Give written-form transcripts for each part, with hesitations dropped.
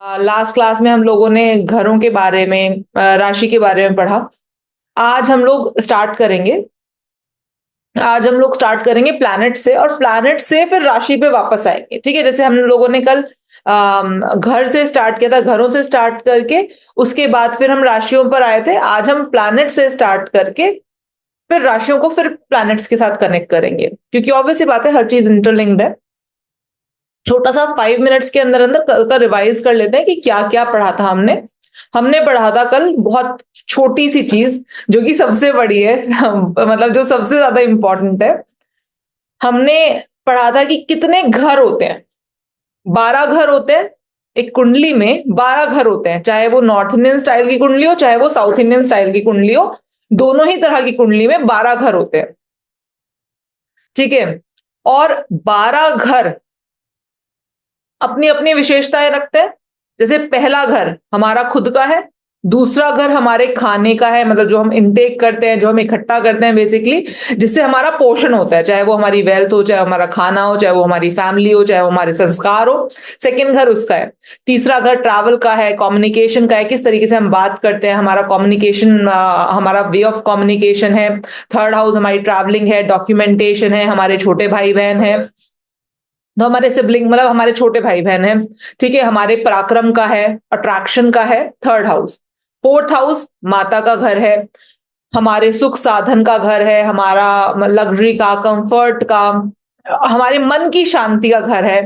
Last class में हम लोगों ने घरों के बारे में राशि के बारे में पढ़ा। आज हम लोग स्टार्ट करेंगे आज हम लोग स्टार्ट करेंगे प्लैनेट से, और प्लैनेट से फिर राशि पे वापस आएंगे। ठीक है, जैसे हम लोगों ने कल घर से स्टार्ट किया था, घरों से स्टार्ट करके उसके बाद फिर हम राशियों पर आए थे। आज हम प्लैनेट से स्टार्ट करके फिर राशियों को फिर प्लैनेट्स के साथ कनेक्ट करेंगे, क्योंकि ऑब्वियसली बात है, हर चीज इंटरलिंक्ड है। छोटा सा 5 मिनट्स के अंदर अंदर कल का रिवाइज कर लेते हैं कि क्या क्या पढ़ा था हमने। हमने पढ़ा था कल बहुत छोटी सी चीज, जो कि सबसे बड़ी है मतलब जो सबसे ज्यादा इंपॉर्टेंट है। हमने पढ़ा था कि कितने घर होते हैं। 12 घर होते हैं। एक कुंडली में 12 घर होते हैं, चाहे वो नॉर्थ इंडियन स्टाइल की कुंडली हो, चाहे वो साउथ इंडियन स्टाइल की कुंडली हो। दोनों ही तरह की कुंडली में 12 घर होते हैं। ठीक है, और 12 घर अपनी अपनी विशेषताएं रखते हैं। जैसे पहला घर हमारा खुद का है, दूसरा घर हमारे खाने का है, मतलब जो हम इनटेक करते हैं, जो हम इकट्ठा करते हैं बेसिकली, जिससे हमारा पोषण होता है, चाहे वो हमारी वेल्थ हो, चाहे हमारा खाना हो, चाहे वो हमारी फैमिली हो, चाहे वो हमारे संस्कार हो। सेकंड घर उसका है। तीसरा घर ट्रैवल का है, कम्युनिकेशन का है, किस तरीके से हम बात करते हैं, हमारा कम्युनिकेशन, हमारा वे ऑफ कम्युनिकेशन है। थर्ड हाउस हमारी ट्रैवलिंग है, डॉक्यूमेंटेशन है, हमारे छोटे भाई बहन है, तो हमारे सिबलिंग मतलब हमारे छोटे भाई बहन हैं। ठीक है, हमारे पराक्रम का है, अट्रैक्शन का है थर्ड हाउस। फोर्थ हाउस माता का घर है, हमारे सुख साधन का घर है, हमारा लग्जरी का, कंफर्ट का, हमारे मन की शांति का घर है।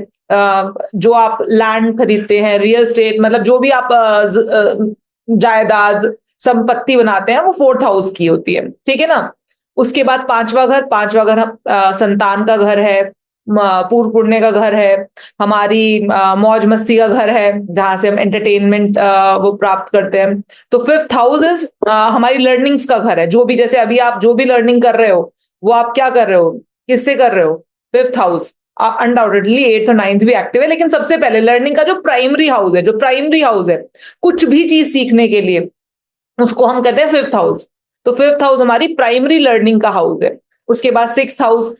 जो आप लैंड खरीदते हैं, रियल एस्टेट, मतलब जो भी आप जायदाद संपत्ति बनाते हैं, वो फोर्थ हाउस की होती है। ठीक है ना। उसके बाद पांचवा घर संतान का घर है, पूर्व पुण्य का घर है, हमारी मौज मस्ती का घर है, जहां से हम एंटरटेनमेंट वो प्राप्त करते हैं। तो फिफ्थ हाउस इज हमारी लर्निंग्स का घर है। जो भी, जैसे अभी आप जो भी लर्निंग कर रहे हो, वो आप क्या कर रहे हो, किससे कर रहे हो, फिफ्थ हाउस। अनडाउटेडली एट्थ और नाइन्थ भी एक्टिव है, लेकिन सबसे पहले लर्निंग का जो प्राइमरी हाउस है, जो प्राइमरी हाउस है कुछ भी चीज सीखने के लिए, उसको हम कहते हैं फिफ्थ हाउस। तो फिफ्थ हाउस हमारी प्राइमरी लर्निंग का हाउस है। उसके बाद सिक्स हाउस,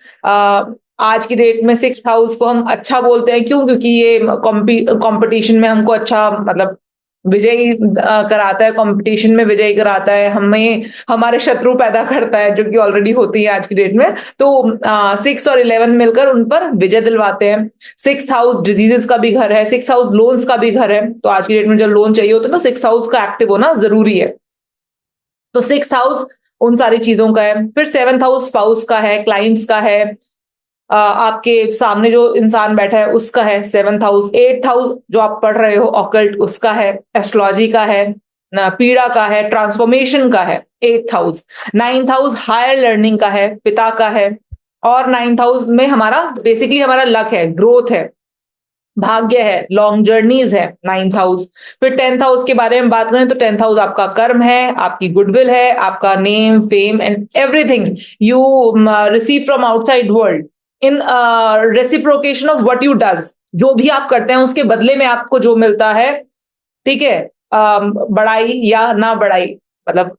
आज की डेट में सिक्स हाउस को हम अच्छा बोलते हैं। क्यों? क्योंकि ये कंपटीशन में हमको अच्छा, मतलब विजयी कराता है, कंपटीशन में विजयी कराता है, हमें हमारे शत्रु पैदा करता है, जो कि ऑलरेडी होती है आज की डेट में। तो 6 और 11 मिलकर उन पर विजय दिलवाते हैं। सिक्स हाउस डिजीजेस का भी घर है, सिक्स हाउस लोन्स का भी घर है। तो आज की डेट में जब लोन चाहिए होता है, तो सिक्स हाउस का एक्टिव होना जरूरी है। तो सिक्स हाउस उन सारी चीजों का है। फिर सेवंथ हाउस स्पाउस का है, क्लाइंट्स का है, आपके सामने जो इंसान बैठा है उसका है सेवंथ हाउस। एट्थ हाउस जो आप पढ़ रहे हो ऑकल्ट, उसका है, एस्ट्रोलॉजी का है, पीड़ा का है, ट्रांसफॉर्मेशन का है eighth house. Ninth house higher learning का है, पिता का है। और नाइन्थ हाउस में हमारा बेसिकली हमारा लक है, ग्रोथ है, भाग्य है, लॉन्ग जर्नीज है नाइन्थ हाउस। फिर टेंथ हाउस के बारे में बात करें तो टेंथ हाउस आपका कर्म है, आपकी गुडविल है, आपका name fame and everything you receive from outside world in reciprocation of what you does. जो भी आप करते हैं उसके बदले में आपको जो मिलता है। ठीक है, बड़ाई या ना बड़ाई, मतलब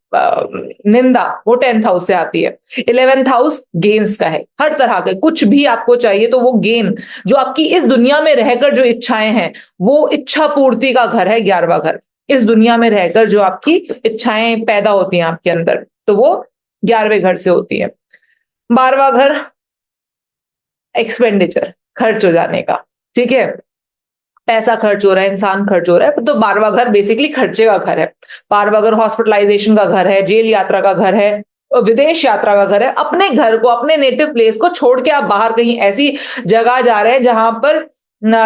निंदा, वो टेंथ हाउस से आती है। इलेवेंथ हाउस गेन्स का है, हर तरह के कुछ भी आपको चाहिए तो वो गेन, जो आपकी इस दुनिया में रहकर जो इच्छाएं हैं, वो इच्छा पूर्ति का घर है 11वां घर। इस दुनिया में रहकर जो आपकी इच्छाएं पैदा होती हैं आपके अंदर, तो वो 11वें घर से होती है। 12वां घर एक्सपेंडिचर, खर्च हो जाने का। ठीक है, पैसा खर्च हो रहा है, इंसान खर्च हो रहा है, तो 12वां घर बेसिकली खर्चे का घर है। 12वां घर हॉस्पिटलाइजेशन का घर है, जेल यात्रा का घर है, विदेश यात्रा का घर है। अपने घर को, अपने नेटिव प्लेस को छोड़ के आप बाहर कहीं ऐसी जगह जा रहे हैं जहां पर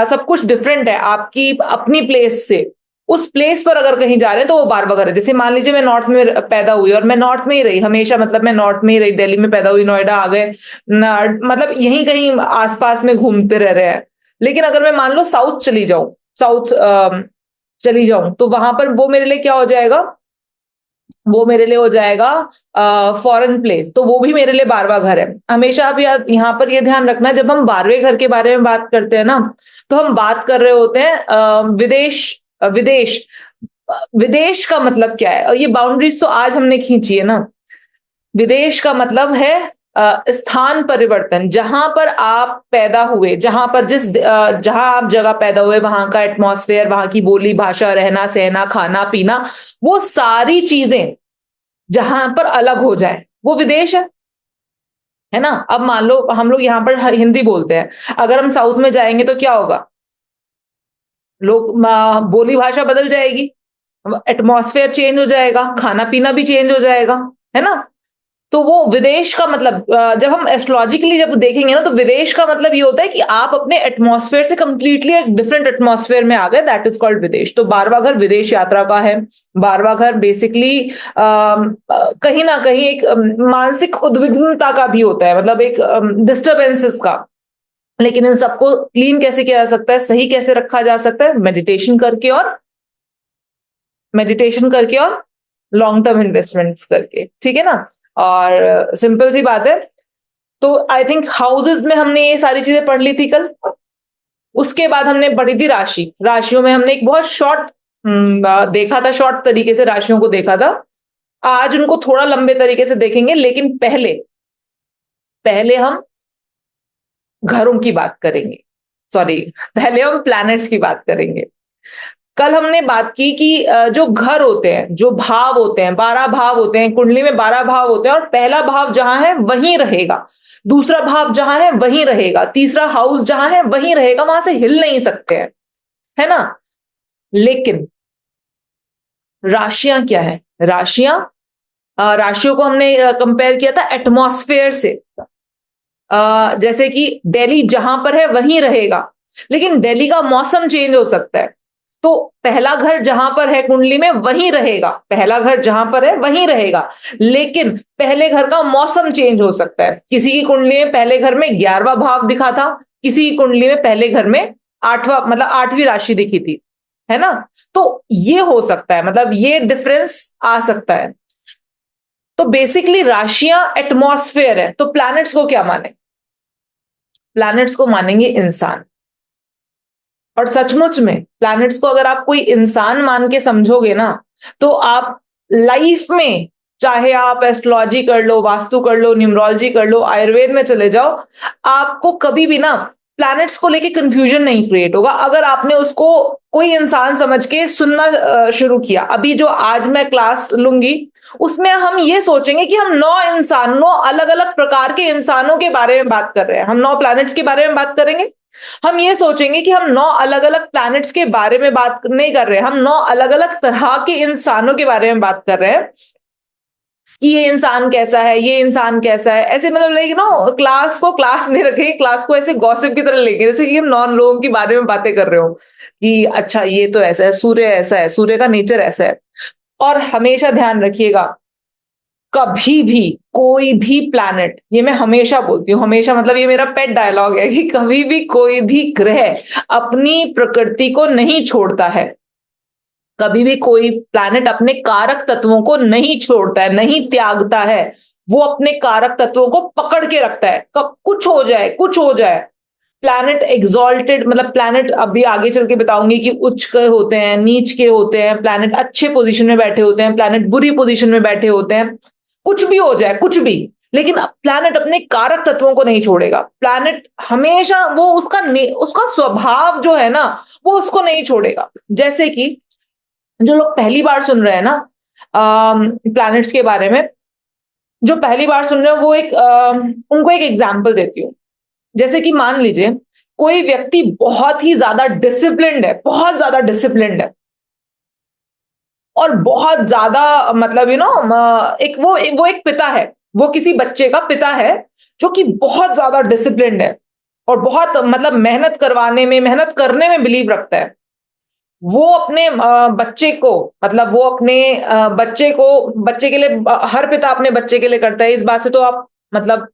सब कुछ डिफरेंट है आपकी अपनी प्लेस से। उस प्लेस पर अगर कहीं जा रहे हैं तो वो 12वां घर है। जैसे मान लीजिए मैं नॉर्थ में पैदा हुई और मैं नॉर्थ में ही रही हमेशा, मतलब मैं नॉर्थ में ही रही, दिल्ली में पैदा हुई, नोएडा आ गए, मतलब यहीं कहीं आसपास में घूमते रह रहे हैं। लेकिन अगर मैं मान लो साउथ चली जाऊं, साउथ चली जाऊं, तो वहां पर वो मेरे लिए क्या हो जाएगा, वो मेरे लिए हो जाएगा फॉरेन प्लेस, तो वो भी मेरे लिए 12वां घर है। हमेशा आप यहाँ पर ये ध्यान रखना, जब हम 12वें घर के बारे में बात करते हैं ना, तो हम बात कर रहे होते हैं विदेश। विदेश, विदेश का मतलब क्या है, और ये बाउंड्रीज तो आज हमने खींची है ना। विदेश का मतलब है स्थान परिवर्तन, जहां पर आप पैदा हुए, जहां आप जगह पैदा हुए, वहां का एटमॉस्फेयर, वहां की बोली भाषा, रहना सहना, खाना पीना, वो सारी चीजें जहां पर अलग हो जाए, वो विदेश है ना। अब मान लो हम लोग यहां पर हिंदी बोलते हैं, अगर हम साउथ में जाएंगे तो क्या होगा, बोली भाषा बदल जाएगी, एटमॉस्फेयर चेंज हो जाएगा, खाना पीना भी चेंज हो जाएगा, है ना। तो वो विदेश का मतलब, जब हम एस्ट्रोलॉजिकली जब देखेंगे ना, तो विदेश का मतलब ये होता है कि आप अपने एटमॉस्फेयर से कंप्लीटली एक डिफरेंट एटमॉस्फेयर में आ गए, दैट इज कॉल्ड विदेश। तो 12वां घर विदेश यात्रा का है। 12वां घर बेसिकली कहीं ना कहीं एक मानसिक उद्विग्नता का भी होता है, मतलब एक डिस्टर्बेंसेस का। लेकिन इन सबको क्लीन कैसे किया जा सकता है, सही कैसे रखा जा सकता है, मेडिटेशन करके और लॉन्ग टर्म इन्वेस्टमेंट्स करके, ठीक है ना। और सिंपल सी बात है। तो आई थिंक हाउसेस में हमने ये सारी चीजें पढ़ ली थी कल। उसके बाद हमने पढ़ी थी राशियों में हमने एक बहुत शॉर्ट देखा था, शॉर्ट तरीके से राशियों को देखा था। आज उनको थोड़ा लंबे तरीके से देखेंगे, लेकिन पहले पहले हम घरों की बात करेंगे, सॉरी, पहले हम प्लैनेट्स की बात करेंगे। कल हमने बात की कि जो घर होते हैं, जो भाव होते हैं, 12 भाव होते हैं, कुंडली में 12 भाव होते हैं, और पहला भाव जहां है वहीं रहेगा, दूसरा भाव जहां है वहीं रहेगा, तीसरा हाउस जहां है वहीं रहेगा, वहां से हिल नहीं सकते हैं, है ना। लेकिन राशियां क्या है, राशियों को हमने कंपेयर किया था एटमॉस्फेयर से। जैसे कि दिल्ली जहां पर है वहीं रहेगा, लेकिन दिल्ली का मौसम चेंज हो सकता है। तो पहला घर जहां पर है कुंडली में वहीं रहेगा, पहला घर जहां पर है वहीं रहेगा, लेकिन पहले घर का मौसम चेंज हो सकता है। किसी की कुंडली में पहले घर में 11वां भाव दिखा था, किसी की कुंडली में पहले घर में 8वां, मतलब 8वीं राशि दिखी थी, है ना। तो ये हो सकता है, मतलब ये डिफरेंस आ सकता है। तो बेसिकली राशियां एटमॉस्फेयर है, तो प्लैनेट्स को क्या माने, प्लैनेट्स को मानेंगे इंसान। और सचमुच में प्लैनेट्स को अगर आप कोई इंसान मान के समझोगे ना, तो आप लाइफ में, चाहे आप एस्ट्रोलॉजी कर लो, वास्तु कर लो, न्यूमरोलॉजी कर लो, आयुर्वेद में चले जाओ, आपको कभी भी ना प्लैनेट्स को लेके कंफ्यूजन नहीं क्रिएट होगा, अगर आपने उसको कोई इंसान समझ के सुनना शुरू किया। अभी जो आज मैं क्लास लूंगी, उसमें हम ये सोचेंगे कि हम 9 अलग अलग प्रकार के इंसानों के बारे में बात कर रहे हैं, हम 9 प्लैनेट्स के बारे में बात करेंगे। हम ये सोचेंगे कि हम 9 अलग अलग प्लैनेट्स के बारे में बात नहीं कर रहे हैं, हम 9 अलग अलग तरह के इंसानों के बारे में बात कर रहे हैं, कि ये इंसान कैसा है, ये इंसान कैसा है, ऐसे मतलब लाइक नो, क्लास को क्लास नहीं रखेंगे, क्लास को ऐसे गॉसिप की तरह लेंगे, जैसे कि हम 9 लोगों के बारे में बातें कर रहे हो, कि अच्छा ये तो ऐसा है, सूर्य ऐसा है, सूर्य का नेचर ऐसा है। और हमेशा ध्यान रखिएगा, कभी भी कोई भी प्लैनेट, ये मैं हमेशा बोलती हूँ, हमेशा मतलब ये मेरा पेट डायलॉग है, कि कभी भी कोई भी ग्रह अपनी प्रकृति को नहीं छोड़ता है, कभी भी कोई प्लैनेट अपने कारक तत्वों को नहीं छोड़ता है, नहीं त्यागता है, वो अपने कारक तत्वों को पकड़ के रखता है, कब कुछ हो जाए, कुछ हो जाए। प्लैनेट एग्जॉल्टेड, मतलब प्लैनेट अभी आगे चल के बताऊंगी कि उच्च के होते हैं, नीच के होते हैं, प्लैनेट अच्छे पोजीशन में बैठे होते हैं, प्लैनेट बुरी पोजीशन में बैठे होते हैं, कुछ भी हो जाए, कुछ भी, लेकिन प्लैनेट अपने कारक तत्वों को नहीं छोड़ेगा। प्लैनेट हमेशा वो उसका स्वभाव जो है ना, वो उसको नहीं छोड़ेगा। जैसे कि जो लोग पहली बार सुन रहे हैं ना प्लैनेट्स के बारे में, जो पहली बार सुन रहे हो, वो उनको एक एग्जाम्पल देती हूँ। जैसे कि मान लीजिए कोई व्यक्ति बहुत ही ज्यादा डिसिप्लिन्ड है, बहुत ज्यादा डिसिप्लिन्ड है, और बहुत ज्यादा मतलब वो एक पिता है, वो किसी बच्चे का पिता है, जो कि बहुत ज्यादा डिसिप्लिन्ड है, और बहुत मतलब मेहनत करने में बिलीव रखता है। वो अपने बच्चे को, मतलब वो अपने बच्चे के लिए, हर पिता अपने बच्चे के लिए करता है, इस बात से तो आप मतलब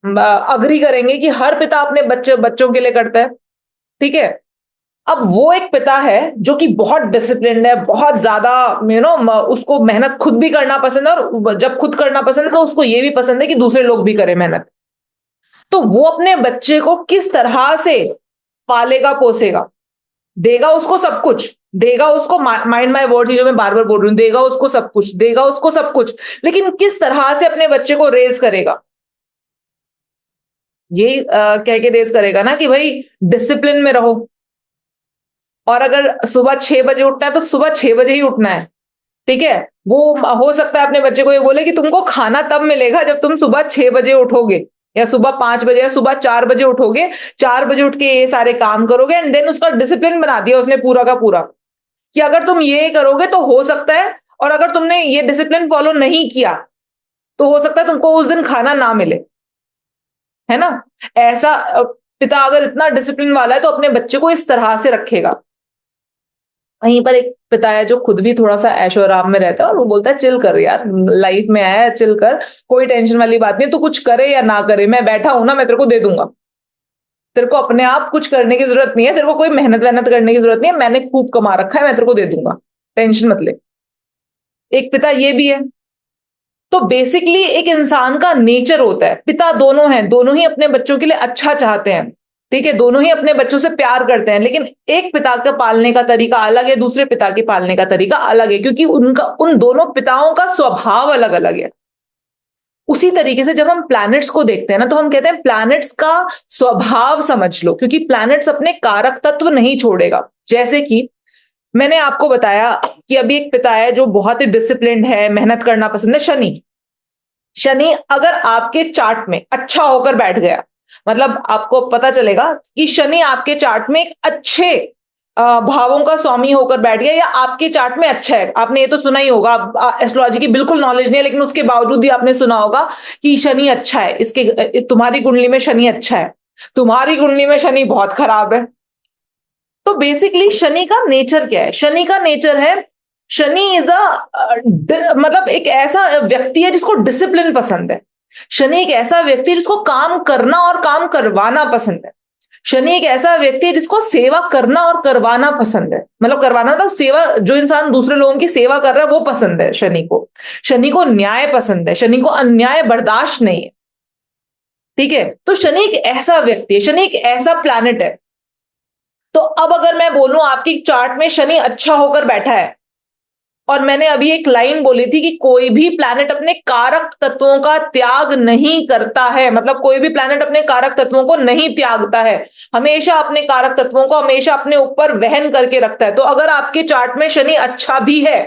अग्री करेंगे कि हर पिता अपने बच्चों के लिए करता है, ठीक है। अब वो एक पिता है जो कि बहुत डिसिप्लिन्ड है, बहुत ज्यादा उसको मेहनत खुद भी करना पसंद है, और जब खुद करना पसंद है तो उसको ये भी पसंद है कि दूसरे लोग भी करें मेहनत। तो वो अपने बच्चे को किस तरह से पालेगा पोसेगा, देगा उसको सब कुछ, देगा उसको, माइंड माय वर्ड जो मैं बार बार बोल रही हूं, देगा उसको सब कुछ, देगा उसको सब कुछ, लेकिन किस तरह से अपने बच्चे को रेज करेगा, यही कह के रेज करेगा ना कि भाई डिसिप्लिन में रहो, और अगर सुबह 6 बजे उठना है तो सुबह 6 बजे ही उठना है। ठीक है, वो हो सकता है अपने बच्चे को ये बोले कि तुमको खाना तब मिलेगा जब तुम सुबह 6 बजे उठोगे, या सुबह 5 बजे, या सुबह 4 बजे उठोगे, 4 बजे उठ के ये सारे काम करोगे, एंड देन उसका डिसिप्लिन बना दिया उसने पूरा का पूरा, कि अगर तुम ये करोगे तो हो सकता है, और अगर तुमने ये डिसिप्लिन फॉलो नहीं किया तो हो सकता है तुमको उस दिन खाना ना मिले, है ना। ऐसा पिता अगर इतना डिसिप्लिन वाला है तो अपने बच्चे को इस तरह से रखेगा। वहीं पर एक पिता है जो खुद भी थोड़ा सा ऐशो आराम में रहता है, और वो बोलता है चिल कर यार, लाइफ में आया है, चिल कर, कोई टेंशन वाली बात नहीं, तू कुछ करे या ना करे, मैं बैठा हूं ना, मैं तेरे को दे दूंगा, तेरे को अपने आप कुछ करने की जरूरत नहीं है, तेरे को कोई मेहनत वहनत करने की जरूरत नहीं है, मैंने खूब कमा रखा है, मैं तेरे को दे दूंगा, टेंशन मत ले। एक पिता ये भी है। तो बेसिकली एक इंसान का नेचर होता है, पिता दोनों हैं, दोनों ही अपने बच्चों के लिए अच्छा चाहते हैं, ठीक है, दोनों ही अपने बच्चों से प्यार करते हैं, लेकिन एक पिता का पालने का तरीका अलग है, दूसरे पिता के पालने का तरीका अलग है, क्योंकि उनका, उन दोनों पिताओं का स्वभाव अलग अलग है। उसी तरीके से जब हम प्लैनेट्स को देखते हैं ना, तो हम कहते हैं प्लैनेट्स का स्वभाव समझ लो, क्योंकि प्लैनेट्स अपने कारक तत्व नहीं छोड़ेगा। जैसे कि मैंने आपको बताया कि अभी एक पिता है जो बहुत ही डिसिप्लिन्ड है, मेहनत करना पसंद है, शनि। शनि अगर आपके चार्ट में अच्छा होकर बैठ गया, मतलब आपको पता चलेगा कि शनि आपके चार्ट में एक अच्छे भावों का स्वामी होकर बैठ गया, या आपके चार्ट में अच्छा है। आपने ये तो सुना ही होगा, एस्ट्रोलॉजी की बिल्कुल नॉलेज नहीं है, लेकिन उसके बावजूद भी आपने सुना होगा कि शनि अच्छा है, इसके तुम्हारी कुंडली में शनि अच्छा है, तुम्हारी कुंडली में शनि बहुत खराब है। तो बेसिकली शनि का नेचर क्या है? शनि का नेचर है, शनि इज मतलब एक ऐसा व्यक्ति है जिसको डिसिप्लिन पसंद है। शनि एक ऐसा व्यक्ति है जिसको काम करना और काम करवाना पसंद है। शनि एक ऐसा व्यक्ति है जिसको सेवा करना और करवाना पसंद है, मतलब करवाना मतलब सेवा, जो इंसान दूसरे लोगों की सेवा कर रहा है वो पसंद है शनि को। शनि को न्याय पसंद है, शनि को अन्याय बर्दाश्त नहीं है। ठीक है, तो शनि एक ऐसा व्यक्ति है, शनि एक ऐसा प्लैनेट है। तो अब अगर मैं बोलूं आपकी चार्ट में शनि अच्छा होकर बैठा है, और मैंने अभी एक लाइन बोली थी कि कोई भी प्लैनेट अपने कारक तत्वों का त्याग नहीं करता है, मतलब कोई भी प्लैनेट अपने कारक तत्वों को नहीं त्यागता है, हमेशा अपने कारक तत्वों को हमेशा अपने ऊपर वहन करके रखता है। तो अगर आपके चार्ट में शनि अच्छा भी है,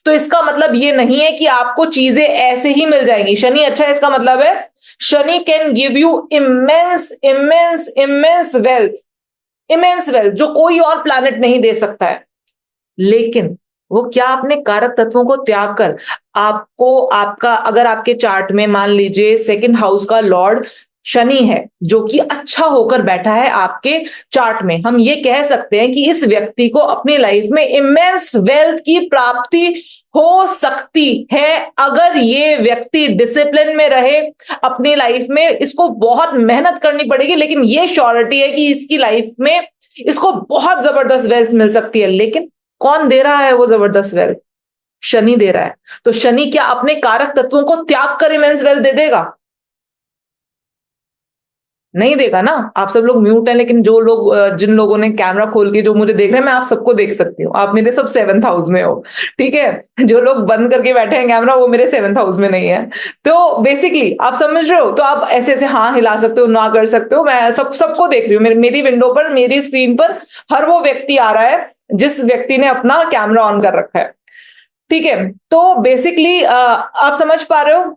तो इसका मतलब ये नहीं है कि आपको चीजें ऐसे ही मिल जाएंगी। शनि अच्छा है इसका मतलब है Shani can give you immense immense immense wealth, immense wealth जो कोई और प्लैनेट नहीं दे सकता है। लेकिन वो क्या अपने कारक तत्वों को त्याग कर आपको, आपका अगर आपके चार्ट में मान लीजिए सेकंड हाउस का लॉर्ड शनि है जो कि अच्छा होकर बैठा है आपके चार्ट में, हम ये कह सकते हैं कि इस व्यक्ति को अपनी लाइफ में इमेंस वेल्थ की प्राप्ति हो सकती है, अगर ये व्यक्ति डिसिप्लिन में रहे अपनी लाइफ में। इसको बहुत मेहनत करनी पड़ेगी, लेकिन ये श्योरिटी है कि इसकी लाइफ में इसको बहुत जबरदस्त वेल्थ मिल सकती है। लेकिन कौन दे रहा है वो जबरदस्त वेल्थ? शनि दे रहा है। तो शनि क्या अपने कारक तत्वों को त्याग कर इमेंस वेल्थ दे देगा? नहीं देगा ना। आप सब लोग म्यूट हैं, लेकिन जो लोग, जिन लोगों ने कैमरा खोल के जो मुझे देख रहे हैं, मैं आप सबको देख सकती हूँ, आप मेरे सब 7th हाउस में हो। ठीक है, जो लोग बंद करके बैठे हैं कैमरा वो मेरे 7th हाउस में नहीं है। तो बेसिकली आप समझ रहे हो, तो आप ऐसे ऐसे हाँ हिला सकते हो, ना कर सकते हो, मैं सबको देख रही हूँ, मेरी विंडो पर, मेरी स्क्रीन पर हर वो व्यक्ति आ रहा है जिस व्यक्ति ने अपना कैमरा ऑन कर रखा है। ठीक है, तो बेसिकली आप समझ पा रहे हो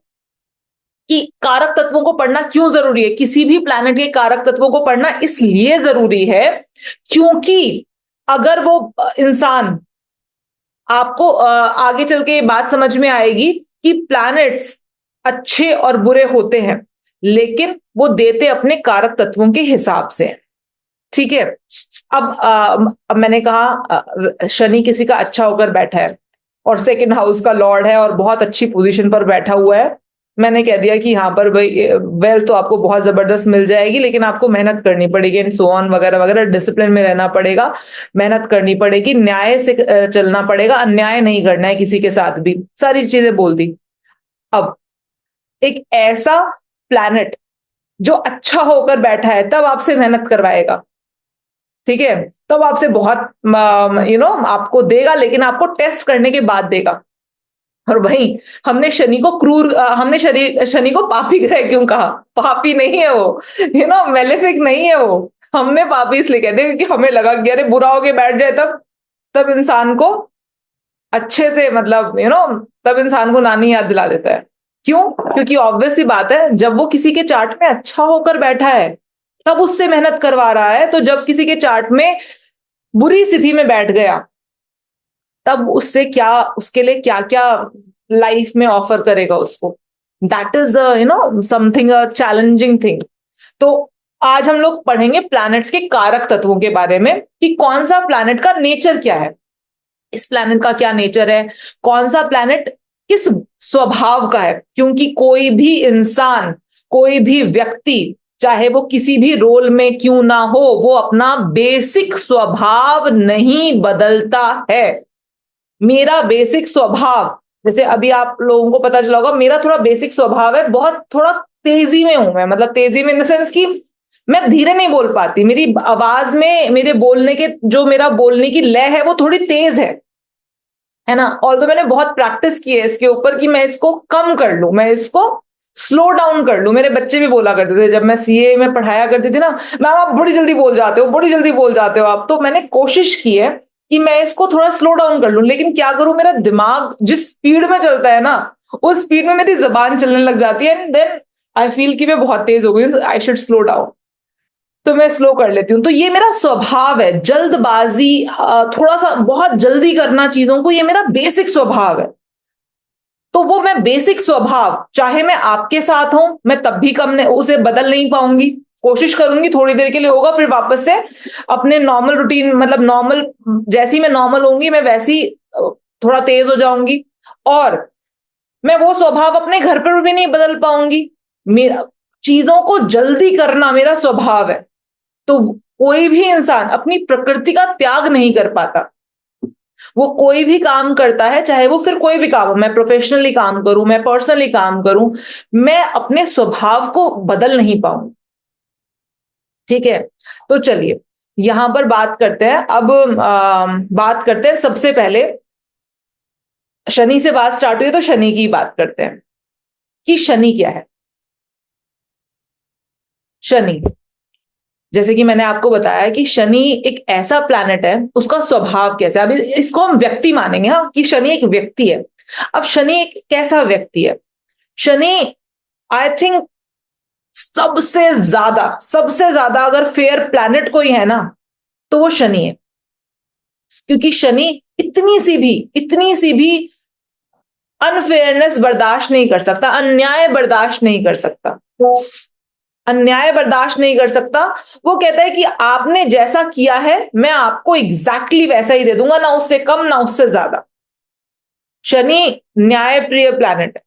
कि कारक तत्वों को पढ़ना क्यों जरूरी है। किसी भी प्लैनेट के कारक तत्वों को पढ़ना इसलिए जरूरी है क्योंकि अगर वो इंसान, आपको आगे चल के बात समझ में आएगी कि प्लैनेट्स अच्छे और बुरे होते हैं, लेकिन वो देते अपने कारक तत्वों के हिसाब से। ठीक है, अब मैंने कहा शनि किसी का अच्छा होकर बैठा है और सेकंड हाउस का लॉर्ड है और बहुत अच्छी पोजीशन पर बैठा हुआ है। मैंने कह दिया कि यहाँ पर भाई वेल्थ तो आपको बहुत जबरदस्त मिल जाएगी, लेकिन आपको मेहनत करनी पड़ेगी एंड सो ऑन वगैरह वगैरह, डिसिप्लिन में रहना पड़ेगा, मेहनत करनी पड़ेगी, न्याय से चलना पड़ेगा, अन्याय नहीं करना है किसी के साथ भी, सारी चीजें बोल दी। अब एक ऐसा प्लैनेट जो अच्छा होकर बैठा है तब आपसे मेहनत करवाएगा। ठीक है, तब आपसे बहुत आपको देगा, लेकिन आपको टेस्ट करने के बाद देगा। और वहीं हमने शनि को क्रूर हमने शनि को पापी ग्रह क्यों कहा? पापी नहीं है वो, मेलेफिक नहीं है वो। हमने पापी इसलिए कहते हैं क्योंकि हमें लगा कि अरे बुरा होके बैठ जाए, तब इंसान को अच्छे से, मतलब तब इंसान को नानी याद दिला देता है। क्यों? क्योंकि ऑब्वियस सी बात है, जब वो किसी के चार्ट में अच्छा होकर बैठा है तब उससे मेहनत करवा रहा है, तो जब किसी के चार्ट में बुरी स्थिति में बैठ गया तब उसके लिए क्या क्या लाइफ में ऑफर करेगा उसको। That is something challenging thing. तो आज हम लोग पढ़ेंगे प्लैनेट्स के कारक तत्वों के बारे में, कि कौन सा प्लैनेट का नेचर क्या है, इस प्लैनेट का क्या नेचर है, कौन सा प्लैनेट किस स्वभाव का है। क्योंकि कोई भी इंसान, कोई भी व्यक्ति, चाहे वो किसी भी रोल में क्यों ना हो, वो अपना बेसिक स्वभाव नहीं बदलता है। मेरा बेसिक स्वभाव, जैसे अभी आप लोगों को पता चला होगा, मेरा थोड़ा बेसिक स्वभाव है, बहुत थोड़ा तेजी में हूं मैं, मतलब तेजी में इन द सेंस कि मैं धीरे नहीं बोल पाती, मेरी आवाज में मेरा बोलने की लय है वो थोड़ी तेज है ना। ऑल्दो मैंने बहुत प्रैक्टिस की है इसके ऊपर कि मैं इसको कम कर लूं, मैं इसको स्लो डाउन कर लूं। मेरे बच्चे भी बोला करते थे जब मैं सीए में पढ़ाया करती थी ना, मैम आप बड़ी जल्दी बोल जाते हो, बड़ी जल्दी बोल जाते हो आप। तो मैंने कोशिश की है कि मैं इसको थोड़ा स्लो डाउन कर लूं, लेकिन क्या करूं, मेरा दिमाग जिस स्पीड में चलता है ना, उस स्पीड में मेरी जबान चलने लग जाती है, एंड देन आई फील कि मैं बहुत तेज हो गई हूं, आई शुड स्लो डाउन। तो मैं स्लो कर लेती हूँ। तो ये मेरा स्वभाव है, जल्दबाजी, थोड़ा सा बहुत जल्दी करना चीजों को, ये मेरा बेसिक स्वभाव है। तो वो मैं बेसिक स्वभाव, चाहे मैं आपके साथ हूं, मैं तब भी उसे बदल नहीं पाऊंगी। कोशिश करूंगी, थोड़ी देर के लिए होगा, फिर वापस से अपने नॉर्मल रूटीन, मतलब नॉर्मल, जैसी मैं नॉर्मल होंगी मैं वैसी थोड़ा तेज हो जाऊंगी। और मैं वो स्वभाव अपने घर पर भी नहीं बदल पाऊंगी। मेरा चीजों को जल्दी करना मेरा स्वभाव है। तो कोई भी इंसान अपनी प्रकृति का त्याग नहीं कर पाता। वो कोई भी काम करता है, चाहे वो फिर कोई भी काम हो, मैं प्रोफेशनली काम करूं, मैं पर्सनली काम करूं, मैं अपने स्वभाव को बदल नहीं पाऊं। ठीक है, तो चलिए यहां पर बात करते हैं। अब बात करते हैं सबसे पहले, शनि से बात स्टार्ट हुई है तो शनि की बात करते हैं कि शनि क्या है। शनि, जैसे कि मैंने आपको बताया कि शनि एक ऐसा प्लैनेट है, उसका स्वभाव कैसा है। अभी इसको हम व्यक्ति मानेंगे, हाँ, कि शनि एक व्यक्ति है। अब शनि एक कैसा व्यक्ति है? शनि, आई थिंक सबसे ज्यादा अगर फेयर प्लैनेट कोई है ना, तो वो शनि है। क्योंकि शनि इतनी सी भी अनफेयरनेस बर्दाश्त नहीं कर सकता, अन्याय बर्दाश्त नहीं कर सकता, अन्याय बर्दाश्त नहीं कर सकता। वो कहता है कि आपने जैसा किया है मैं आपको एग्जैक्टली वैसा ही दे दूंगा, ना उससे कम ना उससे ज्यादा। शनि न्यायप्रिय प्लैनेट है।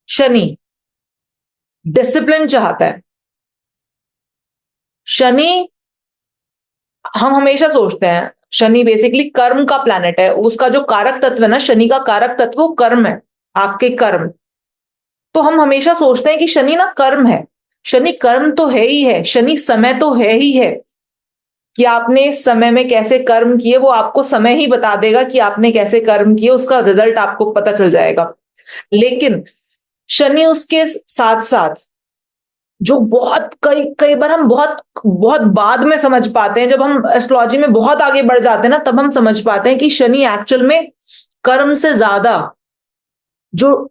शनि डिसिप्लिन चाहता है। शनि, हम हमेशा सोचते हैं शनि बेसिकली कर्म का प्लैनेट है, उसका जो कारक तत्व है ना, शनि का कारक तत्व वो कर्म है, आपके कर्म। तो हम हमेशा सोचते हैं कि शनि ना कर्म है। शनि कर्म तो है ही है, शनि समय तो है ही है, कि आपने इस समय में कैसे कर्म किए वो आपको समय ही बता देगा कि आपने कैसे कर्म किए, उसका रिजल्ट आपको पता चल जाएगा। लेकिन शनि उसके साथ साथ, जो बहुत कई कई बार हम बहुत बहुत बाद में समझ पाते हैं, जब हम एस्ट्रोलॉजी में बहुत आगे बढ़ जाते हैं ना, तब हम समझ पाते हैं कि शनि एक्चुअल में कर्म से ज्यादा जो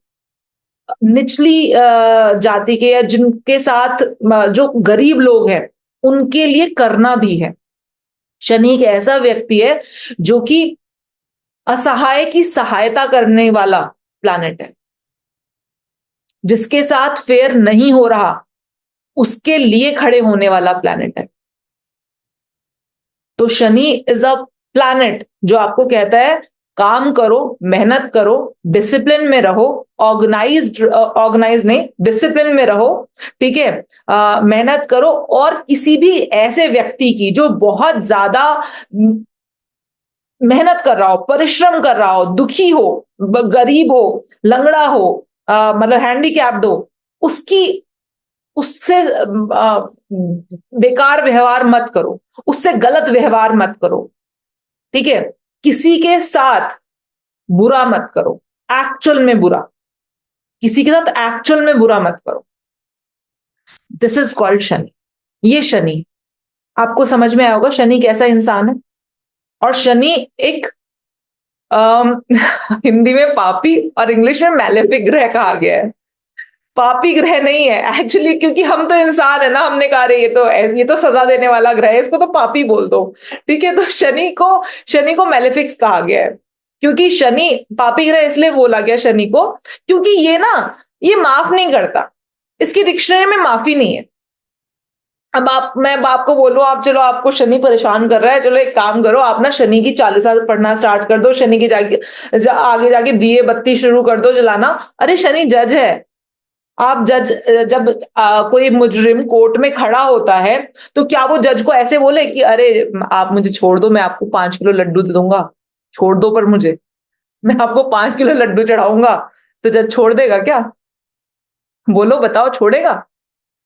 निचली जाति के या जिनके साथ जो गरीब लोग हैं उनके लिए करना भी है। शनि एक ऐसा व्यक्ति है जो कि असहाय की सहायता करने वाला प्लैनेट है, जिसके साथ फेयर नहीं हो रहा उसके लिए खड़े होने वाला प्लैनेट है। तो शनि इज अ प्लैनेट जो आपको कहता है काम करो, मेहनत करो, डिसिप्लिन में रहो, ऑर्गेनाइज नहीं, डिसिप्लिन में रहो। ठीक है, मेहनत करो, और किसी भी ऐसे व्यक्ति की जो बहुत ज्यादा मेहनत कर रहा हो, परिश्रम कर रहा हो, दुखी हो, गरीब हो, लंगड़ा हो, मतलब हैंडीकैप्ड हो, उसकी उससे बेकार व्यवहार मत करो, उससे गलत व्यवहार मत करो। ठीक है, किसी के साथ बुरा मत करो, एक्चुअल में बुरा, किसी के साथ एक्चुअल में बुरा मत करो। This is called Shani. ये शनि, आपको समझ में आया होगा शनि कैसा इंसान है। और शनि एक अम, हिंदी में पापी और इंग्लिश में मैलेफिक ग्रह कहा गया है। पापी ग्रह नहीं है एक्चुअली, क्योंकि हम तो इंसान है ना, हमने कहा रे ये तो सजा देने वाला ग्रह है, इसको तो पापी बोल दो। ठीक है, तो शनि को मैलेफिक्स कहा गया है, क्योंकि शनि पापी ग्रह इसलिए बोला गया शनि को, क्योंकि ये माफ नहीं करता, इसकी डिक्शनरी में माफी नहीं है। अब मैं आपको बोलूं, आप चलो आपको शनि परेशान कर रहा है, चलो एक काम करो, आप ना शनि की चालीसा पढ़ना स्टार्ट कर दो, शनि की आगे जाके दिए बत्ती शुरू कर दो जलाना। अरे शनि जज है। आप जज, जब कोई मुजरिम कोर्ट में खड़ा होता है, तो क्या वो जज को ऐसे बोले कि अरे आप मुझे छोड़ दो, मैं आपको 5 किलो लड्डू दे दूंगा, छोड़ दो पर मुझे, मैं आपको 5 किलो लड्डू चढ़ाऊंगा। तो जज छोड़ देगा क्या? बोलो बताओ, छोड़ेगा?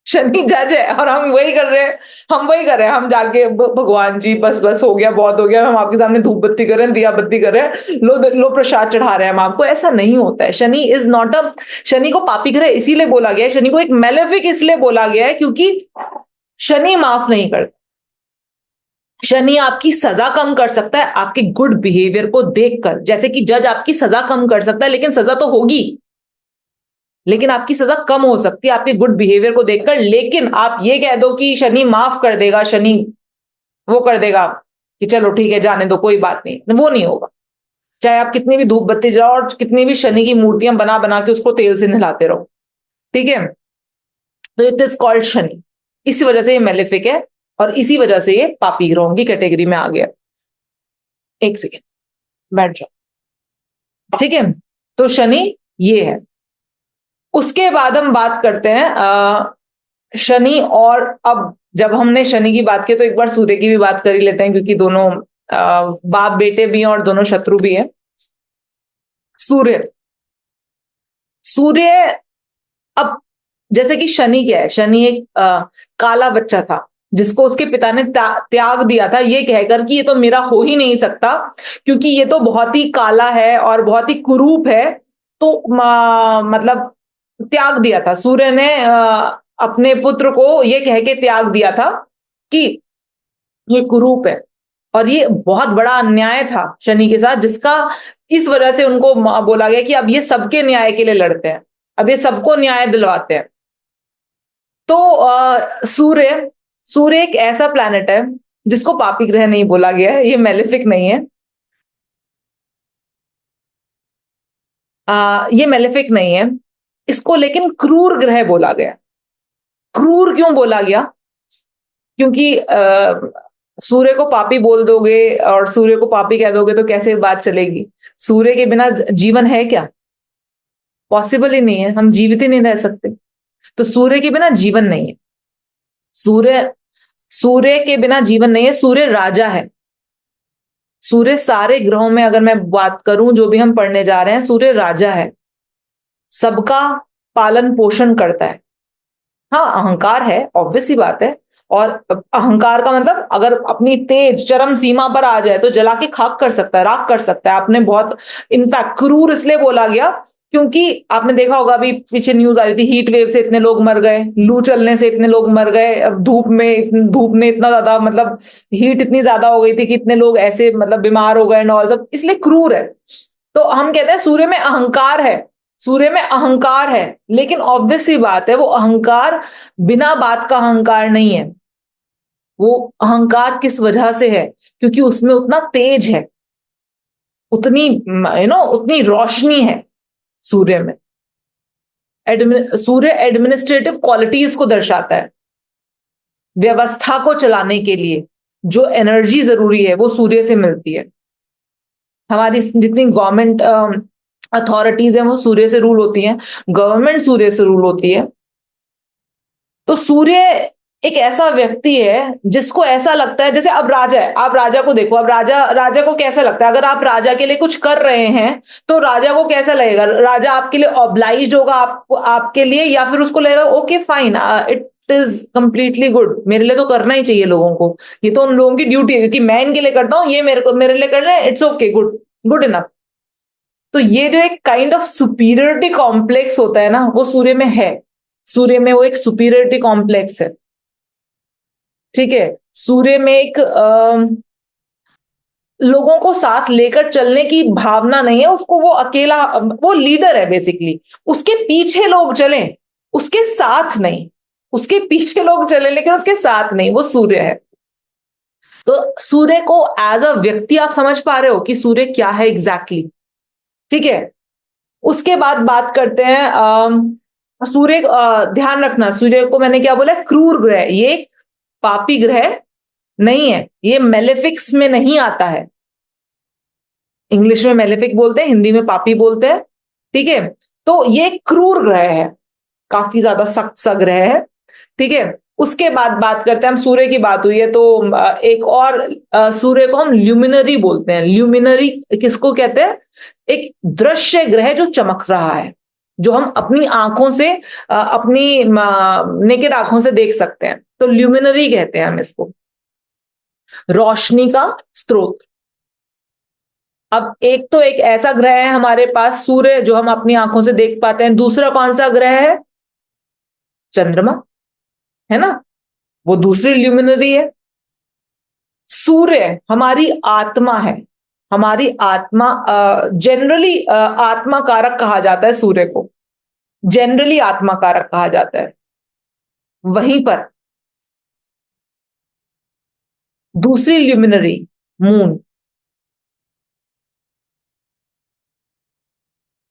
शनि जज है और हम वही कर रहे हैं, हम जाके भगवान जी बस बस हो गया, बहुत हो गया, हम आपके सामने धूप बत्ती कर रहे हैं, दिया बत्ती कर रहे हैं, लो प्रसाद चढ़ा रहे हैं हम आपको। ऐसा नहीं होता है। Shani is not a Shani को पापी ग्रह इसीलिए बोला गया है, शनि को एक मेलेफिक इसलिए बोला गया है क्योंकि शनि माफ नहीं करता। शनि आपकी सजा कम कर सकता है आपके गुड बिहेवियर को देखकर, जैसे कि जज आपकी सजा कम कर सकता है, लेकिन सजा तो होगी, लेकिन आपकी सजा कम हो सकती है आपके गुड बिहेवियर को देखकर। लेकिन आप ये कह दो कि शनि माफ कर देगा, शनि वो कर देगा कि चलो ठीक है जाने दो कोई बात नहीं, वो नहीं होगा। चाहे आप कितनी भी धूप बत्ती जलाओ और कितनी भी शनि की मूर्तियां बना बना के उसको तेल से नहलाते रहो, ठीक है, तो इट इज कॉल्ड शनि। इसी वजह से ये मेलेफिक है और इसी वजह से ये पापी ग्रहों की कैटेगरी में आ गया। एक सेकेंड, बैठ जाओ, ठीक है। तो शनि ये है। उसके बाद हम बात करते हैं शनि, और अब जब हमने शनि की बात की तो एक बार सूर्य की भी बात कर ही लेते हैं, क्योंकि दोनों बाप बेटे भी हैं और दोनों शत्रु भी हैं। सूर्य सूर्य अब जैसे कि शनि क्या है, शनि एक काला बच्चा था जिसको उसके पिता ने त्याग दिया था, ये कहकर कि ये तो मेरा हो ही नहीं सकता, क्योंकि ये तो बहुत ही काला है और बहुत ही कुरूप है। तो मतलब त्याग दिया था सूर्य ने, अपने पुत्र को ये कह के त्याग दिया था कि ये कुरूप है। और ये बहुत बड़ा अन्याय था शनि के साथ, जिसका इस वजह से उनको बोला गया कि अब ये सबके न्याय के लिए लड़ते हैं, अब ये सबको न्याय दिलवाते हैं। तो सूर्य सूर्य एक ऐसा प्लैनेट है जिसको पापी ग्रह नहीं बोला गया है, ये मेलेफिक नहीं है। ये मेलेफिक नहीं है, इसको लेकिन क्रूर ग्रह बोला गया। क्रूर क्यों बोला गया? क्योंकि सूर्य को पापी बोल दोगे और सूर्य को पापी कह दोगे तो कैसे बात चलेगी? सूर्य के बिना जीवन है क्या? पॉसिबल ही नहीं है, हम जीवित ही नहीं रह सकते। तो सूर्य के बिना जीवन नहीं है। सूर्य सूर्य के बिना जीवन नहीं है। सूर्य राजा है। सूर्य सारे ग्रहों में अगर मैं बात करूं जो भी हम पढ़ने जा रहे हैं, सूर्य राजा है, सबका पालन पोषण करता है। हाँ, अहंकार है, ऑब्वियस सी बात है। और अहंकार का मतलब अगर अपनी तेज चरम सीमा पर आ जाए तो जला के खाक कर सकता है, राख कर सकता है। आपने बहुत, इनफैक्ट क्रूर इसलिए बोला गया क्योंकि आपने देखा होगा अभी पीछे न्यूज आ रही थी, हीट वेव से इतने लोग मर गए, लू चलने से इतने लोग मर गए, अब धूप ने इतना ज्यादा, मतलब हीट इतनी ज्यादा हो गई थी कि इतने लोग ऐसे मतलब बीमार हो गए, और सब इसलिए क्रूर है। तो हम कहते हैं सूर्य में अहंकार है, सूर्य में अहंकार है, लेकिन ऑब्वियस सी बात है वो अहंकार बिना बात का अहंकार नहीं है। वो अहंकार किस वजह से है? क्योंकि उसमें उतना तेज है, उतनी उतनी रोशनी है सूर्य में। सूर्य एडमिनिस्ट्रेटिव क्वालिटीज को दर्शाता है। व्यवस्था को चलाने के लिए जो एनर्जी जरूरी है वो सूर्य से मिलती है। हमारी जितनी गवर्नमेंट अथॉरिटीज हैं वो सूर्य से रूल होती हैं, गवर्नमेंट सूर्य से रूल होती है। तो सूर्य एक ऐसा व्यक्ति है जिसको ऐसा लगता है, जैसे अब राजा है, आप राजा को देखो, अब राजा राजा को कैसा लगता है? अगर आप राजा के लिए कुछ कर रहे हैं तो राजा को कैसा लगेगा? राजा आपके लिए ऑब्लाइज्ड होगा, आपके लिए, या फिर उसको लगेगा okay fine, it is completely good, मेरे लिए तो करना ही चाहिए लोगों को, ये तो उन लोगों की ड्यूटी है, क्योंकि मैं इनके लिए करता हूं, ये मेरे लिए कर रहे हैं, it's okay, good, good enough. तो ये जो एक काइंड ऑफ सुपीरियरिटी कॉम्प्लेक्स होता है ना, वो सूर्य में है। सूर्य में वो एक सुपीरियरिटी कॉम्प्लेक्स है, ठीक है। सूर्य में एक लोगों को साथ लेकर चलने की भावना नहीं है उसको, वो अकेला, वो लीडर है बेसिकली। उसके पीछे लोग चलें, उसके साथ नहीं। उसके पीछे लोग चले लेकिन उसके साथ नहीं, वो सूर्य है। तो सूर्य को एज अ व्यक्ति आप समझ पा रहे हो कि सूर्य क्या है एग्जैक्टली, ठीक है। उसके बाद बात करते हैं सूर्य। ध्यान रखना, सूर्य को मैंने क्या बोला, क्रूर ग्रह। ये पापी ग्रह नहीं है, ये मेलेफिक्स में नहीं आता है। इंग्लिश में मेलेफिक बोलते हैं, हिंदी में पापी बोलते हैं, ठीक है। तो ये क्रूर ग्रह है, काफी ज्यादा सख्त सा ग्रह है, ठीक है। उसके बाद बात करते हैं, हम सूर्य की बात हुई है तो एक और सूर्य को हम ल्यूमिनरी बोलते हैं। ल्यूमिनरी किसको कहते हैं? एक दृश्य ग्रह जो चमक रहा है, जो हम अपनी आंखों से अपनी नेकेड आंखों से देख सकते हैं, तो ल्यूमिनरी कहते हैं हम इसको, रोशनी का स्रोत। अब एक तो एक ऐसा ग्रह है हमारे पास सूर्य, जो हम अपनी आंखों से देख पाते हैं। दूसरा कौन सा ग्रह है? चंद्रमा, है ना, वो दूसरी ल्यूमिनरी है। सूर्य हमारी आत्मा है, हमारी आत्मा। जनरली आत्मा कारक कहा जाता है सूर्य को, जनरली आत्मा कारक कहा जाता है। वहीं पर दूसरी ल्यूमिनरी मून।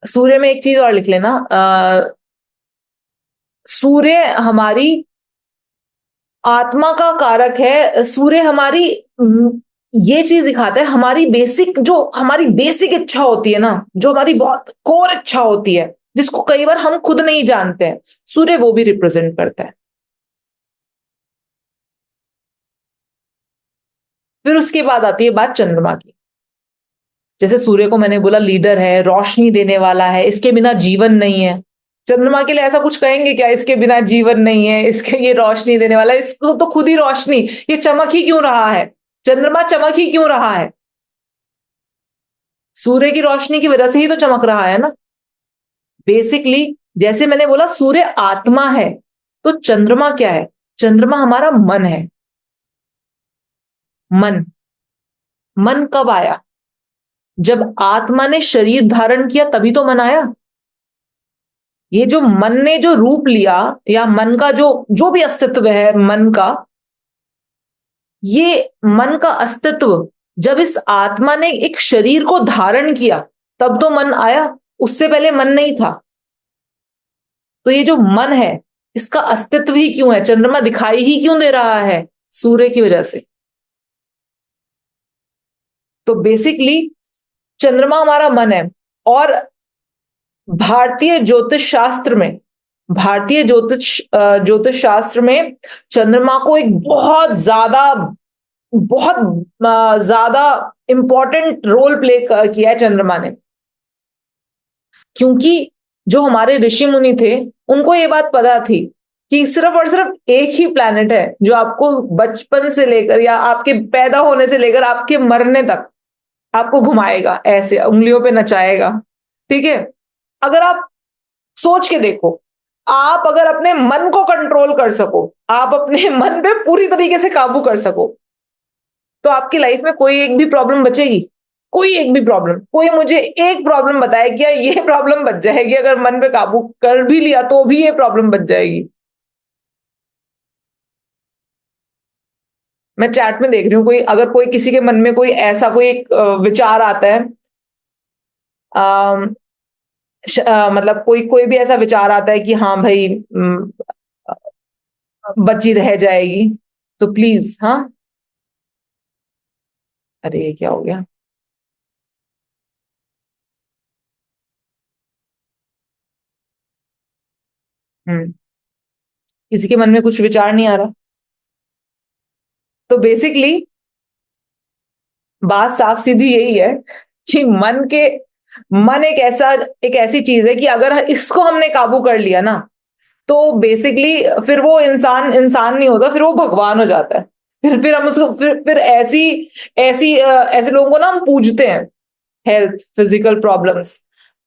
सूर्य में एक चीज और लिख लेना, सूर्य हमारी आत्मा का कारक है। सूर्य हमारी ये चीज दिखाता है, हमारी बेसिक, जो हमारी बेसिक इच्छा होती है ना, जो हमारी बहुत कोर इच्छा होती है, जिसको कई बार हम खुद नहीं जानते हैं, सूर्य वो भी रिप्रेजेंट करता है। फिर उसके बाद आती है बात चंद्रमा की। जैसे सूर्य को मैंने बोला लीडर है, रोशनी देने वाला है, इसके बिना जीवन नहीं है। चंद्रमा के लिए ऐसा कुछ कहेंगे क्या, इसके बिना जीवन नहीं है, इसके ये रोशनी देने वाला है? इसको तो खुद ही रोशनी, ये चमक ही क्यों रहा है? चंद्रमा चमक ही क्यों रहा है? सूर्य की रोशनी की वजह से ही तो चमक रहा है ना। बेसिकली जैसे मैंने बोला सूर्य आत्मा है, तो चंद्रमा क्या है? चंद्रमा हमारा मन है। मन, मन कब आया? जब आत्मा ने शरीर धारण किया तभी तो मन आया। ये जो मन ने जो रूप लिया, या मन का जो जो भी अस्तित्व है मन का, ये मन का अस्तित्व जब इस आत्मा ने एक शरीर को धारण किया तब तो मन आया, उससे पहले मन नहीं था। तो ये जो मन है, इसका अस्तित्व ही क्यों है? चंद्रमा दिखाई ही क्यों दे रहा है? सूर्य की वजह से। तो बेसिकली चंद्रमा हमारा मन है। और भारतीय ज्योतिष शास्त्र में, भारतीय ज्योतिष शास्त्र में चंद्रमा को एक बहुत ज्यादा इंपॉर्टेंट रोल प्ले किया है चंद्रमा ने। क्योंकि जो हमारे ऋषि मुनि थे, उनको ये बात पता थी कि सिर्फ और सिर्फ एक ही प्लैनेट है जो आपको बचपन से लेकर, या आपके पैदा होने से लेकर आपके मरने तक आपको घुमाएगा, ऐसे उंगलियों पे नचाएगा, ठीक है। अगर आप सोच के देखो, आप अगर अपने मन को कंट्रोल कर सको, आप अपने मन पे पूरी तरीके से काबू कर सको, तो आपकी लाइफ में कोई एक भी प्रॉब्लम बचेगी? कोई एक भी प्रॉब्लम, कोई मुझे एक प्रॉब्लम बताए क्या ये प्रॉब्लम बच जाएगी? अगर मन पे काबू कर भी लिया तो भी ये प्रॉब्लम बच जाएगी। मैं चैट में देख रही हूँ, कोई अगर कोई किसी के मन में कोई ऐसा कोई एक विचार आता है, मतलब कोई कोई भी ऐसा विचार आता है कि हाँ भाई बची रह जाएगी, तो प्लीज, हाँ। अरे ये क्या हो गया? हम्म, किसी के मन में कुछ विचार नहीं आ रहा? तो बेसिकली बात साफ सीधी यही है कि मन एक ऐसी चीज है कि अगर इसको हमने काबू कर लिया ना, तो बेसिकली फिर वो इंसान इंसान नहीं होता, फिर वो भगवान हो जाता है। फिर हम उसको फिर ऐसी ऐसी ऐसे लोगों को ना हम पूजते हैं। हेल्थ, फिजिकल प्रॉब्लम्स,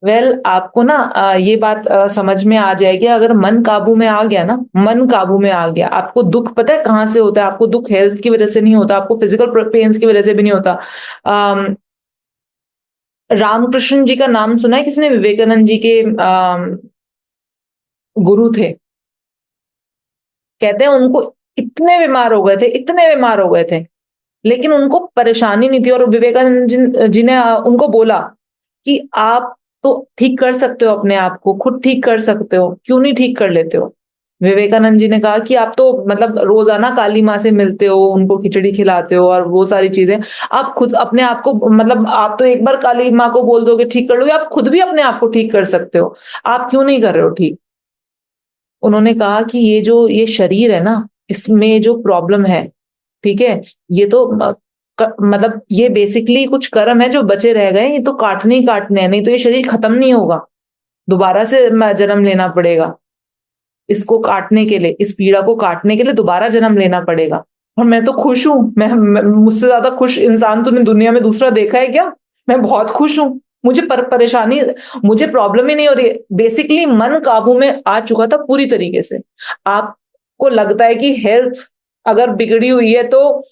आपको ना ये बात समझ में आ जाएगी। अगर मन काबू में आ गया ना, मन काबू में आ गया, आपको दुख पता है कहाँ से होता है? आपको दुख हेल्थ की वजह से नहीं होता, आपको फिजिकल पेन्स की वजह से भी नहीं होता। अम, रामकृष्ण जी का नाम सुना है किसी ने? विवेकानंद जी के गुरु थे। कहते हैं उनको इतने बीमार हो गए थे, इतने बीमार हो गए थे, लेकिन उनको परेशानी नहीं थी। और विवेकानंद जी ने उनको बोला कि आप तो ठीक कर सकते हो अपने आप को, खुद ठीक कर सकते हो, क्यों नहीं ठीक कर लेते हो? विवेकानंद जी ने कहा कि आप तो मतलब रोजाना काली माँ से मिलते हो, उनको खिचड़ी खिलाते हो और वो सारी चीजें, आप खुद अपने आप को मतलब आप तो एक बार काली माँ को बोल दोगे ठीक कर लोगे, आप खुद भी अपने आप को ठीक कर सकते हो, आप क्यों नहीं कर रहे हो ठीक? उन्होंने कहा कि ये शरीर है ना, इसमें जो प्रॉब्लम है, ठीक है, ये तो मतलब ये बेसिकली कुछ कर्म है जो बचे रह गए, ये तो काटने ही काटने हैं, नहीं तो ये शरीर खत्म नहीं होगा, दोबारा से जन्म लेना पड़ेगा इसको काटने के लिए, इस पीड़ा को काटने के लिए दोबारा जन्म लेना पड़ेगा। और मैं तो खुश हूं, मुझसे ज्यादा खुश इंसान तूने दुनिया में दूसरा देखा है क्या? मैं बहुत खुश हूं, मुझे परेशानी, मुझे प्रॉब्लम ही नहीं हो रही। बेसिकली मन काबू में आ चुका था पूरी तरीके से। आपको लगता है कि हेल्थ अगर बिगड़ी हुई है तो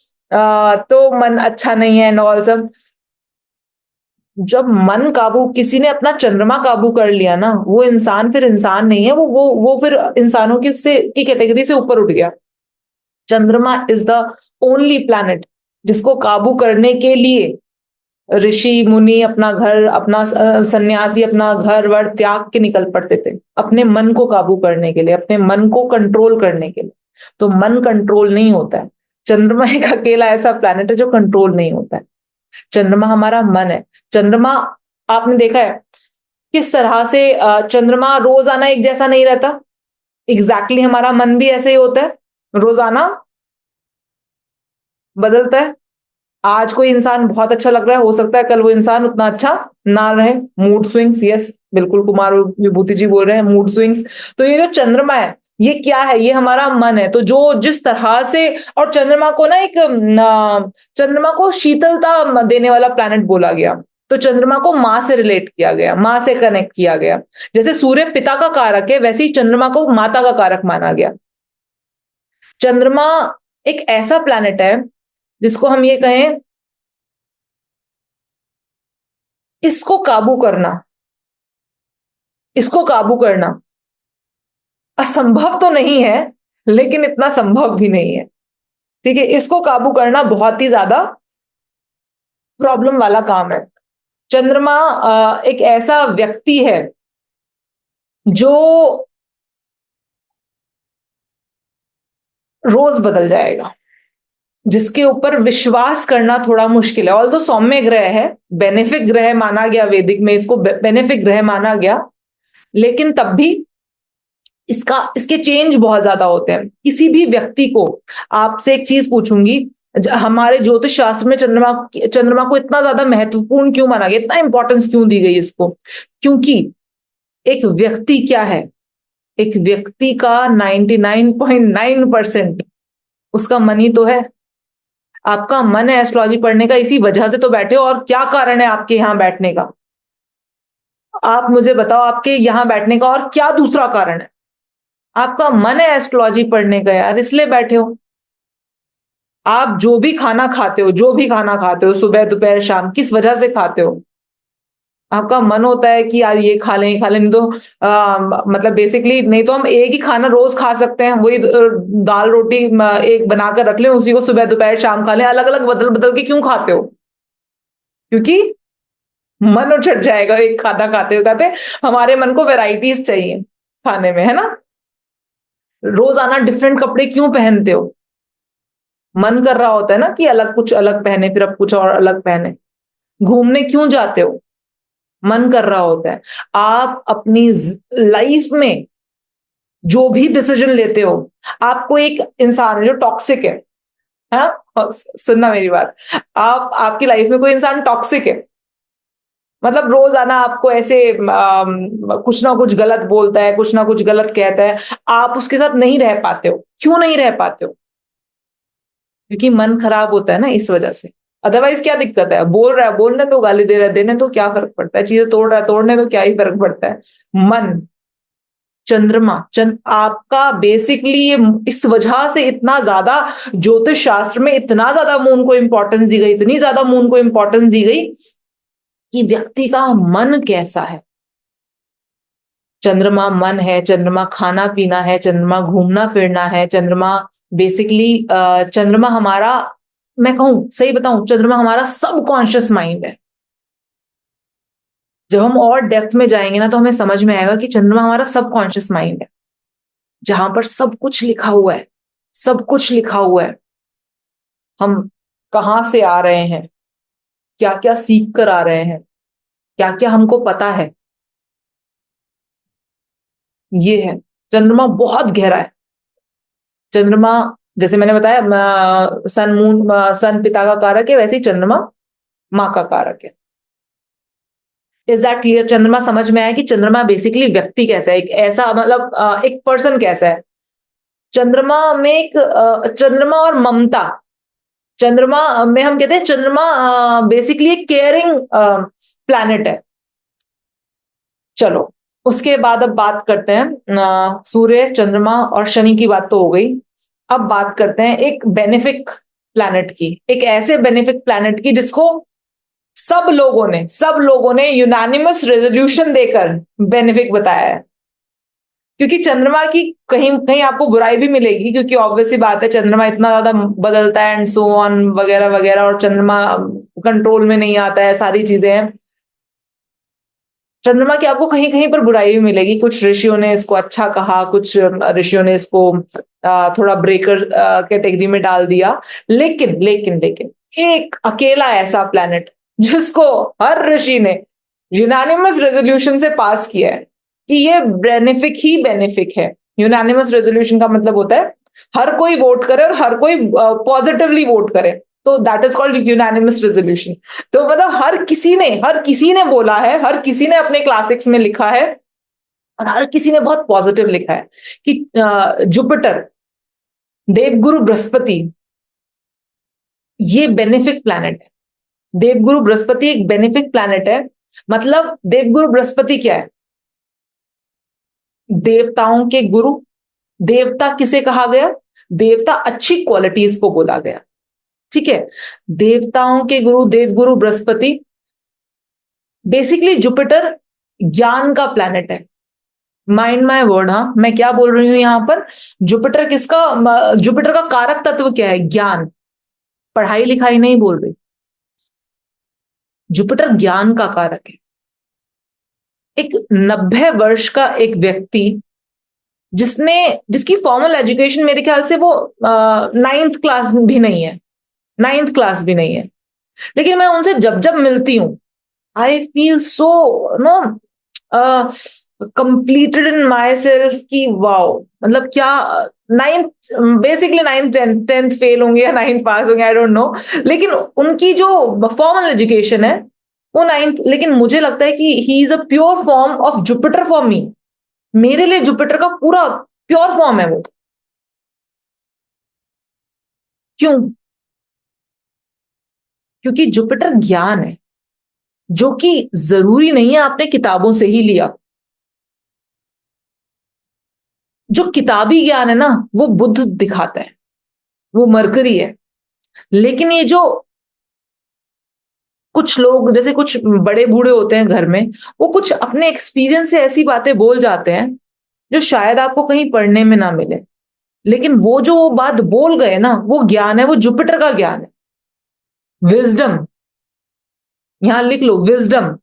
मन अच्छा नहीं है एंड ऑल सब। जब मन काबू, किसी ने अपना चंद्रमा काबू कर लिया ना, वो इंसान फिर इंसान नहीं है, वो फिर इंसानों की कैटेगरी से ऊपर उठ गया। चंद्रमा इज द ओनली प्लैनेट जिसको काबू करने के लिए ऋषि मुनि अपना घर, अपना सन्यासी अपना घर वर त्याग के निकल पड़ते थे अपने मन को काबू करने के लिए, अपने मन को कंट्रोल करने के लिए। तो मन कंट्रोल नहीं होता है। चंद्रमा एक अकेला ऐसा प्लैनेट है जो कंट्रोल नहीं होता है। चंद्रमा हमारा मन है। चंद्रमा, आपने देखा है किस तरह से चंद्रमा रोजाना एक जैसा नहीं रहता। एग्जैक्टली हमारा मन भी ऐसे ही होता है, रोजाना बदलता है। आज कोई इंसान बहुत अच्छा लग रहा है, हो सकता है कल वो इंसान उतना अच्छा ना रहे। मूड स्विंग्स, यस बिल्कुल, कुमार विभूति जी बोल रहे हैं मूड स्विंग्स। तो ये जो चंद्रमा है ये क्या है? ये हमारा मन है। तो जो जिस तरह से, और चंद्रमा को ना चंद्रमा को शीतलता देने वाला प्लैनेट बोला गया। तो चंद्रमा को माँ से रिलेट किया गया, माँ से कनेक्ट किया गया। जैसे सूर्य पिता का कारक है, वैसे ही चंद्रमा को माता का कारक माना गया। चंद्रमा एक ऐसा प्लैनेट है जिसको हम ये कहें, इसको काबू करना, इसको काबू करना असंभव तो नहीं है, लेकिन इतना संभव भी नहीं है। ठीक है, इसको काबू करना बहुत ही ज्यादा प्रॉब्लम वाला काम है। चंद्रमा एक ऐसा व्यक्ति है जो रोज बदल जाएगा, जिसके ऊपर विश्वास करना थोड़ा मुश्किल है। ऑल तो सौम्य ग्रह है, बेनिफिक ग्रह माना गया, वैदिक में इसको बेनिफिक ग्रह माना गया, लेकिन तब भी इसके चेंज बहुत ज्यादा होते हैं। किसी भी व्यक्ति को, आपसे एक चीज पूछूंगी, हमारे ज्योतिष शास्त्र में चंद्रमा चंद्रमा को इतना ज्यादा महत्वपूर्ण क्यों माना गया, इतना इंपॉर्टेंस क्यों दी गई इसको? क्योंकि एक व्यक्ति क्या है, एक व्यक्ति का 99.9% उसका मन ही तो है। आपका मन है एस्ट्रोलॉजी पढ़ने का, इसी वजह से तो बैठे हो। और क्या कारण है आपके यहां बैठने का? आप मुझे बताओ, आपके यहां बैठने का और क्या दूसरा कारण है? आपका मन है एस्ट्रोलॉजी पढ़ने का यार, इसलिए बैठे हो। आप जो भी खाना खाते हो, जो भी खाना खाते हो, सुबह दोपहर शाम, किस वजह से खाते हो? आपका मन होता है कि यार ये खा लें, नहीं तो मतलब बेसिकली, नहीं तो हम एक ही खाना रोज खा सकते हैं, वही दाल रोटी एक बनाकर रख लें, उसी को सुबह दोपहर शाम खा लें। अलग अलग बदल बदल के क्यों खाते हो? क्योंकि मन उछट जाएगा एक खाना खाते हुए खाते। हमारे मन को वेराइटीज चाहिए खाने में, है ना? रोजाना डिफरेंट कपड़े क्यों पहनते हो? मन कर रहा होता है ना कि अलग, कुछ अलग पहने, फिर अब कुछ और अलग पहने। घूमने क्यों जाते हो? मन कर रहा होता है। आप अपनी लाइफ में जो भी डिसीजन लेते हो, आपको एक इंसान है जो टॉक्सिक है, हाँ, सुनना मेरी बात। आपकी लाइफ में कोई इंसान टॉक्सिक है, मतलब रोजाना आपको ऐसे कुछ ना कुछ गलत बोलता है, कुछ ना कुछ गलत कहता है, आप उसके साथ नहीं रह पाते हो। क्यों नहीं रह पाते हो? क्योंकि मन खराब होता है ना, इस वजह से। अदरवाइज क्या दिक्कत है, बोल रहा है बोलने दो, गाली दे रहा है देने दो, क्या फर्क पड़ता है, चीजें तोड़ रहा है तोड़ने दो, क्या ही फर्क पड़ता है। मन, चंद्रमा, आपका बेसिकली ये इस वजह से इतना ज्यादा ज्योतिष शास्त्र में इतना ज्यादा मून को इंपॉर्टेंस दी गई, इतनी ज्यादा मून को इंपॉर्टेंस दी गई कि व्यक्ति का मन कैसा है। चंद्रमा मन है, चंद्रमा खाना पीना है, चंद्रमा घूमना फिरना है, चंद्रमा बेसिकली चंद्रमा हमारा, मैं कहूं सही बताऊं, चंद्रमा हमारा सबकॉन्शियस माइंड है। जब हम और डेप्थ में जाएंगे ना तो हमें समझ में आएगा कि चंद्रमा हमारा सबकॉन्शियस माइंड है, जहां पर सब कुछ लिखा हुआ है, सब कुछ लिखा हुआ है। हम कहां से आ रहे हैं, क्या क्या सीख कर आ रहे हैं, क्या क्या हमको पता है, ये है। चंद्रमा बहुत गहरा है। चंद्रमा, जैसे मैंने बताया, सन मून, सन पिता का कारक है, वैसे ही चंद्रमा माँ का कारक है। Is that clear? चंद्रमा समझ में आया कि चंद्रमा बेसिकली व्यक्ति कैसा है, एक ऐसा मतलब एक पर्सन कैसा है। चंद्रमा में एक चंद्रमा और ममता, चंद्रमा में हम कहते हैं चंद्रमा बेसिकली एक केयरिंग प्लैनेट है। चलो, उसके बाद अब बात करते हैं सूर्य, चंद्रमा और शनि की बात तो हो गई। अब बात करते हैं एक बेनिफिक प्लैनेट की, एक ऐसे बेनिफिक प्लैनेट की जिसको सब लोगों ने यूनानिमस रेजोल्यूशन देकर बेनिफिक बताया है। क्योंकि चंद्रमा की कहीं कहीं आपको बुराई भी मिलेगी, क्योंकि ऑब्वियसली बात है चंद्रमा इतना ज्यादा बदलता है एंड सो ऑन वगैरह वगैरह, और चंद्रमा कंट्रोल में नहीं आता है, सारी चीजें हैं। चंद्रमा की आपको कहीं कहीं पर बुराई भी मिलेगी, कुछ ऋषियों ने इसको अच्छा कहा, कुछ ऋषियों ने इसको थोड़ा ब्रेकर कैटेगरी में डाल दिया। लेकिन लेकिन लेकिन एक अकेला ऐसा प्लैनेट जिसको हर ऋषि ने यूनानिमस रेजोल्यूशन से पास किया है कि ये बेनिफिक ही बेनिफिक है। यूनानिमस रेजोल्यूशन का मतलब होता है हर कोई वोट करे और हर कोई पॉजिटिवली वोट करे, तो that is called unanimous resolution. तो मतलब हर किसी ने बोला है, हर किसी ने अपने क्लासिक्स में लिखा है, और हर किसी ने बहुत पॉजिटिव लिखा है कि जुपिटर, देवगुरु बृहस्पति, ये बेनिफिक प्लैनेट है। देवगुरु बृहस्पति एक बेनिफिक प्लैनेट है। मतलब देवगुरु बृहस्पति क्या है? देवताओं के गुरु। देवता किसे कहा गया? देवता अच्छी क्वालिटीज को बोला गया, ठीक है। देवताओं के गुरु देवगुरु बृहस्पति, बेसिकली जुपिटर ज्ञान का प्लैनेट है। माइंड माय वर्ड, हाँ मैं क्या बोल रही हूं यहां पर। जुपिटर का कारक तत्व क्या है? ज्ञान। पढ़ाई लिखाई नहीं बोल रही, जुपिटर ज्ञान का कारक है। एक 90 वर्ष का एक व्यक्ति जिसने जिसकी फॉर्मल एजुकेशन मेरे ख्याल से वो 9th क्लास भी नहीं है, 9th क्लास भी नहीं है, लेकिन मैं उनसे जब जब मिलती हूं I feel so no completed in my self की वाओ, मतलब क्या। 9th, basically 9th 10th fail होंगे या 9th पास होंगे, आई डोंट नो, लेकिन उनकी जो फॉर्मल एजुकेशन है वो 9th, लेकिन मुझे लगता है कि he is a pure form of Jupiter for me. मेरे लिए जुपिटर का पूरा प्योर फॉर्म है वो। क्यों? क्योंकि जुपिटर ज्ञान है, जो कि जरूरी नहीं है आपने किताबों से ही लिया। जो किताबी ज्ञान है ना वो बुद्ध दिखाता है, वो मरकरी है। लेकिन ये जो कुछ लोग, जैसे कुछ बड़े बूढ़े होते हैं घर में, वो कुछ अपने एक्सपीरियंस से ऐसी बातें बोल जाते हैं जो शायद आपको कहीं पढ़ने में ना मिले, लेकिन वो जो वो बात बोल गए ना वो ज्ञान है, वो जुपिटर का ज्ञान है। विजडम, यहां लिख लो विजडम,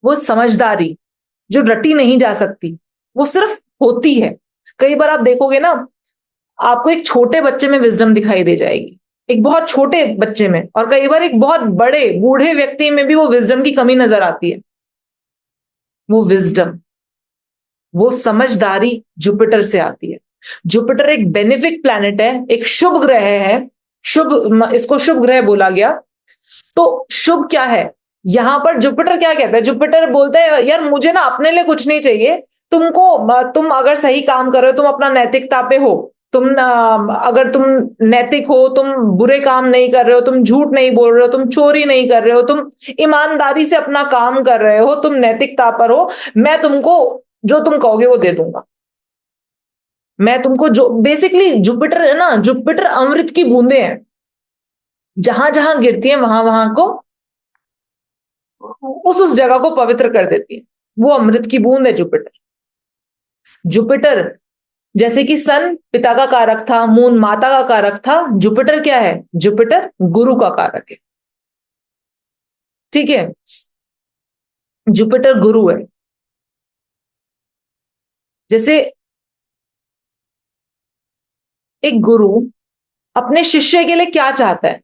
वो समझदारी जो रटी नहीं जा सकती, वो सिर्फ होती है। कई बार आप देखोगे ना, आपको एक छोटे बच्चे में विजडम दिखाई दे जाएगी, एक बहुत छोटे बच्चे में, और कई बार एक बहुत बड़े बूढ़े व्यक्ति में भी वो विजडम की कमी नजर आती है। वो विजडम, वो समझदारी जुपिटर से आती है। जुपिटर एक बेनिफिक प्लैनेट है, एक शुभ ग्रह है। इसको शुभ ग्रह बोला गया। तो शुभ क्या है? यहां पर जुपिटर क्या कहता है? जुपिटर बोलता है यार मुझे ना अपने लिए कुछ नहीं चाहिए, तुम अगर सही काम कर रहे हो, तुम अपना नैतिकता पे हो, अगर तुम नैतिक हो, तुम बुरे काम नहीं कर रहे हो, तुम झूठ नहीं बोल रहे हो, तुम चोरी नहीं कर रहे हो, तुम ईमानदारी से अपना काम कर रहे हो, तुम नैतिकता पर हो, मैं तुमको जो तुम कहोगे वो दे दूंगा। मैं तुमको जो बेसिकली जुपिटर है ना, जुपिटर अमृत की बूंदे हैं, जहां जहां गिरती हैं वहां वहां को उस जगह को पवित्र कर देती है। वो अमृत की बूंद है जुपिटर। जुपिटर जैसे कि सन पिता का कारक था, मून माता का कारक था, जुपिटर क्या है? जुपिटर गुरु का कारक है। ठीक है, जुपिटर गुरु है। जैसे एक गुरु अपने शिष्य के लिए क्या चाहता है,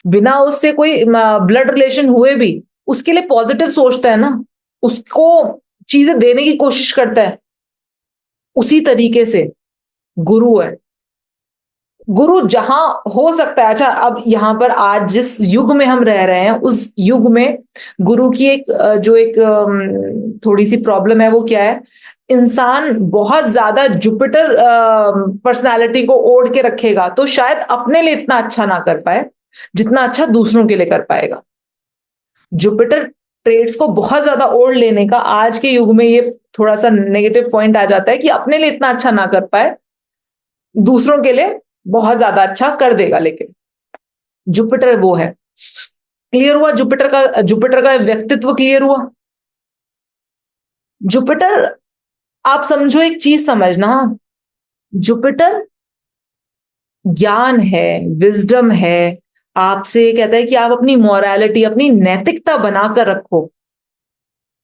बिना उससे कोई ब्लड रिलेशन हुए भी उसके लिए पॉजिटिव सोचता है ना, उसको चीजें देने की कोशिश करता है। उसी तरीके से गुरु है। गुरु जहां हो सकता है, अच्छा अब यहां पर आज जिस युग में हम रह रहे हैं उस युग में गुरु की एक जो एक थोड़ी सी प्रॉब्लम है, वो क्या है? इंसान बहुत ज्यादा जुपिटर पर्सनालिटी को ओढ़ के रखेगा तो शायद अपने लिए इतना अच्छा ना कर पाए जितना अच्छा दूसरों के लिए कर पाएगा। जुपिटर ट्रेड्स को बहुत ज्यादा ओढ़ लेने का आज के युग में ये थोड़ा सा नेगेटिव पॉइंट आ जाता है कि अपने लिए इतना अच्छा ना कर पाए, दूसरों के लिए बहुत ज्यादा अच्छा कर देगा। लेकिन जुपिटर वो है। क्लियर हुआ? जुपिटर का व्यक्तित्व क्लियर हुआ? जुपिटर, आप समझो एक चीज समझना, जुपिटर ज्ञान है, विजडम है। आपसे कहता है कि आप अपनी मॉरालिटी, अपनी नैतिकता बनाकर रखो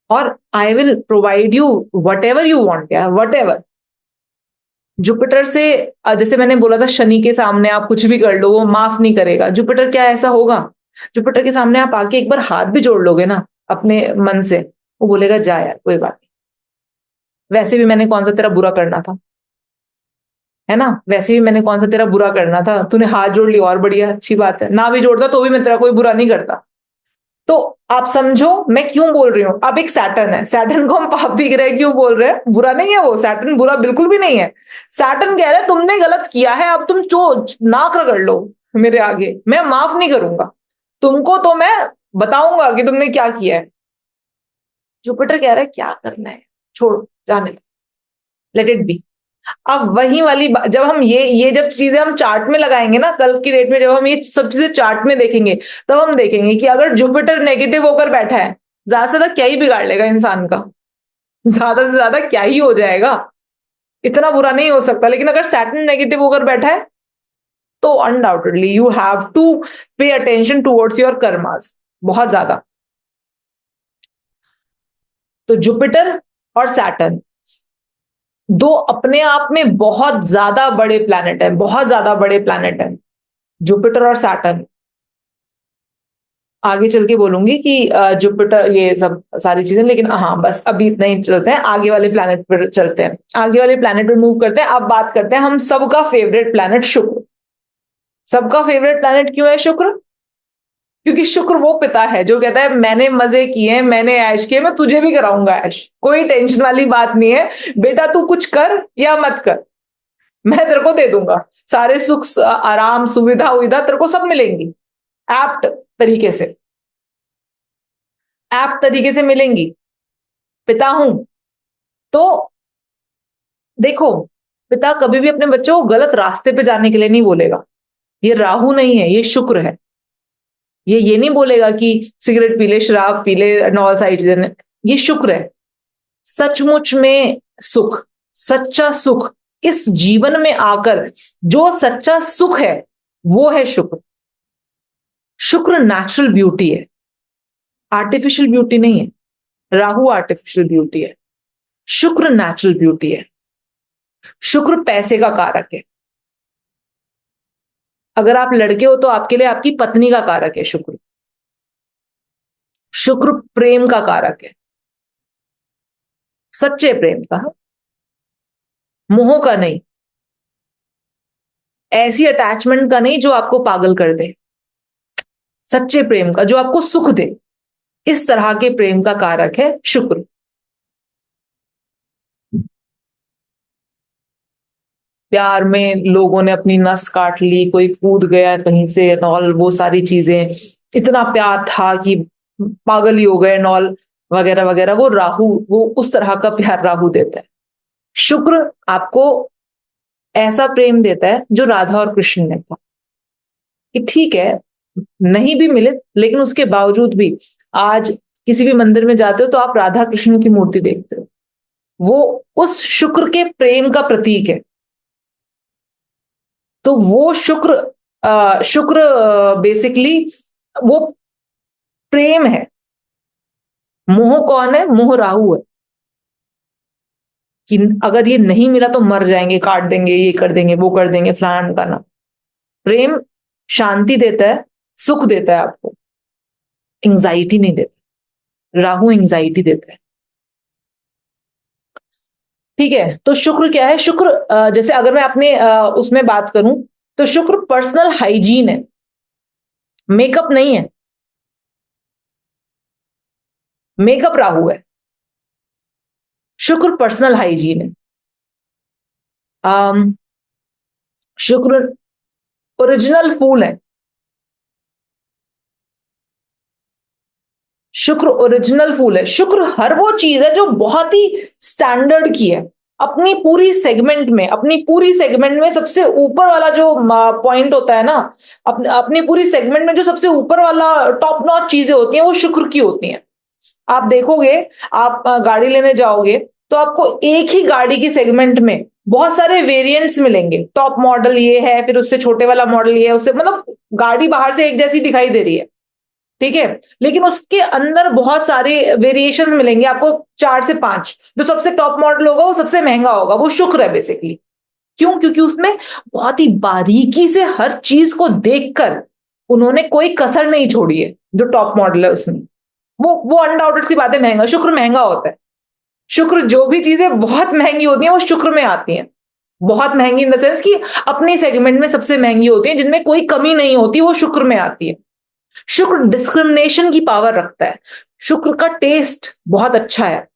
और I will provide you what ever you want, या वट एवर। जुपिटर से जैसे मैंने बोला था, शनि के सामने आप कुछ भी कर लो वो माफ नहीं करेगा। जुपिटर क्या ऐसा होगा? जुपिटर के सामने आप आके एक बार हाथ भी जोड़ लोगे ना अपने मन से, वो बोलेगा जा यार कोई बात नहीं, वैसे भी मैंने कौन सा तेरा बुरा करना था, है ना? वैसे भी मैंने कौन सा तेरा बुरा करना था, तूने हाथ जोड़ लिया और बढ़िया, अच्छी बात है। ना भी जोड़ता तो भी मैं तेरा कोई बुरा नहीं करता। तो आप समझो मैं क्यों बोल रही हूं। अब एक सैटर्न है, सैटर्न को हम पाप भी ग्रह क्यों बोल रहे हैं? बुरा नहीं है वो, सैटर्न बुरा बिल्कुल भी नहीं है। सैटर्न कह रहा है तुमने गलत किया है, अब तुम जो नाक रगड़ लो मेरे आगे, मैं माफ नहीं करूंगा तुमको, तो मैं बताऊंगा कि तुमने क्या किया है। जुपिटर कह रहा है क्या करना है, छोड़ो, जाने दो, लेट इट बी। अब वही वाली जब हम ये जब चीजें हम चार्ट में लगाएंगे ना, कल की डेट में जब हम ये सब चीजें चार्ट में देखेंगे, तब हम देखेंगे कि अगर जुपिटर नेगेटिव होकर बैठा है, ज्यादा से ज्यादा क्या ही बिगाड़ लेगा इंसान का, ज्यादा से ज्यादा क्या ही हो जाएगा, इतना बुरा नहीं हो सकता। लेकिन अगर सैटर्न नेगेटिव होकर बैठा है तो undoubtedly you have to pay attention towards your karmas, बहुत ज्यादा। तो जुपिटर और सैटर्न दो अपने आप में बहुत ज्यादा बड़े प्लैनेट हैं, बहुत ज्यादा बड़े प्लैनेट हैं जुपिटर और सैटर्न। आगे चल के बोलूंगी कि जुपिटर ये सब सारी चीजें, लेकिन हाँ बस अभी इतना ही चलते हैं, आगे वाले प्लैनेट पर चलते हैं, आगे वाले प्लैनेट पर मूव करते हैं। अब बात करते हैं हम सबका फेवरेट प्लैनेट शुक्र। सबका फेवरेट प्लैनेट क्यों है शुक्र? क्योंकि शुक्र वो पिता है जो कहता है मैंने मजे किए, मैंने ऐश किए, मैं तुझे भी कराऊंगा ऐश, कोई टेंशन वाली बात नहीं है बेटा, तू कुछ कर या मत कर, मैं तेरे को दे दूंगा सारे सुख, आराम, सुविधा उविधा तेरे को सब मिलेंगी, एप्ट तरीके से, एप्ट तरीके से मिलेंगी। पिता हूं तो देखो, पिता कभी भी अपने बच्चों को गलत रास्ते पे जाने के लिए नहीं बोलेगा। ये राहु नहीं है, ये शुक्र है। ये नहीं बोलेगा कि सिगरेट पी ले, शराब पी ले, नॉल सारी चीजें। ये शुक्र है। सचमुच में सुख, सच्चा सुख इस जीवन में आकर, जो सच्चा सुख है वो है शुक्र। शुक्र नेचुरल ब्यूटी है, आर्टिफिशियल ब्यूटी नहीं है। राहु आर्टिफिशियल ब्यूटी है, शुक्र नेचुरल ब्यूटी है। शुक्र पैसे का कारक है। अगर आप लड़के हो तो आपके लिए आपकी पत्नी का कारक है शुक्र। शुक्र प्रेम का कारक है, सच्चे प्रेम का, मोह का नहीं, ऐसी अटैचमेंट का नहीं जो आपको पागल कर दे, सच्चे प्रेम का जो आपको सुख दे। इस तरह के प्रेम का कारक है शुक्र। प्यार में लोगों ने अपनी नस काट ली, कोई कूद गया कहीं से नॉल, वो सारी चीजें, इतना प्यार था कि पागल ही हो गए नॉल, वगैरह वगैरह। वो राहु, वो उस तरह का प्यार राहु देता है। शुक्र आपको ऐसा प्रेम देता है जो राधा और कृष्ण ने था, कि ठीक है नहीं भी मिले लेकिन उसके बावजूद भी आज किसी भी मंदिर में जाते हो तो आप राधा कृष्ण की मूर्ति देखते हो, वो उस शुक्र के प्रेम का प्रतीक है। तो वो शुक्र, शुक्र बेसिकली वो प्रेम है। मोह कौन है? मोह राहु है, कि अगर ये नहीं मिला तो मर जाएंगे, काट देंगे, ये कर देंगे, वो कर देंगे, फलाना ढिमकाना। प्रेम शांति देता है, सुख देता है आपको, एंग्जाइटी नहीं देता। राहु एंग्जाइटी देता है। ठीक है, तो शुक्र क्या है? शुक्र जैसे अगर मैं अपने उसमें बात करूं तो शुक्र पर्सनल हाइजीन है, मेकअप नहीं है। मेकअप राहु है, शुक्र पर्सनल हाइजीन है। अम, शुक्र ओरिजिनल फूल है। शुक्र ओरिजिनल फूल है। शुक्र हर वो चीज है जो बहुत ही स्टैंडर्ड की है, अपनी पूरी सेगमेंट में, अपनी पूरी सेगमेंट में सबसे ऊपर वाला जो पॉइंट होता है ना, अपनी पूरी सेगमेंट में जो सबसे ऊपर वाला टॉप नॉच चीजें होती हैं वो शुक्र की होती हैं। आप देखोगे, आप गाड़ी लेने जाओगे तो आपको एक ही गाड़ी की सेगमेंट में बहुत सारे वेरिएंट्स मिलेंगे। टॉप मॉडल ये है, फिर उससे छोटे वाला मॉडल ये है, उससे मतलब गाड़ी बाहर से एक जैसी दिखाई दे रही है, ठीक है, लेकिन उसके अंदर बहुत सारे वेरिएशन मिलेंगे आपको, 4 से 5। जो सबसे टॉप मॉडल होगा वो सबसे महंगा होगा, वो शुक्र है बेसिकली। क्यों? क्योंकि उसमें बहुत ही बारीकी से हर चीज को देखकर उन्होंने कोई कसर नहीं छोड़ी है। जो टॉप मॉडल है उसमें वो अनडाउटेड सी बात है, महंगा, शुक्र महंगा होता है। शुक्र जो भी चीजें बहुत महंगी होती हैं वो शुक्र में आती हैं। बहुत महंगी इन द सेंस कि अपने सेगमेंट में सबसे महंगी होती है, जिनमें कोई कमी नहीं होती, वो शुक्र में आती है। शुक्र डिस्क्रिमिनेशन की पावर रखता है। शुक्र का टेस्ट बहुत अच्छा है।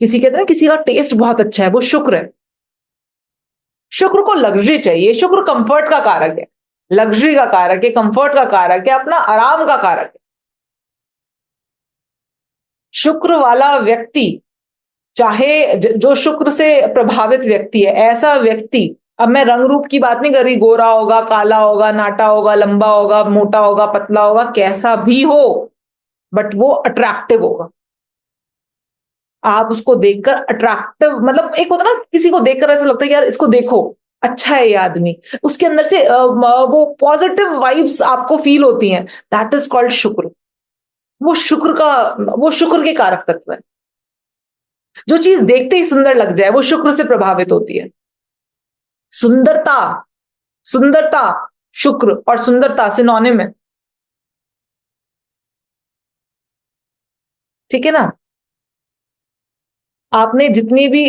किसी कहते हैं किसी का टेस्ट बहुत अच्छा है, वो शुक्र है। शुक्र को लग्जरी चाहिए। शुक्र कंफर्ट का कारक है, लग्जरी का कारक है, कंफर्ट का कारक है, अपना आराम का कारक है। शुक्र वाला व्यक्ति, चाहे जो शुक्र से प्रभावित व्यक्ति है, ऐसा व्यक्ति, अब मैं रंग रूप की बात नहीं कर रही, गोरा होगा, काला होगा, नाटा होगा, लंबा होगा, मोटा होगा, पतला होगा, कैसा भी हो, बट वो अट्रैक्टिव होगा। आप उसको देखकर अट्रैक्टिव, मतलब एक होता ना किसी को देखकर ऐसा लगता है कि यार इसको देखो, अच्छा है ये आदमी, उसके अंदर से वो पॉजिटिव वाइब्स आपको फील होती हैं। दैट इज कॉल्ड शुक्र। वो शुक्र का, वो शुक्र के कारक तत्व है। जो चीज देखते ही सुंदर लग जाए वो शुक्र से प्रभावित होती है। सुंदरता, सुंदरता, शुक्र और सुंदरता सिनोनिम है, ठीक है ना। आपने जितनी भी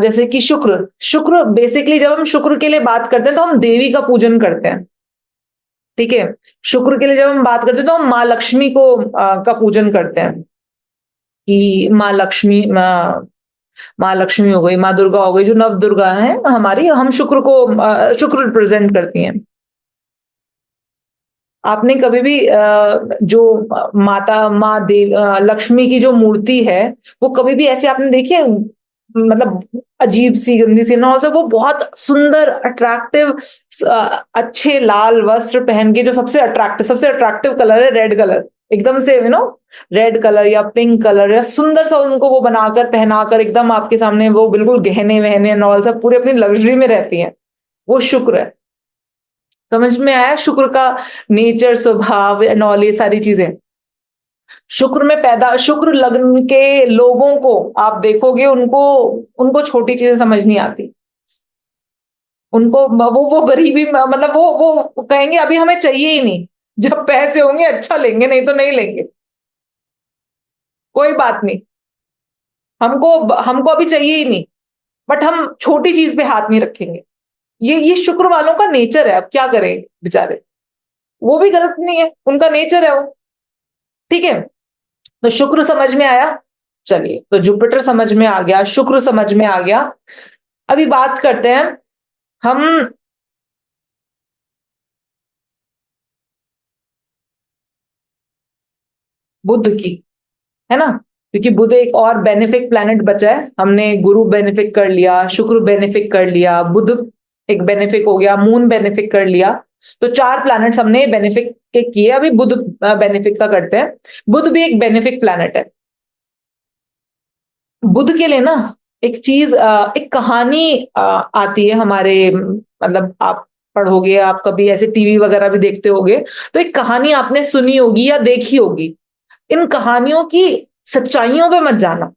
जैसे कि शुक्र, शुक्र बेसिकली जब हम शुक्र के लिए बात करते हैं तो हम देवी का पूजन करते हैं, ठीक है। शुक्र के लिए जब हम बात करते हैं तो हम माँ लक्ष्मी को का पूजन करते हैं, कि माँ लक्ष्मी, माँ लक्ष्मी हो गई, माँ दुर्गा हो गई, जो नव दुर्गा है हमारी, हम शुक्र को, शुक्र रिप्रेजेंट करती हैं। आपने कभी भी जो माता, माँ देव, लक्ष्मी की जो मूर्ति है, वो कभी भी ऐसे आपने देखी है, मतलब अजीब सी गंदी सी ना, वो बहुत सुंदर अट्रैक्टिव, अच्छे लाल वस्त्र पहन के, जो सबसे अट्रैक्टिव कलर है रेड कलर, एकदम से रेड कलर या पिंक कलर या सुंदर सा उनको वो बनाकर पहनाकर एकदम आपके सामने, वो बिल्कुल गहने वहने नॉल सब पूरे अपनी लग्जरी में रहती हैं, वो शुक्र है। समझ में आया शुक्र का नेचर, स्वभाव एंड ऑल ये सारी चीजें। शुक्र में पैदा, शुक्र लग्न के लोगों को आप देखोगे, उनको उनको छोटी चीजें समझ नहीं आती। उनको वो गरीबी, मतलब वो कहेंगे अभी हमें चाहिए ही नहीं, जब पैसे होंगे अच्छा लेंगे, नहीं तो नहीं लेंगे, कोई बात नहीं, हमको हमको अभी चाहिए ही नहीं, बट हम छोटी चीज पे हाथ नहीं रखेंगे। ये शुक्र वालों का नेचर है, अब क्या करें बेचारे, वो भी गलत नहीं है, उनका नेचर है वो, ठीक है। तो शुक्र समझ में आया। चलिए, तो जुपिटर समझ में आ गया, शुक्र समझ में आ गया। अभी बात करते हैं हम बुध की, है ना, क्योंकि बुध एक और बेनिफिक प्लैनेट बचा है। हमने गुरु बेनिफिक कर लिया, शुक्र बेनिफिक कर लिया, बुध एक बेनिफिक हो गया, मून बेनिफिक कर लिया। तो चार प्लैनेट्स हमने बेनिफिक के किए, अभी बुध बेनिफिक का करते हैं। बुध भी एक बेनिफिक प्लैनेट है। बुध के लिए ना एक चीज, एक कहानी आती है हमारे, मतलब आप पढ़ोगे, आप कभी ऐसे टीवी वगैरह भी देखते होगे, तो एक कहानी आपने सुनी होगी या देखी होगी। इन कहानियों की सच्चाइयों पे मत जाना।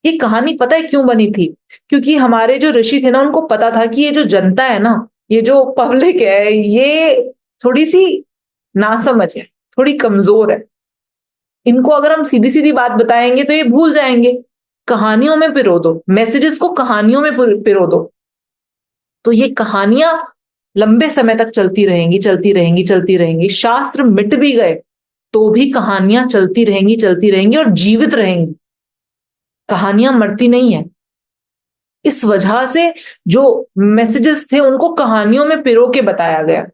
ये कहानी पता है क्यों बनी थी? क्योंकि हमारे जो ऋषि थे ना, उनको पता था कि ये जो जनता है ना, ये जो पब्लिक है, ये थोड़ी सी नासमझ है, थोड़ी कमजोर है। इनको अगर हम सीधी सीधी बात बताएंगे तो ये भूल जाएंगे। कहानियों में पिरो दो, मैसेजेस को कहानियों में पिरो दो, तो ये कहानियां लंबे समय तक चलती रहेंगी, चलती रहेंगी, चलती रहेंगी। शास्त्र मिट भी गए तो भी कहानियां चलती रहेंगी, चलती रहेंगी और जीवित रहेंगी। कहानियां मरती नहीं है। इस वजह से जो मैसेजेस थे उनको कहानियों में पिरो के बताया गया।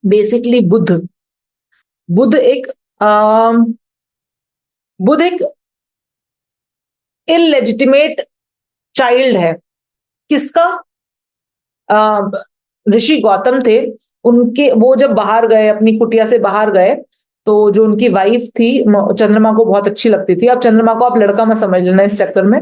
बेसिकली बुद्ध एक अम, बुद्ध एक इलेजिटिमेट चाइल्ड है। किसका? अ, ऋषि गौतम थे, उनके वो जब बाहर गए, अपनी कुटिया से बाहर गए, तो जो उनकी वाइफ थी, चंद्रमा को बहुत अच्छी लगती थी। अब चंद्रमा को आप लड़का मत समझ लेना इस चक्कर में,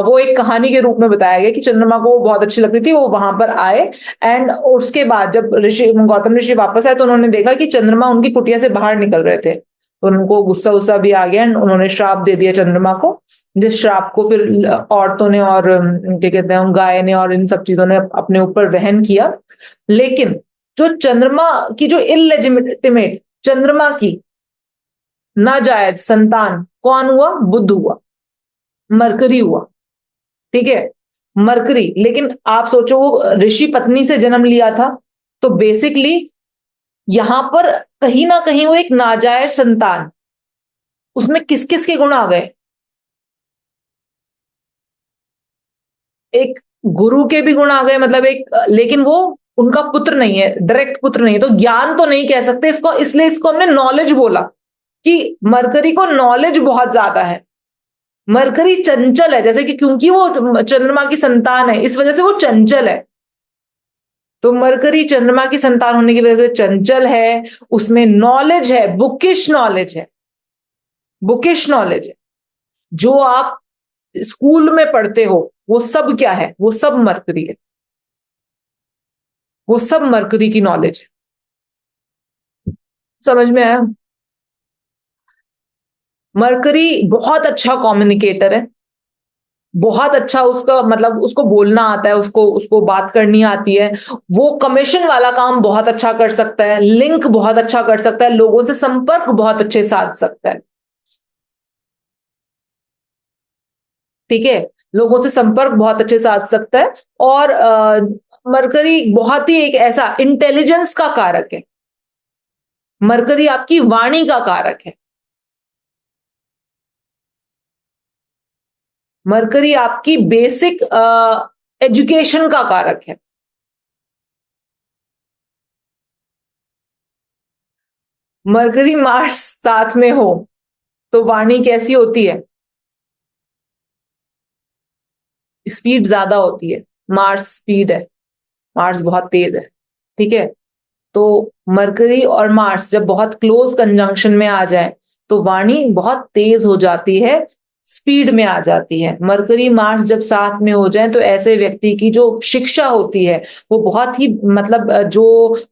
वो एक कहानी के रूप में बताया गया कि चंद्रमा को बहुत अच्छी लगती थी, वो वहां पर आए। एंड उसके बाद जब ऋषि गौतम ऋषि वापस आए तो उन्होंने देखा कि चंद्रमा उनकी कुटिया से बाहर निकल रहे थे, तो उनको गुस्सा गुस्सा भी आ गया, and उन्होंने श्राप दे दिया चंद्रमा को। जिस श्राप को फिर औरतों ने और क्या कहते हैं, गाय ने और इन सब चीजों ने अपने ऊपर वहन किया। लेकिन जो चंद्रमा की जो इलेजिटिमेट, चंद्रमा की नाजायज संतान कौन हुआ? बुध हुआ, मरकरी हुआ। ठीक है, मरकरी। लेकिन आप सोचो, वो ऋषि पत्नी से जन्म लिया था, तो बेसिकली यहां पर कहीं ना कहीं वो एक नाजायज संतान, उसमें किस किस के गुण आ गए? एक गुरु के भी गुण आ गए, मतलब एक, लेकिन वो उनका पुत्र नहीं है, डायरेक्ट पुत्र नहीं है, तो ज्ञान तो नहीं कह सकते इसको, इसलिए इसको हमने नॉलेज बोला कि मरकरी को नॉलेज बहुत ज्यादा है। मरकरी चंचल है, जैसे कि क्योंकि वो चंद्रमा की संतान है, इस वजह से वो चंचल है। तो मरकरी चंद्रमा की संतान होने की वजह से चंचल है, उसमें नॉलेज है, बुकिश नॉलेज है, बुकिश नॉलेज है। जो आप स्कूल में पढ़ते हो वो सब क्या है? वो सब मरकरी है, वो सब मरकरी की नॉलेज है। समझ में आया? मरकरी बहुत अच्छा कम्युनिकेटर है, बहुत अच्छा, उसका मतलब उसको बोलना आता है, उसको उसको बात करनी आती है। वो कमीशन वाला काम बहुत अच्छा कर सकता है, लिंक बहुत अच्छा कर सकता है, लोगों से संपर्क बहुत अच्छे साध सकता है। ठीक है, लोगों से संपर्क बहुत अच्छे साध सकता है। और मरकरी बहुत ही एक ऐसा इंटेलिजेंस का कारक है। मरकरी आपकी वाणी का कारक है। मरकरी आपकी बेसिक एजुकेशन का कारक है। मरकरी मार्स साथ में हो तो वाणी कैसी होती है? स्पीड ज्यादा होती है। मार्स स्पीड है, मार्स बहुत तेज है। ठीक है, तो मरकरी और मार्स जब बहुत क्लोज कंजंक्शन में आ जाए तो वाणी बहुत तेज हो जाती है, स्पीड में आ जाती है। मरकरी मार्स जब साथ में हो जाए तो ऐसे व्यक्ति की जो शिक्षा होती है वो बहुत ही, मतलब जो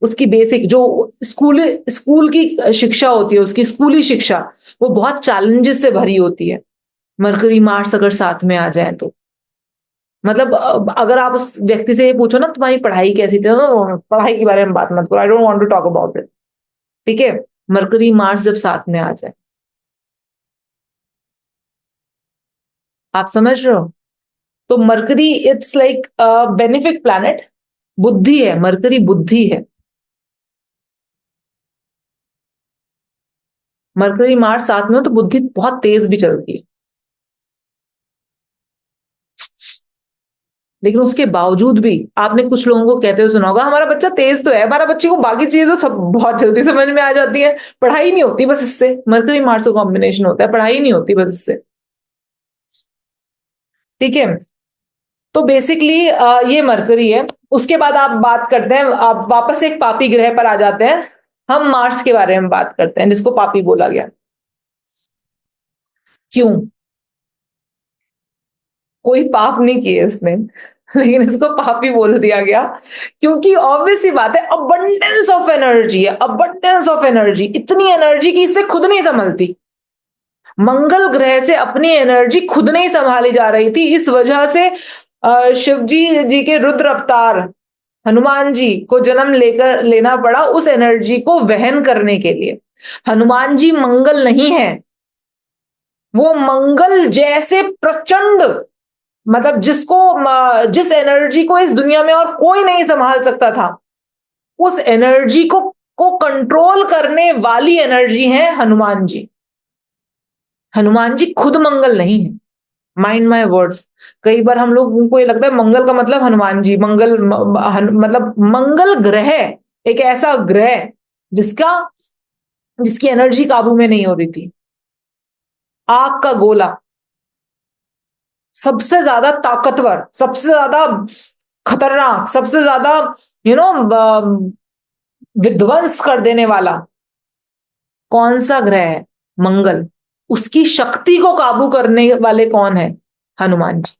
उसकी बेसिक जो स्कूल स्कूल की शिक्षा होती है, उसकी स्कूली शिक्षा, वो बहुत चैलेंजेस से भरी होती है। मरकरी मार्स अगर साथ में आ जाए तो, मतलब अगर आप उस व्यक्ति से ये पूछो ना तुम्हारी पढ़ाई कैसी थी, तो पढ़ाई के बारे में बात मत करो, I don't want to talk about it. ठीक है, मरकरी मार्स जब साथ में आ जाए, आप समझ रहे हो? तो mercury it's like benefic planet, बुद्धि है, मरकरी बुद्धि है। मरकरी मार्स साथ में हो तो बुद्धि बहुत तेज भी चलती है। लेकिन उसके बावजूद भी आपने कुछ लोगों को कहते हुए सुना होगा, हमारा बच्चा तेज तो है, हमारा बच्चे को बाकी चीजें तो सब बहुत जल्दी समझ में आ जाती है, पढ़ाई नहीं होती बस इससे, मरकरी मार्स का कॉम्बिनेशन होता है, पढ़ाई नहीं होती बस इससे। ठीक है, तो बेसिकली ये मरकरी है। उसके बाद आप बात करते हैं, आप वापस एक पापी ग्रह पर आ जाते हैं, हम मार्स के बारे में बात करते हैं जिसको पापी बोला गया। क्यों? कोई पाप नहीं किए इसने, लेकिन इसको पापी बोल दिया गया क्योंकि ऑब्वियस सी बात है, अबंडेंस ऑफ एनर्जी है, अबंडेंस ऑफ एनर्जी, इतनी एनर्जी की इससे खुद नहीं संभलती। मंगल ग्रह से अपनी एनर्जी खुद नहीं संभाली जा रही थी, इस वजह से शिव जी के रुद्र अवतार हनुमान जी को जन्म लेकर लेना पड़ा उस एनर्जी को वहन करने के लिए। हनुमान जी मंगल नहीं है, वो मंगल जैसे प्रचंड, मतलब जिस एनर्जी को इस दुनिया में और कोई नहीं संभाल सकता था, उस एनर्जी को कंट्रोल करने वाली एनर्जी है हनुमान जी। हनुमान जी खुद मंगल नहीं है, माइंड माय वर्ड्स। कई बार हम लोग को ये लगता है मंगल का मतलब हनुमान जी, मतलब मंगल ग्रह एक ऐसा ग्रह जिसका जिसकी एनर्जी काबू में नहीं हो रही थी। आग का गोला, सबसे ज्यादा ताकतवर, सबसे ज्यादा खतरनाक, सबसे ज्यादा यू नो विध्वंस कर देने वाला कौन सा ग्रह है? मंगल। उसकी शक्ति को काबू करने वाले कौन है? हनुमान जी।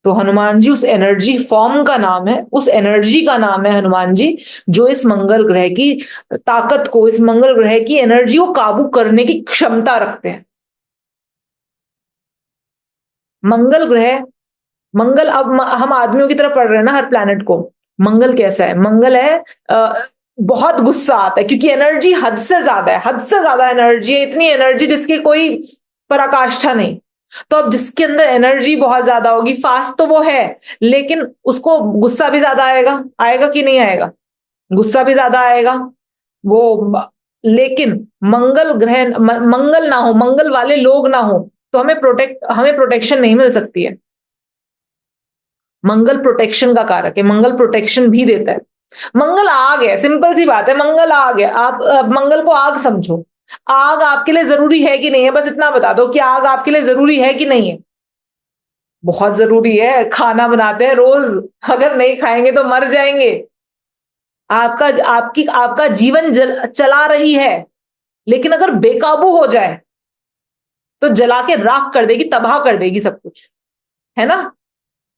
तो हनुमान जी उस एनर्जी फॉर्म का नाम है, उस एनर्जी का नाम है हनुमान जी, जो इस मंगल ग्रह की ताकत को, इस मंगल ग्रह की एनर्जी को काबू करने की क्षमता रखते हैं। मंगल ग्रह, मंगल, अब हम आदमियों की तरह पढ़ रहे हैं ना हर प्लैनेट को। मंगल कैसा है? मंगल है बहुत गुस्सा आता है क्योंकि एनर्जी हद से ज्यादा है, हद से ज्यादा एनर्जी है, इतनी एनर्जी जिसकी कोई पराकाष्ठा नहीं। तो अब जिसके अंदर एनर्जी बहुत ज्यादा होगी, फास्ट तो वो है, लेकिन उसको गुस्सा भी ज्यादा आएगा, आएगा कि नहीं आएगा? गुस्सा भी ज्यादा आएगा वो। लेकिन मंगल ग्रह, मंगल ना हो, मंगल वाले लोग ना हो, तो हमें प्रोटेक्शन नहीं मिल सकती है। मंगल प्रोटेक्शन का कारक है, मंगल प्रोटेक्शन भी देता है। मंगल आग है, सिंपल सी बात है, मंगल आग है। आप मंगल को आग समझो। आग आपके लिए जरूरी है कि नहीं है? बस इतना बता दो कि आग आपके लिए जरूरी है कि नहीं है? बहुत जरूरी है, खाना बनाते हैं रोज, अगर नहीं खाएंगे तो मर जाएंगे। आपका जीवन चला रही है, लेकिन अगर बेकाबू हो जाए तो जला के राख कर देगी, तबाह कर देगी सब कुछ, है ना?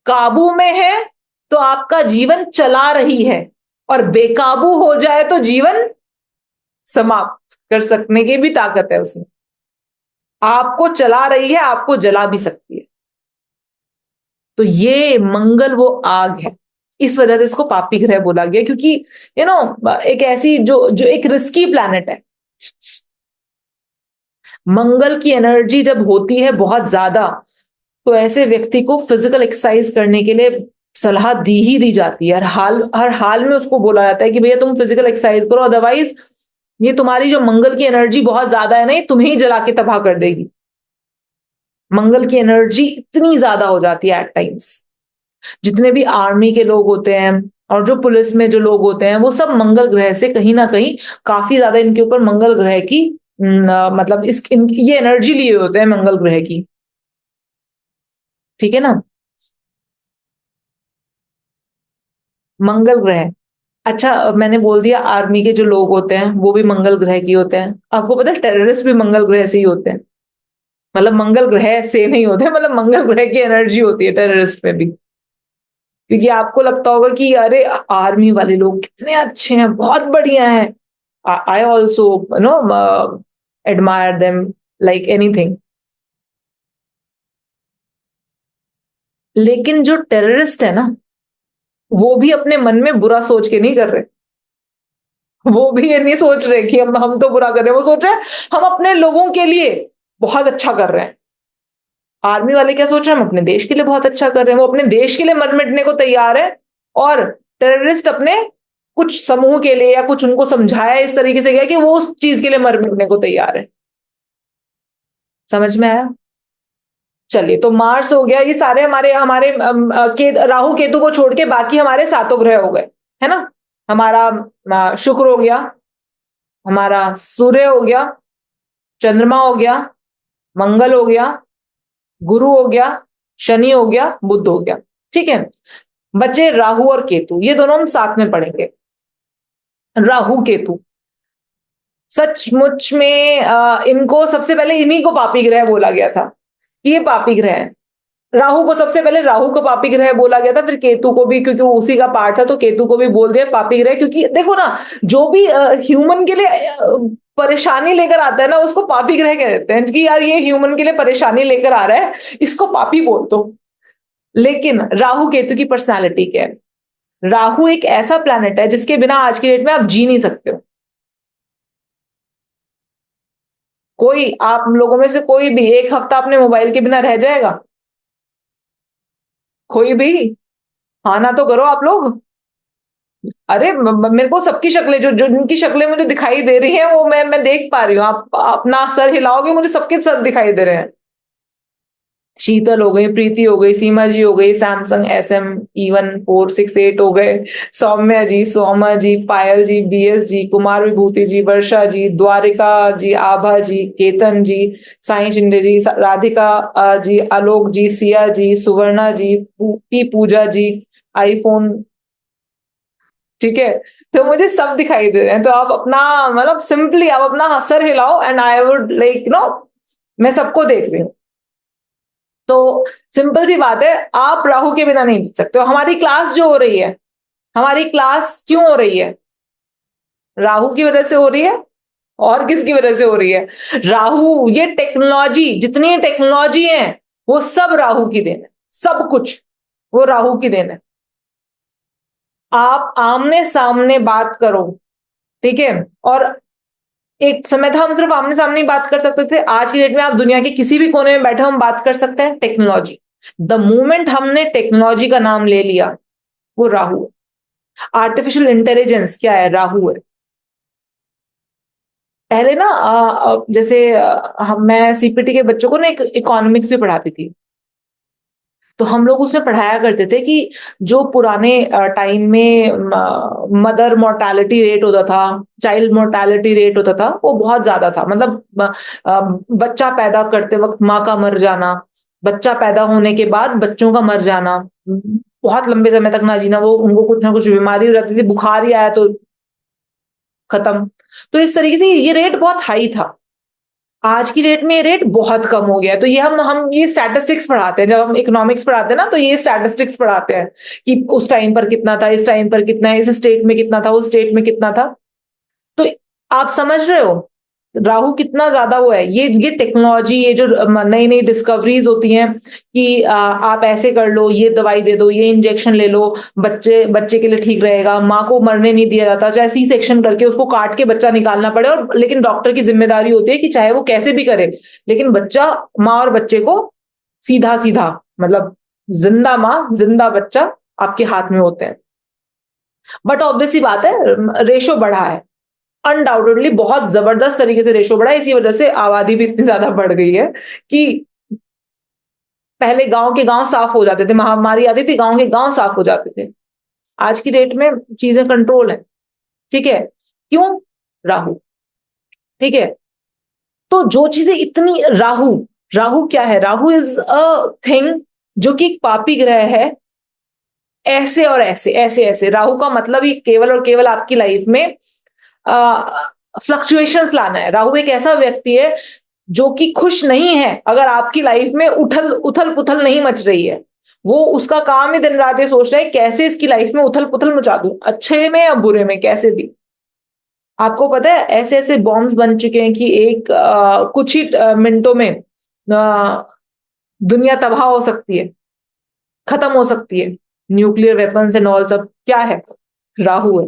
काबू में है तो आपका जीवन चला रही है, और बेकाबू हो जाए तो जीवन समाप्त कर सकने की भी ताकत है उसमें। आपको चला रही है, आपको जला भी सकती है। तो ये मंगल वो आग है, इस वजह से इसको पापी ग्रह बोला गया, क्योंकि एक ऐसी जो एक रिस्की प्लैनेट है। मंगल की एनर्जी जब होती है बहुत ज्यादा, तो ऐसे व्यक्ति को फिजिकल एक्सरसाइज करने के लिए सलाह दी ही दी जाती है, हर हाल में उसको बोला जाता है कि भैया तुम फिजिकल एक्सरसाइज करो, अदरवाइज ये तुम्हारी जो मंगल की एनर्जी बहुत ज्यादा है ना, ये तुम्हें ही जला के तबाह कर देगी। मंगल की एनर्जी इतनी ज्यादा हो जाती है एट टाइम्स। जितने भी आर्मी के लोग होते हैं और जो पुलिस में जो लोग होते हैं, वो सब मंगल ग्रह से कहीं ना कहीं काफी ज्यादा इनके ऊपर मंगल ग्रह की मतलब ये एनर्जी लिए होते हैं मंगल ग्रह की। ठीक है ना? मंगल ग्रह, अच्छा मैंने बोल दिया आर्मी के जो लोग होते हैं वो भी मंगल ग्रह की होते हैं। आपको पता है टेररिस्ट भी मंगल ग्रह से ही होते हैं, मतलब मंगल ग्रह से नहीं होते, मतलब मंगल ग्रह की एनर्जी होती है टेररिस्ट में भी। क्योंकि आपको लगता होगा कि अरे आर्मी वाले लोग कितने अच्छे हैं, बहुत बढ़िया हैं, I also know admire them like anything. लेकिन जो टेररिस्ट है ना, वो भी अपने मन में बुरा सोच के नहीं कर रहे। वो भी ये नहीं सोच रहे कि हम तो बुरा कर रहे हैं, वो सोच रहे हैं हम अपने लोगों के लिए बहुत अच्छा कर रहे हैं। आर्मी वाले क्या सोच रहे हैं? हम अपने देश के लिए बहुत अच्छा कर रहे हैं, वो अपने देश के लिए मर मिटने को तैयार है। और टेररिस्ट अपने कुछ समूह के लिए या कुछ उनको समझाया इस तरीके से गया कि वो उस चीज के लिए मर मिटने को तैयार है। समझ में आया? चलिए, तो मार्स हो गया, ये सारे हमारे हमारे राहु केतु को छोड़ के बाकी हमारे सातों ग्रह हो गए, है ना। हमारा शुक्र हो गया, हमारा सूर्य हो गया, चंद्रमा हो गया, मंगल हो गया, गुरु हो गया, शनि हो गया, बुध हो गया। ठीक है, बचे राहु और केतु, ये दोनों हम साथ में पढ़ेंगे। राहु केतु सचमुच में इनको सबसे पहले इन्हीं को पापी ग्रह बोला गया था कि ये पापी ग्रह है। राहु को सबसे पहले राहु को पापी ग्रह बोला गया था, फिर केतु को भी, क्योंकि वो उसी का पार्ट था तो केतु को भी बोल दिया पापी ग्रह। क्योंकि देखो ना, जो भी ह्यूमन के लिए परेशानी लेकर आता है ना, उसको पापी ग्रह कह देते हैं कि यार ये ह्यूमन के लिए परेशानी लेकर आ रहा है, इसको पापी बोल दो। लेकिन राहु केतु की पर्सनालिटी क्या है? राहु एक ऐसा प्लैनेट है जिसके बिना आज की डेट में आप जी नहीं सकते हो। कोई आप लोगों में से कोई भी एक हफ्ता अपने मोबाइल के बिना रह जाएगा? कोई भी? हाँ ना तो करो आप लोग। अरे मेरे को सबकी शक्लें, जो जो जिनकी शक्लें मुझे दिखाई दे रही हैं, वो मैं देख पा रही हूँ। आप अपना सर हिलाओगे, मुझे सबके सर दिखाई दे रहे हैं। शीतल हो गई, प्रीति हो गई, सीमा जी हो गई, सैमसंग SM E1468 हो गए, सौम्या जी, सोमा जी, पायल जी, BS जी, कुमार विभूति जी, वर्षा जी, द्वारिका जी, आभा जी, केतन जी, साई शिंदे जी, राधिका जी, आलोक जी, सिया जी, सुवर्णा जी, पी पूजा जी, आईफोन। ठीक है, तो मुझे सब दिखाई दे रहे हैं। तो आप अपना मतलब सिंपली आप अपना सर हिलाओ and I would like know, मैं सबको देख रही हूँ। तो सिंपल सी बात है, आप राहु के बिना नहीं जीत सकते हो। हमारी क्लास जो हो रही है, हमारी क्लास क्यों हो रही है? राहु की वजह से हो रही है। और किसकी वजह से हो रही है? राहु, ये टेक्नोलॉजी, जितनी टेक्नोलॉजी है वो सब राहु की देन है। सब कुछ वो राहु की देन है। आप आमने सामने बात करो, ठीक है। और एक समय था हम सिर्फ आमने सामने ही बात कर सकते थे, आज की डेट में आप दुनिया के किसी भी कोने में बैठे हम बात कर सकते हैं। टेक्नोलॉजी, द मोमेंट हमने टेक्नोलॉजी का नाम ले लिया, वो राहु है। आर्टिफिशियल इंटेलिजेंस क्या है? राहु है। पहले ना जैसे मैं CPT के बच्चों को ना एक इकोनॉमिक्स भी पढ़ाती थी। तो हम लोग उसमें पढ़ाया करते थे कि जो पुराने टाइम में मदर मोर्टालिटी रेट होता था, चाइल्ड मोर्टालिटी रेट होता था, वो बहुत ज्यादा था। मतलब बच्चा पैदा करते वक्त माँ का मर जाना, बच्चा पैदा होने के बाद बच्चों का मर जाना, बहुत लंबे समय तक ना जीना, वो उनको कुछ ना कुछ बीमारी हो जाती थी, बुखार ही आया तो खत्म। तो इस तरीके से ये रेट बहुत हाई था। आज की डेट में ये रेट बहुत कम हो गया है। तो ये हम ये स्टैटिस्टिक्स पढ़ाते हैं, जब हम इकोनॉमिक्स पढ़ाते हैं ना, तो ये स्टैटिस्टिक्स पढ़ाते हैं कि उस टाइम पर कितना था, इस टाइम पर कितना है, इस स्टेट में कितना था, उस स्टेट में कितना था। तो आप समझ रहे हो राहु कितना ज्यादा हुआ है। ये टेक्नोलॉजी, ये जो नई नई डिस्कवरीज होती हैं कि आप ऐसे कर लो, ये दवाई दे दो, ये इंजेक्शन ले लो, बच्चे बच्चे के लिए ठीक रहेगा, माँ को मरने नहीं दिया जाता, चाहे C सेक्शन करके उसको काट के बच्चा निकालना पड़े। और लेकिन डॉक्टर की जिम्मेदारी होती है कि चाहे वो कैसे भी करे, लेकिन बच्चा, माँ और बच्चे को सीधा सीधा, मतलब जिंदा माँ जिंदा बच्चा आपके हाथ में होते हैं। बट ऑब्वियसली बात है, रेशो बढ़ा है, अनडाउटेडली बहुत जबरदस्त तरीके से रेशो बढ़ा है। इसी वजह से आबादी भी इतनी ज्यादा बढ़ गई है कि पहले गांव के गांव साफ हो जाते थे, महामारी आती थी गांव के गांव साफ हो जाते थे। आज की डेट में चीजें कंट्रोल है। ठीक है, क्यों? राहु। ठीक है, तो जो चीजें इतनी, राहु, राहु क्या है? राहु इज अ थिंग जो कि एक पापी ग्रह है। ऐसे और ऐसे ऐसे ऐसे राहु का मतलब ही केवल और केवल आपकी लाइफ में फ्लक्चुएशंस लाना है। राहु एक ऐसा व्यक्ति है जो कि खुश नहीं है अगर आपकी लाइफ में उथल उथल पुथल नहीं मच रही है। वो उसका काम ही दिन रात ये सोच रहा है कैसे इसकी लाइफ में उथल पुथल मचा दूं, अच्छे में या बुरे में, कैसे भी। आपको पता है ऐसे ऐसे बॉम्ब्स बन चुके हैं कि एक कुछ ही मिनटों में दुनिया तबाह हो सकती है, खत्म हो सकती है। न्यूक्लियर वेपन्स एंड ऑल सब क्या है? राहु है।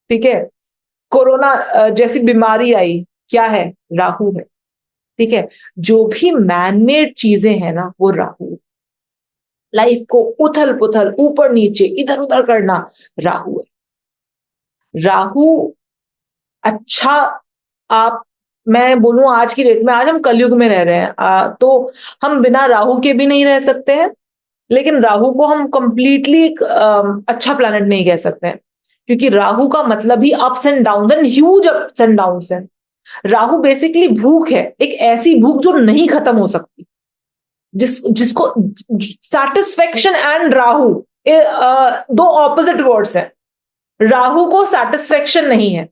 ठीक है, कोरोना जैसी बीमारी आई, क्या है? राहु है। ठीक है, जो भी मैनमेड चीजें हैं ना, वो राहु है। लाइफ को उथल पुथल, ऊपर नीचे, इधर उधर करना, राहु है। राहु अच्छा, आप मैं बोलूं आज की डेट में, आज हम कलयुग में रह रहे हैं, तो हम बिना राहु के भी नहीं रह सकते हैं, लेकिन राहु को हम कंप्लीटली एक अच्छा प्लैनेट नहीं कह सकते हैं, क्योंकि राहु का मतलब ही ups and down and huge ups and down है। राहु बेसिकली भूख है, एक ऐसी भूख जो नहीं खत्म हो सकती, जिसको सेटिस्फेक्शन एंड राहु दो ऑपोजिट वर्ड्स हैं। राहु को सेटिस्फेक्शन नहीं है,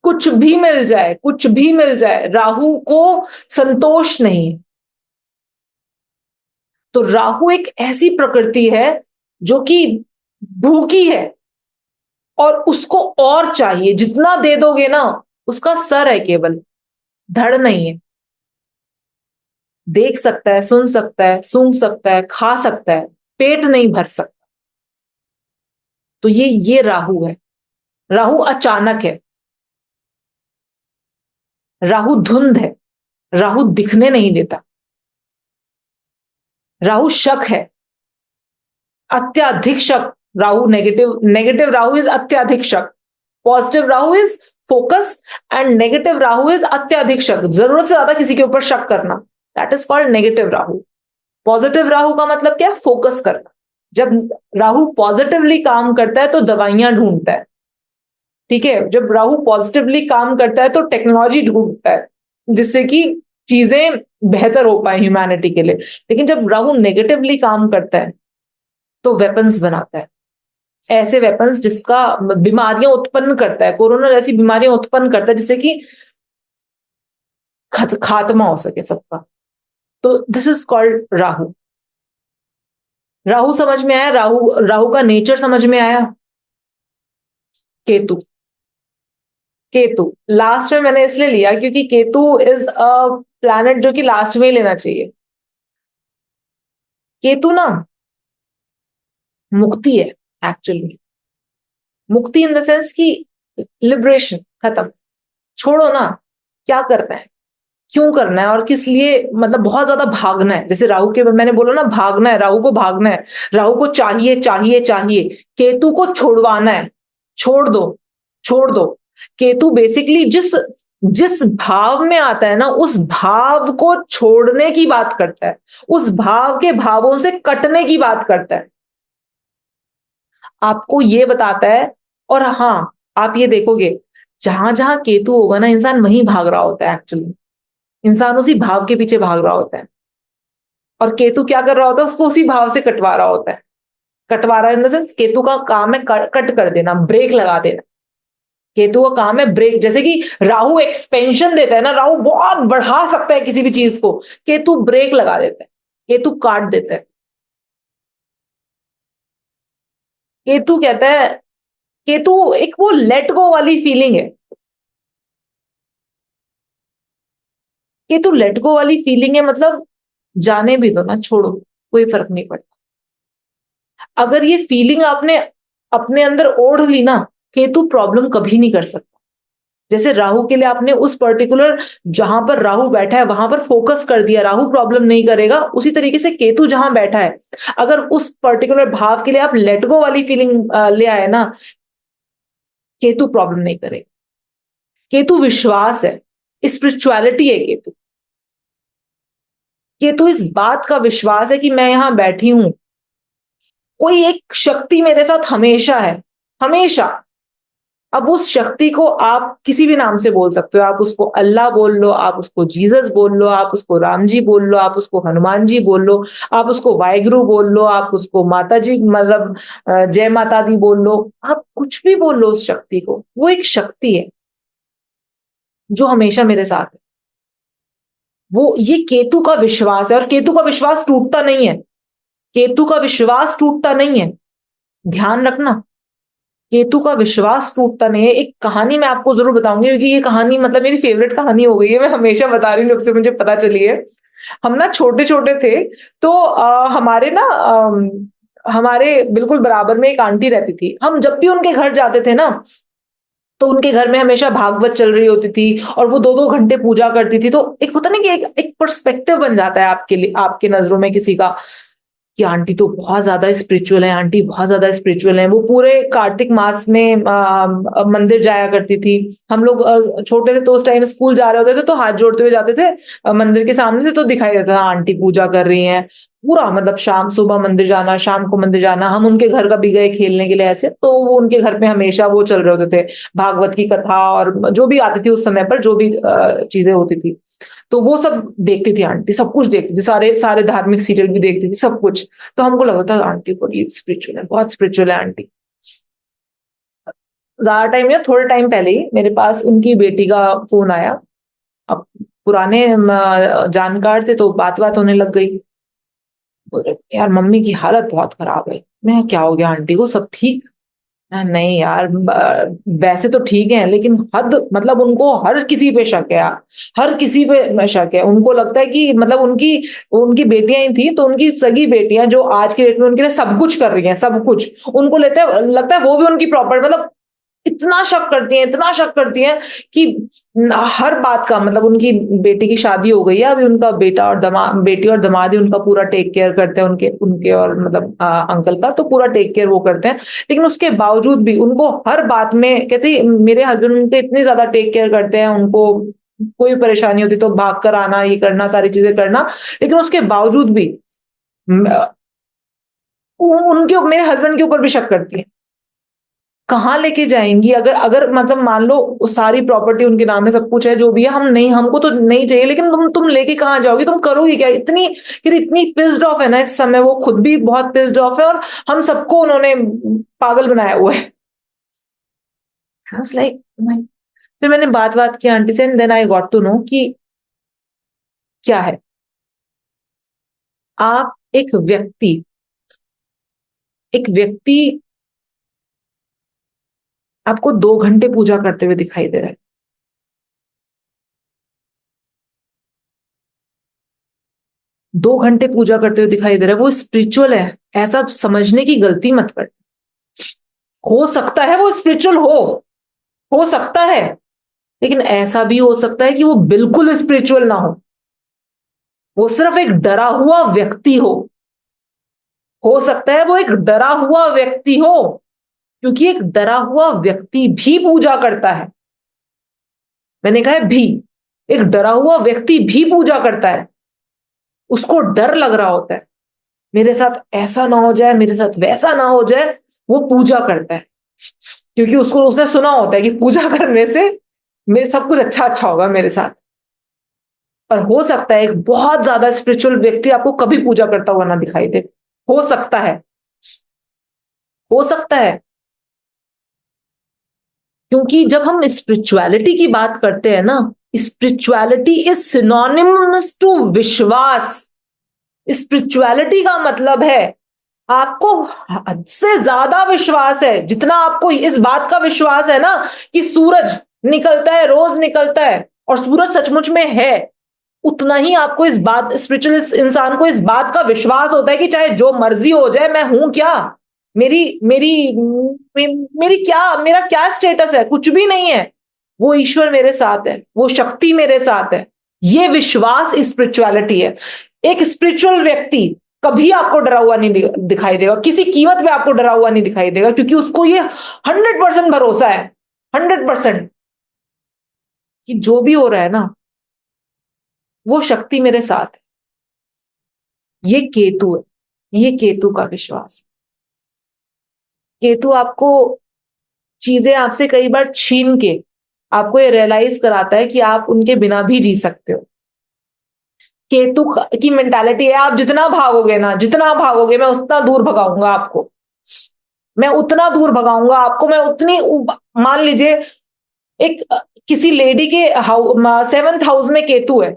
कुछ भी मिल जाए, कुछ भी मिल जाए, राहु को संतोष नहीं है। तो राहु एक ऐसी प्रकृति है जो कि भूखी है, और उसको और चाहिए, जितना दे दोगे ना, उसका सर है केवल, धड़ नहीं है। देख सकता है, सुन सकता है, सूंघ सकता है, खा सकता है, पेट नहीं भर सकता। तो ये राहु है। राहु अचानक है, राहु धुंध है, राहु दिखने नहीं देता, राहु शक है, अत्याधिक शक। Rahu negative, negative Rahu is अत्याधिक शक, positive Rahu is focus, and negative Rahu is अत्याधिक शक, जरूरत से ज्यादा किसी के ऊपर शक करना, that is called negative Rahu. Positive Rahu का मतलब क्या है? फोकस करना। जब राहु पॉजिटिवली काम करता है तो दवाइयां ढूंढता है, ठीक है। जब राहु पॉजिटिवली काम करता है तो टेक्नोलॉजी ढूंढता है, जिससे कि चीजें बेहतर हो पाए ह्यूमैनिटी के लिए। लेकिन जब राहु नेगेटिवली काम करता है तो वेपन्स बनाता है, ऐसे वेपन्स जिसका बीमारियां उत्पन्न करता है, कोरोना जैसी बीमारियां उत्पन्न करता है, जिससे कि खात्मा हो सके सबका। तो this is called Rahu. Rahu समझ में आया? राहु, राहु का नेचर समझ में आया? केतु, केतु लास्ट में मैंने इसलिए लिया क्योंकि केतु इज अ प्लैनेट जो कि लास्ट में ही लेना चाहिए। केतु ना मुक्ति है एक्चुअली, मुक्ति इन द सेंस कि लिबरेशन, खत्म, छोड़ो ना, क्या करना है, क्यों करना है, और किस लिए, मतलब बहुत ज्यादा भागना है। जैसे राहु के, मैंने बोला ना, भागना है, राहु को भागना है, राहु को चाहिए चाहिए चाहिए। केतु को छुड़वाना है, छोड़ दो, छोड़ दो। केतु बेसिकली जिस जिस भाव में आता है ना, उस भाव को छोड़ने की बात करता है, उस भाव के भावों से कटने की बात करता है, आपको ये बताता है। और हाँ, आप ये देखोगे, जहां जहां केतु होगा ना, इंसान वहीं भाग रहा होता है एक्चुअली, इंसान उसी भाव के पीछे भाग रहा होता है। और केतु क्या कर रहा होता है? उसको उसी भाव से कटवा रहा होता है। कटवा रहा है इन द सेंस, केतु का काम है कट कर देना, ब्रेक लगा देना। केतु का काम है ब्रेक। जैसे कि राहु एक्सपेंशन देता है ना, राहु बहुत बढ़ा सकता है किसी भी चीज को, केतु ब्रेक लगा देता है, केतु काट देता है। केतु कहता है, केतु एक वो लेट गो वाली फीलिंग है, केतु लेट गो वाली फीलिंग है, मतलब जाने भी दो ना, छोड़ो, कोई फर्क नहीं पड़ता। अगर ये फीलिंग आपने अपने अंदर ओढ़ ली ना, केतु प्रॉब्लम कभी नहीं कर सकता। जैसे राहु के लिए आपने उस पर्टिकुलर, जहां पर राहु बैठा है वहां पर फोकस कर दिया, राहु प्रॉब्लम नहीं करेगा, उसी तरीके से केतु जहां बैठा है, अगर उस पर्टिकुलर भाव के लिए आप लेट गो वाली फीलिंग ले आए ना, केतु प्रॉब्लम नहीं करेगा। केतु विश्वास है, स्पिरिचुअलिटी है केतु। केतु इस बात का विश्वास है कि मैं यहां बैठी हूं, कोई एक शक्ति मेरे साथ हमेशा है, हमेशा। अब उस शक्ति को आप किसी भी नाम से बोल सकते हो, आप उसको अल्लाह बोल लो, आप उसको जीसस बोल लो, आप उसको राम जी बोल लो, आप उसको हनुमान जी बोल लो, आप उसको वाहिगुरु बोल लो, आप उसको माता जी, मतलब जय माता दी बोल लो, आप कुछ भी बोल लो उस शक्ति को, वो एक शक्ति है जो हमेशा मेरे साथ है। वो ये केतु का विश्वास है, और केतु का विश्वास टूटता नहीं है, केतु का विश्वास टूटता नहीं है, ध्यान रखना, केतु का विश्वास टूटता नहीं है। एक कहानी मैं आपको जरूर बताऊंगी, क्योंकि ये कहानी मतलब मेरी फेवरेट कहानी हो गई है, मैं हमेशा बता रही हूँ जब से मुझे पता चली है। हम ना छोटे छोटे थे, तो हमारे ना हमारे बिल्कुल बराबर में एक आंटी रहती थी। हम जब भी उनके घर जाते थे ना, तो उनके घर में हमेशा भागवत चल रही होती थी, और वो 2-2 घंटे पूजा करती थी। तो एक होता ना कि एक पर्सपेक्टिव बन जाता है आपके लिए, आपके नजरों में किसी का। कि आंटी तो बहुत ज्यादा स्पिरिचुअल है, आंटी बहुत ज्यादा स्पिरिचुअल है। वो पूरे कार्तिक मास में मंदिर जाया करती थी। हम लोग छोटे थे तो उस टाइम स्कूल जा रहे होते थे तो हाथ जोड़ते हुए जाते थे मंदिर के सामने से, तो दिखाई देता था आंटी पूजा कर रही हैं। पूरा मतलब शाम सुबह मंदिर जाना, शाम को मंदिर जाना। हम उनके घर का भी गए खेलने के लिए ऐसे, तो वो उनके घर पे हमेशा वो चल रहे होते थे, भागवत की कथा और जो भी आती थी उस समय पर, जो भी चीजें होती थी, तो वो सब देखती थी आंटी, सब कुछ देखती थी, सारे सारे धार्मिक सीरियल भी देखती थी, सब कुछ। तो हमको लगता था आंटी बड़ी स्पिरिचुअल है, बहुत स्पिरिचुअल है आंटी। ज्यादा टाइम या थोड़े टाइम पहले ही मेरे पास उनकी बेटी का फोन आया। अब पुराने जानकार थे तो बात बात होने लग गई। बोले, यार मम्मी की हालत बहुत खराब है। मैं, क्या हो गया आंटी को, सब ठीक? नहीं यार, वैसे तो ठीक है लेकिन हद, मतलब उनको हर किसी पे शक है यार, हर किसी पे शक है। उनको लगता है कि मतलब उनकी उनकी बेटियां ही थी, तो उनकी सगी बेटियां जो आज के डेट में उनके लिए सब कुछ कर रही हैं, सब कुछ उनको लगता है वो भी उनकी प्रॉपर्टी, मतलब इतना शक करती हैं, इतना शक करती हैं कि हर बात का, मतलब उनकी बेटी की शादी हो गई है अभी, उनका बेटा और दामाद, बेटी और दामाद ही उनका पूरा टेक केयर करते हैं, उनके उनके और मतलब अंकल का तो पूरा टेक केयर वो करते हैं। लेकिन उसके बावजूद भी उनको हर बात में कहती, मेरे हस्बैंड उनके इतनी ज्यादा टेक केयर करते हैं, उनको कोई परेशानी होती तो भाग कर आना, ये करना, सारी चीजें करना, लेकिन उसके बावजूद भी उनके, मेरे हस्बैंड के ऊपर भी शक करती है। कहाँ लेके जाएंगी? अगर अगर मतलब मान लो सारी प्रॉपर्टी उनके नाम है, सब कुछ है, जो भी है, हम नहीं, हमको तो नहीं चाहिए, लेकिन तुम लेके कहाँ जाओगी, तुम करोगी क्या? इतनी फिर इतनी पिस्ड ऑफ है ना इस समय, वो खुद भी बहुत पिस्ड ऑफ है और हम सबको उन्होंने पागल बनाया हुआ है। लाइक, फिर मैंने बात बात की आंटी से, and then I got to know कि क्या है। आप एक व्यक्ति आपको 2 घंटे पूजा करते हुए दिखाई दे रहा है, 2 घंटे पूजा करते हुए दिखाई दे रहा है, वो स्पिरिचुअल है, ऐसा समझने की गलती मत कर। हो सकता है वो स्पिरिचुअल हो सकता है, लेकिन ऐसा भी हो सकता है कि वो बिल्कुल स्पिरिचुअल ना हो, वो सिर्फ एक डरा हुआ व्यक्ति हो सकता है वो एक डरा हुआ व्यक्ति हो, क्योंकि एक डरा हुआ व्यक्ति भी पूजा करता है। मैंने कहा है भी, एक डरा हुआ व्यक्ति भी पूजा करता है, उसको डर लग रहा होता है, मेरे साथ ऐसा ना हो जाए, मेरे साथ वैसा ना हो जाए, वो पूजा करता है, क्योंकि उसको उसने सुना होता है कि पूजा करने से मेरे सब कुछ अच्छा अच्छा होगा मेरे साथ। पर हो सकता है एक बहुत ज्यादा स्पिरिचुअल व्यक्ति आपको कभी पूजा करता हुआ ना दिखाई दे, हो सकता है, हो सकता है। क्योंकि जब हम स्पिरिचुअलिटी की बात करते हैं ना, स्पिरिचुअलिटी इज सिनोनिमस टू विश्वास। स्पिरिचुअलिटी का मतलब है आपको हद से ज्यादा विश्वास है, जितना आपको इस बात का विश्वास है ना कि सूरज निकलता है, रोज निकलता है और सूरज सचमुच में है, उतना ही आपको इस बात, स्पिरिचुअल इंसान को इस बात का विश्वास होता है कि चाहे जो मर्जी हो जाए, मैं हूं क्या, मेरी मेरी मेरी क्या, मेरा क्या स्टेटस है, कुछ भी नहीं है, वो ईश्वर मेरे साथ है, वो शक्ति मेरे साथ है। ये विश्वास स्पिरिचुअलिटी है। एक स्पिरिचुअल व्यक्ति कभी आपको डरा हुआ नहीं दिखाई देगा, किसी कीमत पे आपको डरा हुआ नहीं दिखाई देगा, क्योंकि उसको ये 100% भरोसा है, 100% कि जो भी हो रहा है ना, वो शक्ति मेरे साथ है। ये केतु है, ये केतु का विश्वास। केतु आपको चीजें आपसे कई बार छीन के आपको ये रियलाइज कराता है कि आप उनके बिना भी जी सकते हो। केतु की मेंटालिटी है, आप जितना भागोगे ना, जितना भागोगे मैं उतना दूर भगाऊंगा आपको, मैं उतना दूर भगाऊंगा आपको, मैं उतनी, मान लीजिए एक किसी लेडी के 7th हाउस में केतु है,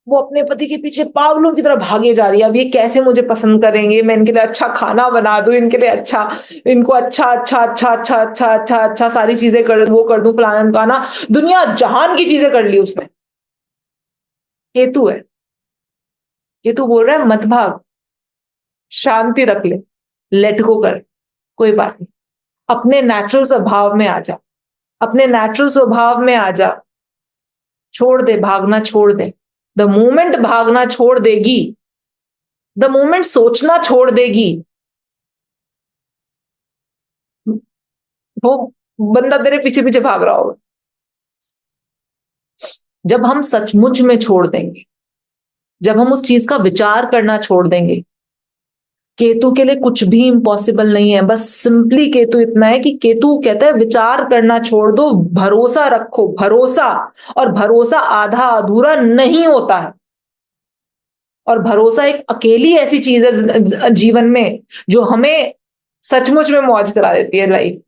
वो अपने पति के पीछे पागलों की तरह भागे जा रही है, अब ये कैसे मुझे पसंद करेंगे, मैं इनके लिए अच्छा खाना बना दूं, इनके लिए अच्छा, इनको अच्छा अच्छा अच्छा अच्छा अच्छा अच्छा अच्छा सारी चीजें कर, वो कर दूं, फलाना ढिमकाना, दुनिया जहान की चीजें कर ली उसने। केतु है, केतु बोल रहा है मत भाग, शांति रख ले, लेट गो कर, कोई बात नहीं, अपने नेचुरल स्वभाव में आ जा, अपने नेचुरल स्वभाव में आ जा, छोड़ दे भागना, छोड़ दे। द मोमेंट भागना छोड़ देगी, द मोमेंट सोचना छोड़ देगी, वो बंदा तेरे पीछे पीछे भाग रहा होगा। जब हम सचमुच में छोड़ देंगे, जब हम उस चीज का विचार करना छोड़ देंगे, केतु के लिए कुछ भी इम्पॉसिबल नहीं है। बस सिंपली केतु इतना है कि केतु कहता है विचार करना छोड़ दो, भरोसा रखो, भरोसा। और भरोसा आधा अधूरा नहीं होता है। और भरोसा एक अकेली ऐसी चीज है जीवन में जो हमें सचमुच में मौज करा देती है लाइफ।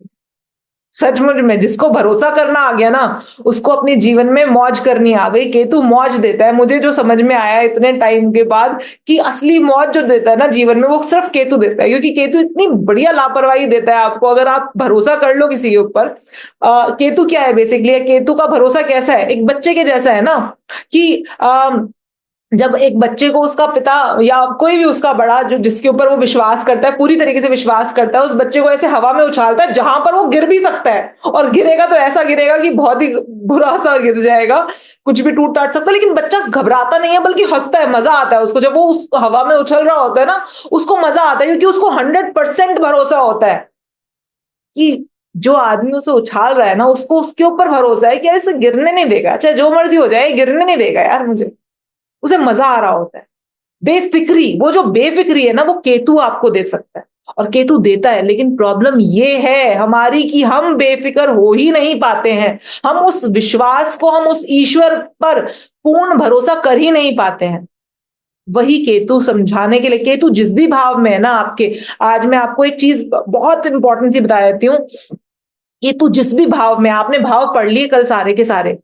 सचमुच में जिसको भरोसा करना आ गया ना, उसको अपने जीवन में मौज करनी आ गई। केतु मौज देता है, मुझे जो समझ में आया इतने टाइम के बाद कि असली मौज जो देता है ना जीवन में, वो सिर्फ केतु देता है। क्योंकि केतु इतनी बढ़िया लापरवाही देता है आपको, अगर आप भरोसा कर लो किसी के ऊपर। केतु क्या है बेसिकली, केतु का भरोसा कैसा है, एक बच्चे के जैसा है ना, कि जब एक बच्चे को उसका पिता या कोई भी उसका बड़ा जो जिसके ऊपर वो विश्वास करता है, पूरी तरीके से विश्वास करता है, उस बच्चे को ऐसे हवा में उछालता है जहां पर वो गिर भी सकता है, और गिरेगा तो ऐसा गिरेगा कि बहुत ही बुरा सा गिर जाएगा, कुछ भी टूट टाट सकता है। लेकिन बच्चा घबराता नहीं है, बल्कि हंसता है, मजा आता है उसको। जब वो उस हवा में उछल रहा होता है ना, उसको मजा आता है, क्योंकि उसको 100% भरोसा होता है कि जो आदमी उसे उछाल रहा है ना, उसको उसके ऊपर भरोसा है कि यार इसे गिरने नहीं देगा, चाहे जो मर्जी हो जाए गिरने नहीं देगा यार मुझे। उसे मजा आ रहा होता है। बेफिक्री, वो जो बेफिक्री है ना, वो केतु आपको दे सकता है, और केतु देता है। लेकिन प्रॉब्लम ये है हमारी कि हम बेफिक्र हो ही नहीं पाते हैं। हम उस विश्वास को, हम उस ईश्वर पर पूर्ण भरोसा कर ही नहीं पाते हैं। वही केतु समझाने के लिए, केतु जिस भी भाव में है ना आपके, आज मैं आपको एक चीज बहुत इंपॉर्टेंट सी बता देती हूँ। केतु जिस भी भाव में, आपने भाव पढ़ लिए कल सारे के सारे,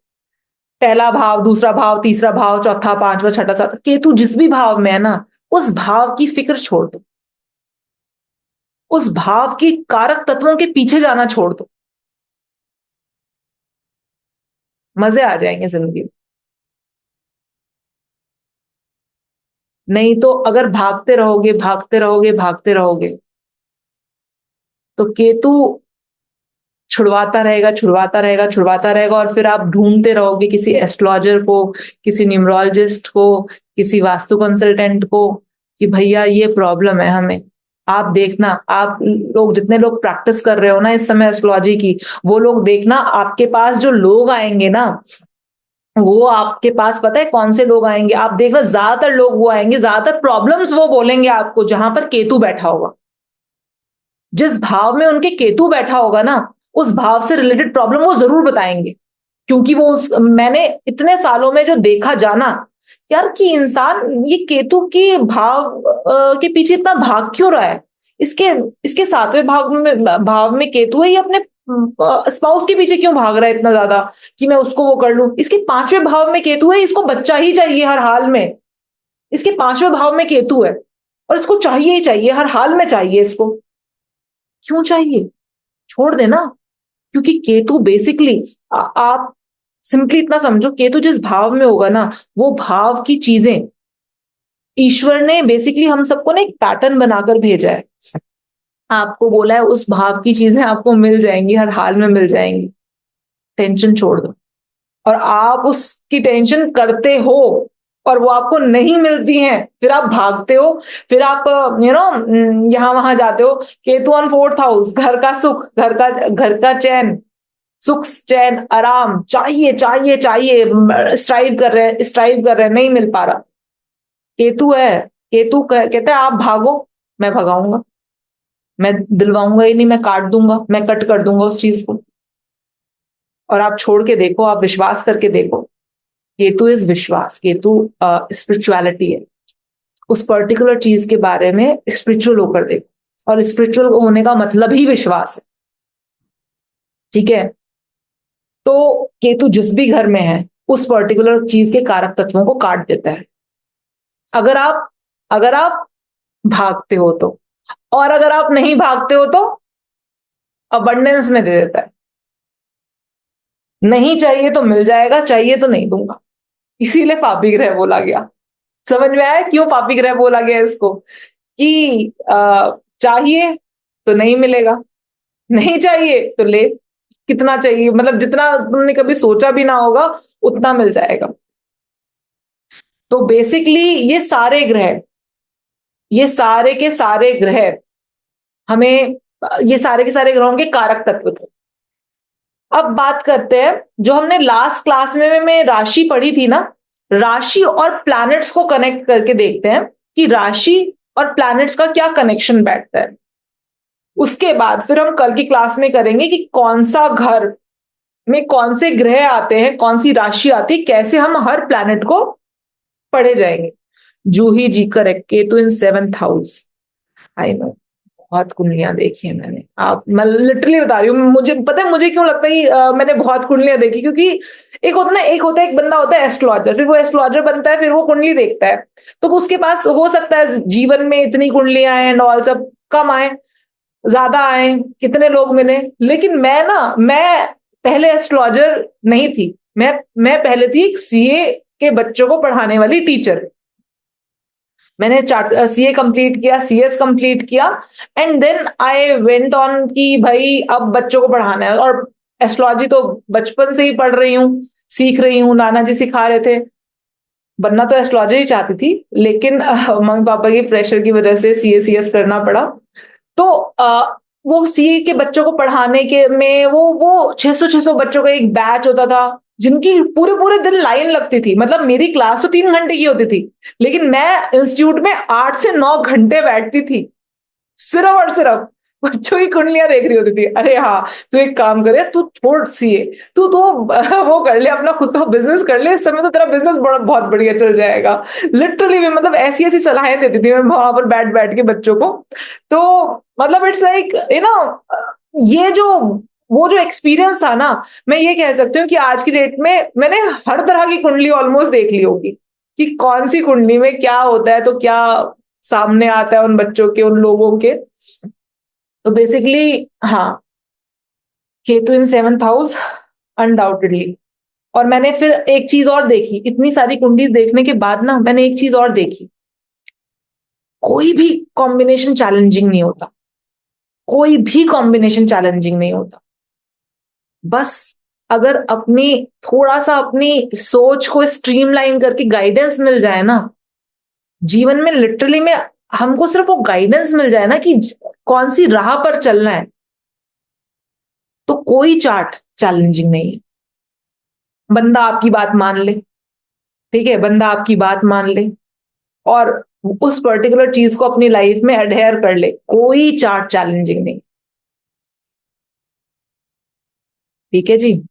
पहला भाव, दूसरा भाव, तीसरा भाव, चौथा, पांचवा, छठा, सातवां, केतु जिस भी भाव में है ना, उस भाव की फिक्र छोड़ दो, उस भाव की कारक तत्वों के पीछे जाना छोड़ दो, मजे आ जाएंगे जिंदगी में। नहीं तो अगर भागते रहोगे, भागते रहोगे, भागते रहोगे, तो केतु छुड़वाता रहेगा, छुड़वाता रहेगा, छुड़वाता रहेगा, और फिर आप ढूंढते रहोगे किसी एस्ट्रोलॉजर को, किसी न्यूमरोलॉजिस्ट को, किसी वास्तु कंसल्टेंट को, कि भैया ये प्रॉब्लम है हमें। आप देखना, आप लोग जितने लोग प्रैक्टिस कर रहे हो ना इस समय एस्ट्रोलॉजी की, वो लोग देखना, आपके पास जो लोग आएंगे ना, वो आपके पास पता है कौन से लोग आएंगे, आप देखना, ज्यादातर लोग वो आएंगे, ज्यादातर प्रॉब्लम्स वो बोलेंगे आपको जहां पर केतु बैठा होगा। जिस भाव में उनके केतु बैठा होगा ना, उस भाव से रिलेटेड प्रॉब्लम वो जरूर बताएंगे। क्योंकि मैंने इतने सालों में जो देखा जाना यार, कि इंसान ये केतु के भाव के पीछे इतना भाग क्यों रहा है। इसके इसके सातवें भाव में केतु है, ये अपने स्पाउस के पीछे क्यों भाग रहा है इतना ज्यादा, कि मैं उसको वो कर लूं। इसके पांचवें भाव में केतु है, इसको बच्चा ही चाहिए हर हाल में। इसके पांचवें भाव में केतु है, और इसको चाहिए ही चाहिए, हर हाल में चाहिए इसको। क्यों चाहिए, छोड़ देना। क्योंकि केतु बेसिकली, आप सिंपली इतना समझो, केतु जिस भाव में होगा ना, वो भाव की चीजें ईश्वर ने बेसिकली हम सबको ना एक पैटर्न बनाकर भेजा है। आपको बोला है उस भाव की चीजें आपको मिल जाएंगी, हर हाल में मिल जाएंगी। टेंशन छोड़ दो। और आप उसकी टेंशन करते हो और वो आपको नहीं मिलती हैं, फिर आप भागते हो, फिर आप यहां वहां जाते हो। केतु ऑन फोर्थ हाउस, घर का सुख, घर का चैन, सुख चैन आराम चाहिए, चाहिए, चाहिए, स्ट्राइव कर रहे हैं, नहीं मिल पा रहा। केतु है, केतु कहता है आप भागो, मैं भगाऊंगा, मैं दिलवाऊंगा ही नहीं, मैं काट दूंगा, मैं कट कर दूंगा उस चीज को। और आप छोड़ के देखो, आप विश्वास करके देखो। केतु इज विश्वास, केतु स्पिरिचुअलिटी है। उस पर्टिकुलर चीज के बारे में स्पिरिचुअल होकर देखो, और स्पिरिचुअल होने का मतलब ही विश्वास है। ठीक है। तो केतु जिस भी घर में है, उस पर्टिकुलर चीज के कारक तत्वों को काट देता है। अगर आप अगर आप भागते हो तो, और अगर आप नहीं भागते हो तो अबंडेंस में दे देता है। नहीं चाहिए तो मिल जाएगा, चाहिए तो नहीं दूंगा। इसीलिए पापी ग्रह बोला गया। समझ में आया क्यों पापी ग्रह बोला गया इसको, कि चाहिए तो नहीं मिलेगा, नहीं चाहिए तो ले। कितना चाहिए, मतलब जितना तुमने कभी सोचा भी ना होगा उतना मिल जाएगा। तो बेसिकली ये सारे ग्रह ये सारे के सारे ग्रह हमें, ये सारे के सारे ग्रहों के कारक तत्व थे। अब बात करते हैं जो हमने लास्ट क्लास में राशि पढ़ी थी ना, राशि और प्लैनेट्स को कनेक्ट करके देखते हैं कि राशि और प्लैनेट्स का क्या कनेक्शन बैठता है। उसके बाद फिर हम कल की क्लास में करेंगे कि कौन सा घर में कौन से ग्रह आते हैं, कौन सी राशि आती है, कैसे हम हर प्लैनेट को पढ़े जाएंगे। Juhi ji correct, Ketu in 7th house. I know, बहुत कुंडलियां देखी है मैंने, आप, मैं लिटरली बता रही हूँ, मुझे पता है मुझे क्यों लगता है कि मैंने बहुत कुंडलियां देखी, क्योंकि एक होता है, एक बंदा होता है एस्ट्रोलॉजर, फिर वो एस्ट्रोलॉजर बनता है, फिर वो कुंडली देखता है, तो उसके पास हो सकता है जीवन में इतनी कुंडलियां आए एंड ऑल, सब कम आए ज्यादा आए, कितने लोग मिले, लेकिन मैं पहले एस्ट्रोलॉजर नहीं थी, मैं पहले थी एक सीए के बच्चों को पढ़ाने वाली टीचर। मैंने सीए कंप्लीट किया, सीएस कंप्लीट किया, and then I went on कि भाई अब बच्चों को पढ़ाना है, और एस्ट्रोलॉजी तो बचपन से ही पढ़ रही हूँ, सीख रही हूँ, नाना जी सिखा रहे थे। बनना तो एस्ट्रोलॉजर ही चाहती थी, लेकिन मम्मी पापा की प्रेशर की वजह से सीए सीएस करना पड़ा। तो वो सीए के बच्चों को पढ़ाने के में वो 600 बच्चों का एक बैच होता था, जिनकी पूरे पूरे दिन लाइन लगती थी। मतलब मेरी क्लास तो 3 घंटे की होती थी, लेकिन मैं इंस्टीट्यूट में 8 से 9 घंटे बैठती थी, सिर्फ और सिर्फ बच्चों की कुंडलियां देख रही होती थी। अरे हाँ, तू एक काम करे, तू छोड़ सीए, तू तो वो कर ले, अपना खुद का बिजनेस कर ले, इस समय तो तेरा बिजनेस बहुत बढ़िया चल जाएगा। लिटरली मैं, मतलब ऐसी ऐसी सलाहें देती थी मैं वहां पर बैठ बैठ के बच्चों को। तो मतलब इट्स लाइक ये जो वो जो एक्सपीरियंस था ना, मैं ये कह सकती हूँ कि आज की डेट में मैंने हर तरह की कुंडली ऑलमोस्ट देख ली होगी, कि कौन सी कुंडली में क्या होता है, तो क्या सामने आता है उन बच्चों के, उन लोगों के। तो बेसिकली हाँ, Ketu in 7th house undoubtedly. और मैंने फिर एक चीज और देखी, इतनी सारी कुंडलीज देखने के बाद ना मैंने एक चीज और देखी, कोई भी कॉम्बिनेशन चैलेंजिंग नहीं होता, कोई भी कॉम्बिनेशन चैलेंजिंग नहीं होता। बस अगर थोड़ा सा अपनी सोच को स्ट्रीमलाइन करके गाइडेंस मिल जाए ना, जीवन में लिटरली में हमको सिर्फ वो गाइडेंस मिल जाए ना कि कौन सी राह पर चलना है, तो कोई चार्ट चैलेंजिंग नहीं है। बंदा आपकी बात मान ले, ठीक है, बंदा आपकी बात मान ले और उस पर्टिकुलर चीज को अपनी लाइफ में अडेयर कर ले, कोई चार्ट चैलेंजिंग नहीं। ठीक है जी,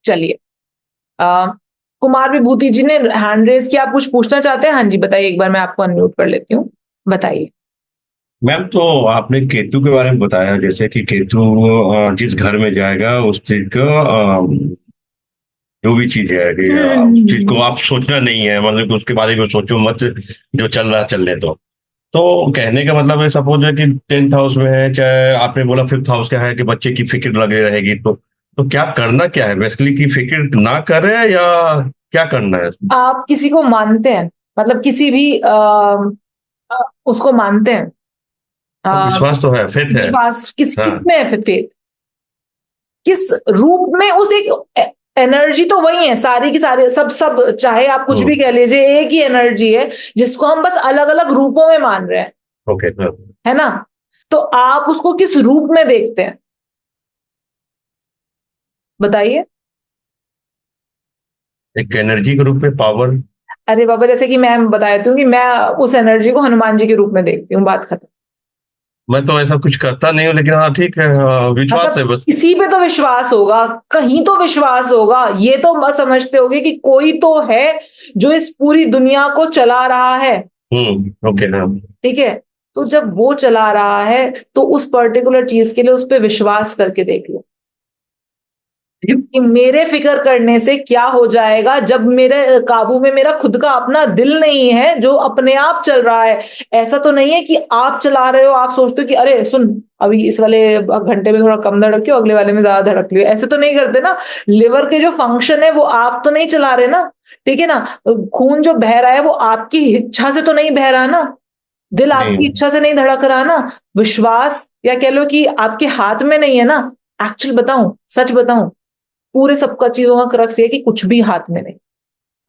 चलिए। कुमार विभूति जी ने हैंड रेज किया, आप कुछ पूछना चाहते हैं? हाँ जी बताइए, एक बार मैं आपको अनम्यूट कर लेती हूँ, बताइए। मैम, तो आपने केतु के बारे में बताया, जैसे कि केतु जिस घर में जाएगा उस चीज का, जो भी चीज है कि उस चीज को हम्म। आप सोचना नहीं है, मतलब कि उसके बारे में सोचो मत, जो चल रहा चलने दो। तो कहने का मतलब है, सपोज है कि 10th हाउस में है, चाहे आपने बोला 5th हाउस का है, कि बच्चे की फिक्र लगे रहेगी, तो क्या करना, क्या है बेसिकली, कि फिक्र ना करे या क्या करना है? आप किसी को मानते हैं, मतलब किसी भी उसको मानते हैं? अब आ, विश्वास तो है, फेथ है। विश्वास किस हाँ। किस में है? फेथ किस रूप में? उस एक एनर्जी तो वही है, सारी की सारी, सब सब, चाहे आप कुछ भी हम्म। कह लीजिए, एक ही एनर्जी है, जिसको हम बस अलग अलग रूपों में मान रहे हैं, ओके सर। है ना? तो आप उसको किस रूप में देखते हैं, बताइए। एक एनर्जी के रूप में, पावर। अरे बाबा, जैसे कि मैं बता देती हूँ कि मैं उस एनर्जी को हनुमान जी के रूप में देखती हूँ, बात खत्म। मैं तो ऐसा कुछ करता नहीं हूँ, लेकिन हाँ ठीक है, विश्वास मतलब है बस। किसी पे तो विश्वास होगा, कहीं तो विश्वास होगा, ये तो मत समझते होगे कि कोई तो है जो इस पूरी दुनिया को चला रहा है। ओके हाँ। ठीक है, तो जब वो चला रहा है तो उस पर्टिकुलर चीज के लिए उस पर विश्वास करके देख लो कि मेरे फिक्र करने से क्या हो जाएगा, जब मेरे काबू में मेरा खुद का अपना दिल नहीं है जो अपने आप चल रहा है। ऐसा तो नहीं है कि आप चला रहे हो, आप सोचते हो कि अरे सुन, अभी इस वाले घंटे में थोड़ा कम धड़कियो, अगले वाले में ज्यादा धड़क लियो, ऐसे तो नहीं करते ना। लिवर के जो फंक्शन है वो आप तो नहीं चला रहे ना, ठीक है ना। खून जो बह रहा है वो आपकी इच्छा से तो नहीं बह रहा ना, दिल आपकी नहीं। इच्छा से नहीं धड़क रहा ना। विश्वास या कह लो कि आपके हाथ में नहीं है ना। एक्चुअल बताऊं, सच बताऊं, पूरे सबका चीजों का क्रक्स ये है कि कुछ भी हाथ में नहीं।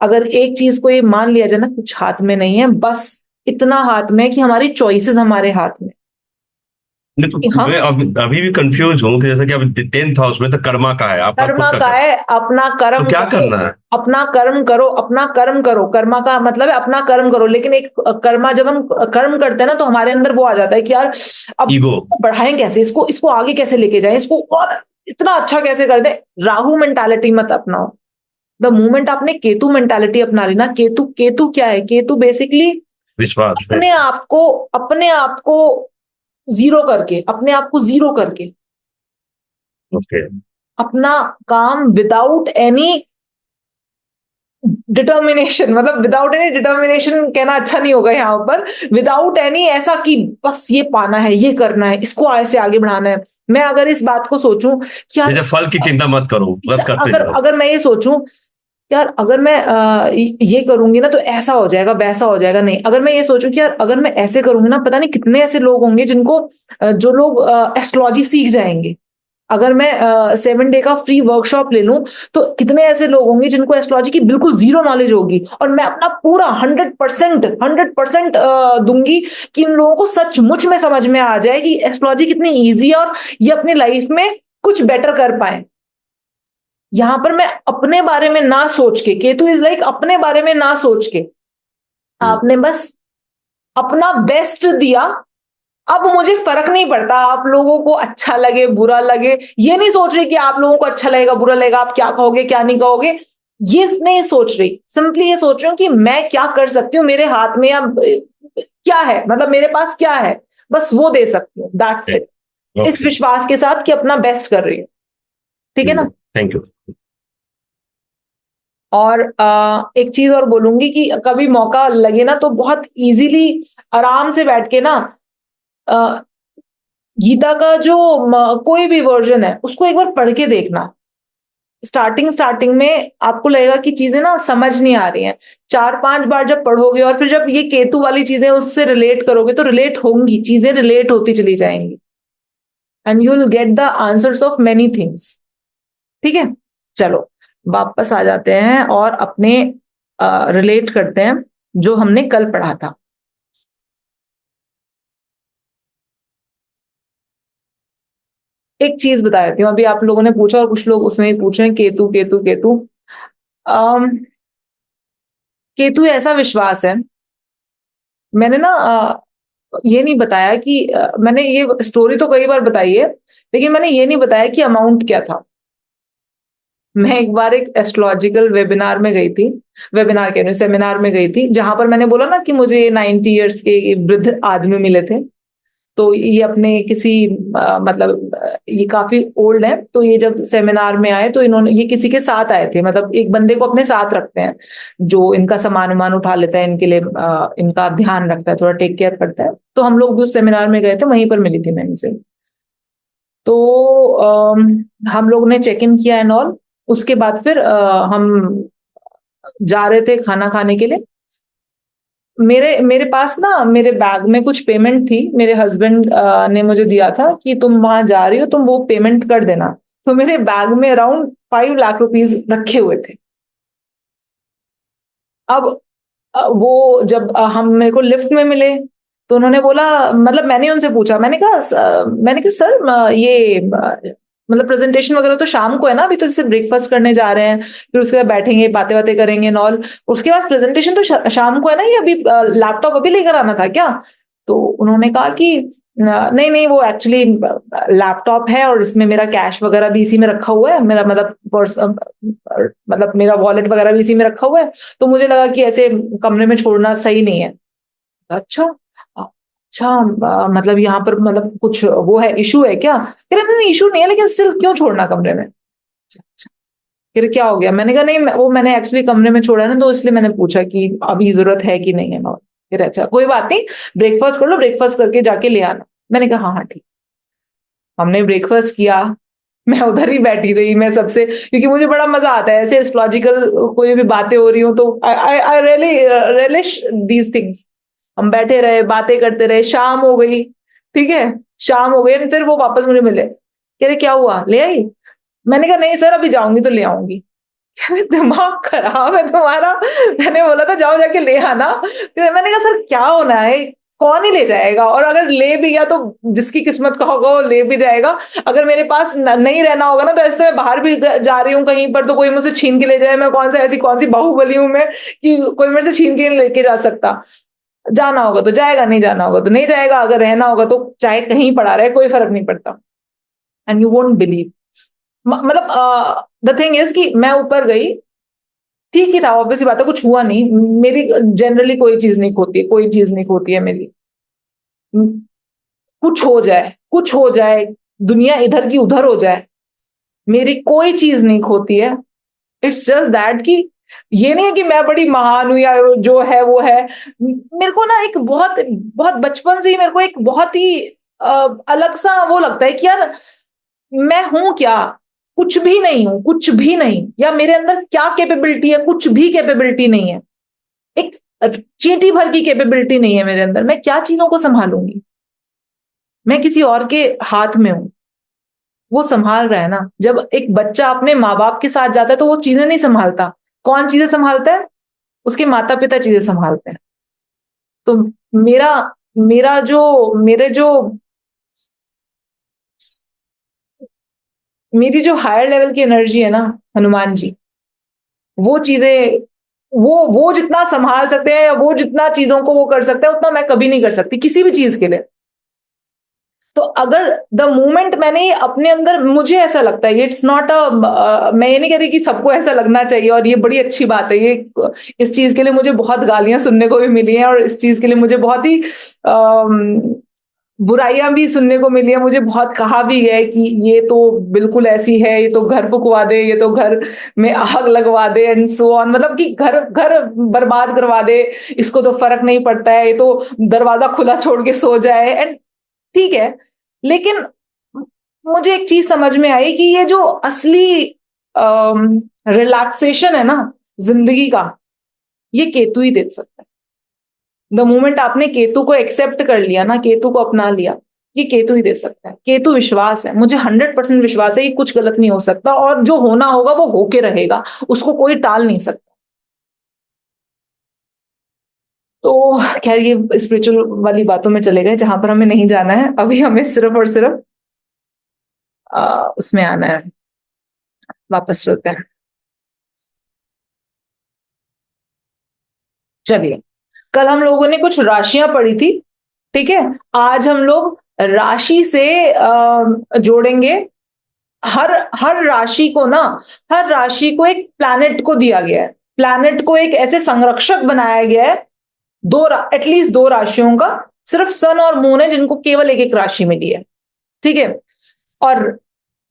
अगर एक चीज को ये मान लिया जाए ना, कुछ हाथ में नहीं है, बस इतना हाथ में कि हमारी चॉइसेस हमारे हाथ में, नहीं तो कि हम मैं अभी भी कंफ्यूज हूँ कि जैसे कि अब 10th हाउस में तो कर्मा का है, आपका खुद कर्मा का का क्या, है, अपना तो कर्म क्या करो, करना है? अपना कर्म करो, अपना कर्म करो। कर्मा का मतलब है अपना कर्म करो, लेकिन एक कर्मा जब हम कर्म करते हैं ना तो हमारे अंदर वो आ जाता है कि यार अब ईगो। बढ़ाएं कैसे इसको, इसको आगे कैसे लेके जाएं, इसको और इतना अच्छा कैसे कर दें। राहु मेंटालिटी मत अपनाओ। द मोमेंट आपने केतु मेंटालिटी अपना ली ना, केतु केतु क्या है, केतु बेसिकली विश्वास पे। अपने आप को जीरो करके, अपने आप को जीरो करके, ओके। अपना काम विदाउट एनी डिटर्मिनेशन, मतलब विदाउट एनी डिटर्मिनेशन कहना अच्छा नहीं होगा यहाँ पर, विदाउट एनी ऐसा कि बस ये पाना है, ये करना है, इसको ऐसे आगे बढ़ाना है। मैं अगर इस बात को सोचूं कि यार जैसे फल की चिंता मत करो, बस करते अगर जाओ। अगर मैं ये सोचूं यार अगर मैं ये करूंगी ना तो ऐसा हो जाएगा, वैसा हो जाएगा, नहीं, अगर मैं ये सोचूं कि यार अगर मैं ऐसे करूंगी ना, पता नहीं कितने ऐसे लोग होंगे जिनको जो लोग एस्ट्रोलॉजी सीख जाएंगे। अगर मैं 7 डे का फ्री वर्कशॉप ले लूं तो कितने ऐसे लोग होंगे जिनको एस्ट्रोलॉजी की बिल्कुल जीरो नॉलेज होगी, और मैं अपना पूरा 100% दूंगी कि उन लोगों को सचमुच में समझ में आ जाए कि एस्ट्रोलॉजी कितनी ईजी है, और ये अपनी लाइफ में कुछ बेटर कर पाए। यहां पर मैं अपने बारे में ना सोच के, केतु इज लाइक अपने बारे में ना सोच के, आपने बस अपना बेस्ट दिया। अब मुझे फर्क नहीं पड़ता आप लोगों को अच्छा लगे बुरा लगे, ये नहीं सोच रही कि आप लोगों को अच्छा लगेगा बुरा लगेगा, आप क्या कहोगे क्या नहीं कहोगे, ये नहीं सोच रही। सिंपली ये सोच रही हूँ कि मैं क्या कर सकती हूँ, मेरे हाथ में या क्या है, मतलब मेरे पास क्या है, बस वो दे सकती हूँ, दैट्स इट। इस ओके। विश्वास के साथ कि अपना बेस्ट कर रही हूँ। ठीक है ना। Thank you. और एक चीज और बोलूंगी कि कभी मौका लगे ना तो बहुत इजीली आराम से बैठ के ना अ, गीता का जो कोई भी वर्जन है उसको एक बार पढ़ के देखना। स्टार्टिंग स्टार्टिंग में आपको लगेगा कि चीजें ना समझ नहीं आ रही हैं, 4-5 बार जब पढ़ोगे और फिर जब ये केतु वाली चीजें उससे रिलेट करोगे तो रिलेट होंगी, चीजें रिलेट होती चली जाएंगी, and you will get the answers of many things. ठीक है, चलो वापस आ जाते हैं और अपने रिलेट करते हैं जो हमने कल पढ़ा था। एक चीज बता देती हूँ, अभी आप लोगों ने पूछा और कुछ लोग उसमें ही पूछ रहे हैं केतु केतु केतु। अम, केतु ऐसा विश्वास है, मैंने ना ये नहीं बताया कि मैंने ये स्टोरी तो कई बार बताई है, लेकिन मैंने ये नहीं बताया कि अमाउंट क्या था। मैं एक बार एक एस्ट्रोलॉजिकल वेबिनार में गई थी, वेबिनार कह रही हूँ सेमिनार में गई थी, जहां पर मैंने बोला ना कि मुझे 90 ईयर्स के वृद्ध आदमी मिले थे। तो ये अपने किसी मतलब ये काफी ओल्ड है, तो ये जब सेमिनार में आए तो इन्होंने, ये किसी के साथ आए थे, मतलब एक बंदे को अपने साथ रखते हैं जो इनका सामान वामान उठा लेता है, इनके लिए इनका ध्यान रखता है, थोड़ा टेक केयर करता है। तो हम लोग भी उस सेमिनार में गए थे, वहीं पर मिली थी मैं इनसे। तो हम लोग ने चेक इन किया एंड ऑल। उसके बाद फिर हम जा रहे थे खाना खाने के लिए। मेरे मेरे पास ना मेरे बैग में कुछ पेमेंट थी, मेरे हस्बैंड ने मुझे दिया था कि तुम वहां जा रही हो, तुम वो पेमेंट कर देना। तो मेरे बैग में अराउंड 5 लाख रुपीज रखे हुए थे। अब वो जब हम मेरे को लिफ्ट में मिले तो उन्होंने बोला, मतलब मैंने उनसे पूछा, मैंने कहा सर ये मतलब प्रेजेंटेशन वगैरह तो शाम को है ना, अभी तो जैसे ब्रेकफास्ट करने जा रहे हैं, फिर उसके बाद बैठेंगे बातें बातें करेंगे नॉल, उसके बाद प्रेजेंटेशन तो शाम को है ना, ये अभी लैपटॉप अभी लेकर आना था क्या? तो उन्होंने कहा कि नहीं नहीं, वो एक्चुअली लैपटॉप है और इसमें मेरा कैश वगैरह भी इसी में रखा हुआ है, मेरा मतलब पर्स मतलब मेरा वॉलेट वगैरह भी इसी में रखा हुआ है, तो मुझे लगा कि ऐसे कमरे में छोड़ना सही नहीं है। अच्छा, अच्छा, मतलब यहाँ पर मतलब कुछ वो है, इशू है क्या? कह रहे नहीं इशू नहीं है, लेकिन स्टिल क्यों छोड़ना कमरे में? अच्छा, अच्छा। फिर क्या हो गया? मैंने कहा नहीं, वो मैंने एक्चुअली कमरे में छोड़ा है ना, तो इसलिए मैंने पूछा कि अभी जरूरत है कि नहीं है ना। फिर अच्छा कोई बात नहीं, ब्रेकफास्ट कर लो, ब्रेकफास्ट करके जाके ले आना। मैंने कहा हाँ हाँ ठीक। हमने ब्रेकफास्ट किया, मैं उधर ही बैठी रही, मैं सबसे, क्योंकि मुझे बड़ा मजा आता है ऐसे एस्ट्रोलॉजिकल कोई भी बातें हो रही हो तो आई रियली रियलिश दीज थिंग्स। हम बैठे रहे बातें करते रहे, शाम हो गई। ठीक है, शाम हो गई and फिर वो वापस मुझे मिले, कह रहे क्या हुआ ले आई? मैंने कहा नहीं सर, अभी जाऊंगी तो ले आऊंगी। दिमाग खराब है तुम्हारा, मैंने बोला था जाओ जाके ले आना, फिर मैंने कहा सर क्या होना है, कौन ही ले जाएगा, और अगर ले भी गया तो जिसकी किस्मत का होगा वो ले भी जाएगा, अगर मेरे पास नहीं रहना होगा ना तो ऐसे तो मैं बाहर भी जा रही हूँ कहीं पर तो कोई मुझसे छीन के ले जाए, मैं कौन सा ऐसी कौन सी बाहुबली हूं मैं कि कोई मेरे से छीन के लेके जा सकता। जाना होगा तो जाएगा, नहीं जाना होगा तो नहीं जाएगा, अगर रहना होगा तो चाहे कहीं पड़ा रहे कोई फर्क नहीं पड़ता। एंड यू वोंट बिलीव, मतलब द थिंग इज कि मैं ऊपर गई, ठीक ही था, ऑब्वियसली बात है, कुछ हुआ नहीं, मेरी जनरली कोई चीज नहीं खोती, कोई चीज नहीं खोती है मेरी, कुछ हो जाए, कुछ हो जाए, दुनिया इधर की उधर हो जाए, मेरी कोई चीज नहीं खोती है। इट्स जस्ट दैट कि ये नहीं है कि मैं बड़ी महान हूं या जो है वो है, मेरे को ना एक बहुत बहुत बचपन से ही मेरे को एक बहुत ही अलग सा वो लगता है कि यार मैं हूं क्या, कुछ भी नहीं हूं, कुछ भी नहीं, या मेरे अंदर क्या कैपेबिलिटी है, कुछ भी कैपेबिलिटी नहीं है, एक चींटी भर की कैपेबिलिटी नहीं है मेरे अंदर, मैं क्या चीजों को संभालूंगी, मैं किसी और के हाथ में हूं, वो संभाल रहा है ना। जब एक बच्चा अपने माँ बाप के साथ जाता है तो वो चीजें नहीं संभालता, कौन चीजें संभालता है, उसके माता पिता चीजें संभालते हैं। तो मेरा मेरा जो मेरे जो मेरी जो हायर लेवल की एनर्जी है ना, हनुमान जी, वो चीजें, वो जितना संभाल सकते हैं या वो जितना चीजों को वो कर सकते हैं उतना मैं कभी नहीं कर सकती किसी भी चीज के लिए। तो अगर द मोमेंट मैंने ये अपने अंदर, मुझे ऐसा लगता है, इट्स नॉट मैं ये नहीं कह रही कि सबको ऐसा लगना चाहिए, और ये बड़ी अच्छी बात है, ये इस चीज के लिए मुझे बहुत गालियां सुनने को भी मिली हैं, और इस चीज के लिए मुझे बहुत ही बुराइयां भी सुनने को मिली है, मुझे बहुत कहा भी गया है कि ये तो बिल्कुल ऐसी है, ये तो घर फुकवा दे, ये तो घर में आग लगवा दे एंड सो ऑन, मतलब कि घर घर बर्बाद करवा दे, इसको तो फर्क नहीं पड़ता है, ये तो दरवाजा खुला छोड़ के सो जाए एंड ठीक है। लेकिन मुझे एक चीज समझ में आई कि ये जो असली रिलैक्सेशन है ना जिंदगी का, ये केतु ही दे सकता है। द मोमेंट आपने केतु को एक्सेप्ट कर लिया ना, केतु को अपना लिया, ये केतु ही दे सकता है। केतु विश्वास है, मुझे 100% विश्वास है कि कुछ गलत नहीं हो सकता, और जो होना होगा वो होके रहेगा, उसको कोई टाल नहीं सकता। तो खैर ये स्पिरिचुअल वाली बातों में चले गए जहां पर हमें नहीं जाना है, अभी हमें सिर्फ और सिर्फ उसमें आना है, वापस चलते हैं। चलिए, कल हम लोगों ने कुछ राशियां पढ़ी थी, ठीक है, आज हम लोग राशि से जोड़ेंगे। हर हर राशि को ना, हर राशि को एक प्लैनेट को दिया गया है, प्लैनेट को एक ऐसे संरक्षक बनाया गया है, एटलीस्ट दो राशियों का, सिर्फ सन और मून है जिनको केवल एक एक राशि मिली है, ठीक है। और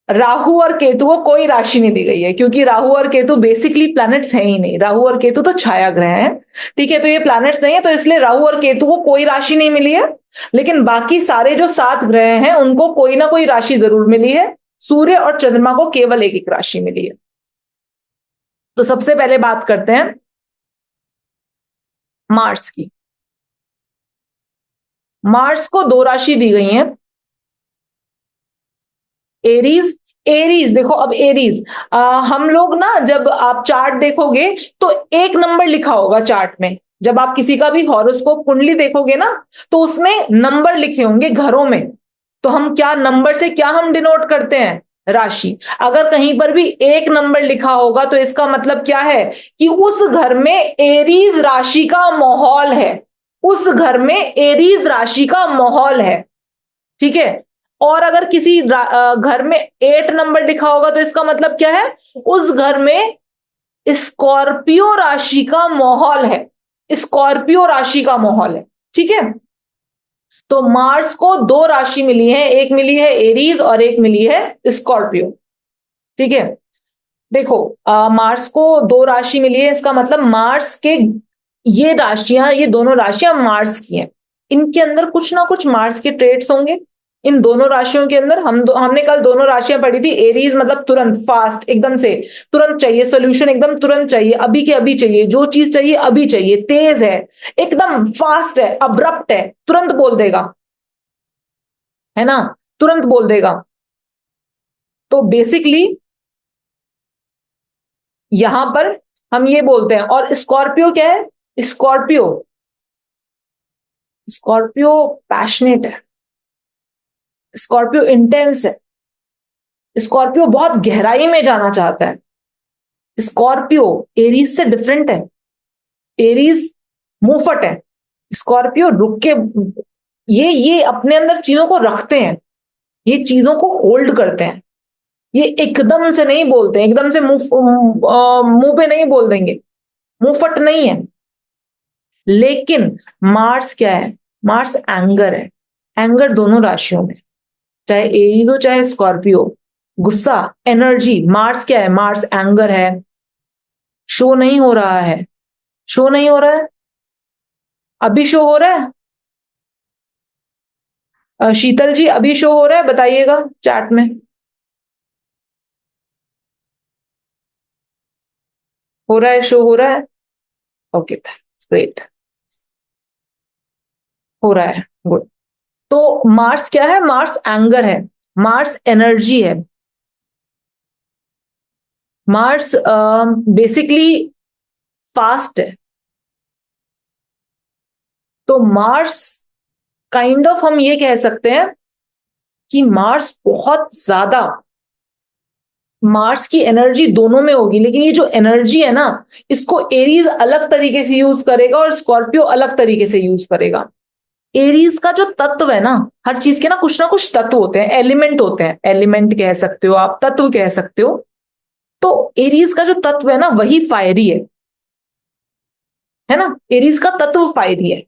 राहु और केतु को कोई राशि नहीं दी गई है, क्योंकि राहु और केतु बेसिकली प्लैनेट्स हैं ही नहीं, राहु और केतु तो छाया ग्रह हैं, ठीक है, तो ये प्लैनेट्स नहीं है, तो इसलिए राहु और केतु को कोई राशि नहीं मिली है। लेकिन बाकी सारे जो 7 ग्रह हैं उनको कोई ना कोई राशि जरूर मिली है, सूर्य और चंद्रमा को केवल एक एक राशि मिली है। तो सबसे पहले बात करते हैं मार्स की। मार्स को 2 राशि दी गई है, एरीज, एरीज देखो, अब एरीज, हम लोग ना जब आप चार्ट देखोगे तो एक नंबर लिखा होगा चार्ट में, जब आप किसी का भी हॉरोस्कोप कुंडली देखोगे ना तो उसमें नंबर लिखे होंगे घरों में। तो हम क्या नंबर से क्या हम डिनोट करते हैं, राशि। अगर कहीं पर भी एक नंबर लिखा होगा तो इसका मतलब क्या है कि उस घर में एरीज राशि का माहौल है, उस घर में एरीज राशि का माहौल है, ठीक है। और अगर किसी घर में 8 नंबर लिखा होगा तो इसका मतलब क्या है, उस घर में स्कॉर्पियो राशि का माहौल है, स्कॉर्पियो राशि का माहौल है, ठीक है। तो मार्स को 2 राशि मिली है, एक मिली है एरीज और एक मिली है स्कॉर्पियो, ठीक है। देखो, मार्स को 2 राशि मिली है, इसका मतलब मार्स के ये राशियां, ये दोनों राशियां मार्स की हैं, इनके अंदर कुछ ना कुछ मार्स के ट्रेट्स होंगे। इन दोनों राशियों के अंदर हमने कल दोनों राशियां पढ़ी थी, एरीज मतलब तुरंत, फास्ट, एकदम से तुरंत चाहिए सोल्यूशन, एकदम तुरंत चाहिए, अभी के अभी चाहिए, जो चीज चाहिए अभी चाहिए, तेज है, एकदम फास्ट है, अब्रप्ट है, तुरंत बोल देगा, है ना, तुरंत बोल देगा। तो बेसिकली यहां पर हम ये बोलते हैं। और स्कॉर्पियो क्या है? स्कॉर्पियो स्कॉर्पियो पैशनेट है, स्कॉर्पियो इंटेंस है, स्कॉर्पियो बहुत गहराई में जाना चाहता है। स्कॉर्पियो एरीज से डिफरेंट है। एरीज मुंहफट है, स्कॉर्पियो रुक के ये अपने अंदर चीजों को रखते हैं, ये चीजों को होल्ड करते हैं। ये एकदम से नहीं बोलते हैं, एकदम से मुंह पे नहीं बोल देंगे, मुंहफट नहीं है। लेकिन मार्स क्या है? मार्स एंगर है। एंगर दोनों राशियों में, चाहे एरीज हो चाहे स्कॉर्पियो। गुस्सा, एनर्जी, मार्स क्या है? मार्स एंगर है। शो नहीं हो रहा है, शो नहीं हो रहा है। अभी शो हो रहा है? शीतल जी अभी शो हो रहा है? बताइएगा चैट में। हो रहा है, शो हो रहा है? ओके, ग्रेट, हो रहा है, गुड। तो मार्स क्या है? मार्स एंगर है, मार्स एनर्जी है, मार्स बेसिकली फास्ट है। तो मार्स काइंड ऑफ हम ये कह सकते हैं कि मार्स बहुत ज्यादा, मार्स की एनर्जी दोनों में होगी, लेकिन ये जो एनर्जी है ना, इसको एरीज अलग तरीके से यूज करेगा और स्कॉर्पियो अलग तरीके से यूज करेगा। एरीज का जो तत्व है ना, हर चीज के ना कुछ तत्व होते हैं, एलिमेंट होते हैं, एलिमेंट कह सकते हो आप, तत्व कह सकते हो। तो एरीज का जो तत्व है ना वही फायरी है ना, एरीज का तत्व फायरी है।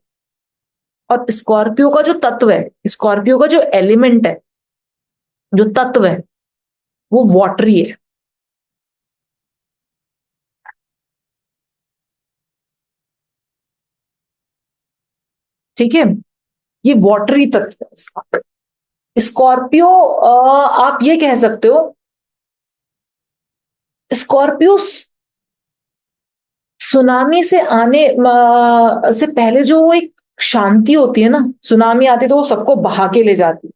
और स्कॉर्पियो का जो तत्व है, स्कॉर्पियो का जो एलिमेंट है, जो तत्व है, वो वाटरी है। ठीक है, ये वाटरी तत्व है इसका। स्कॉर्पियो आप ये कह सकते हो, स्कॉर्पियो सुनामी से आने से पहले जो वो एक शांति होती है ना, सुनामी आती है तो वो सबको बहा के ले जाती है,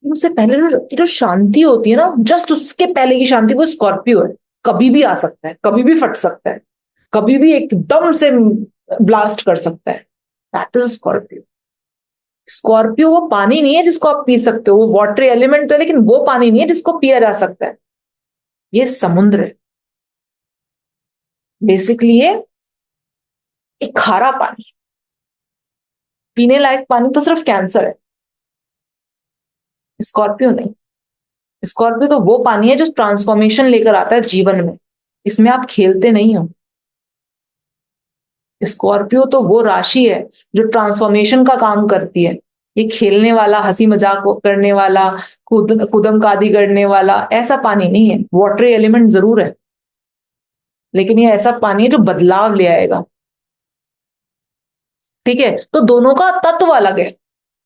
उससे पहले जो शांति होती है ना, जस्ट उसके पहले की शांति, वो स्कॉर्पियो है। कभी भी आ सकता है, कभी भी फट सकता है, कभी भी एकदम से ब्लास्ट कर सकता है। That is Scorpio. स्कॉर्पियो वो पानी नहीं है जिसको आप पी सकते हो, वो वाटर एलिमेंट तो है, लेकिन वो पानी नहीं है जिसको पिया जा सकता है। ये समुद्र है बेसिकली, ये एक खारा पानी, पीने लायक पानी तो सिर्फ कैंसर है, स्कॉर्पियो नहीं। स्कॉर्पियो तो वो पानी है जो ट्रांसफॉर्मेशन लेकर आता है जीवन में, इसमें आप खेलते नहीं हो। स्कॉर्पियो तो वो राशि है जो ट्रांसफॉर्मेशन का काम करती है। ये खेलने वाला, हंसी मजाक करने वाला, कुदम कादी करने वाला ऐसा पानी नहीं है। वाटर एलिमेंट जरूर है, लेकिन ये ऐसा पानी है जो बदलाव ले आएगा। ठीक है, तो दोनों का तत्व अलग है।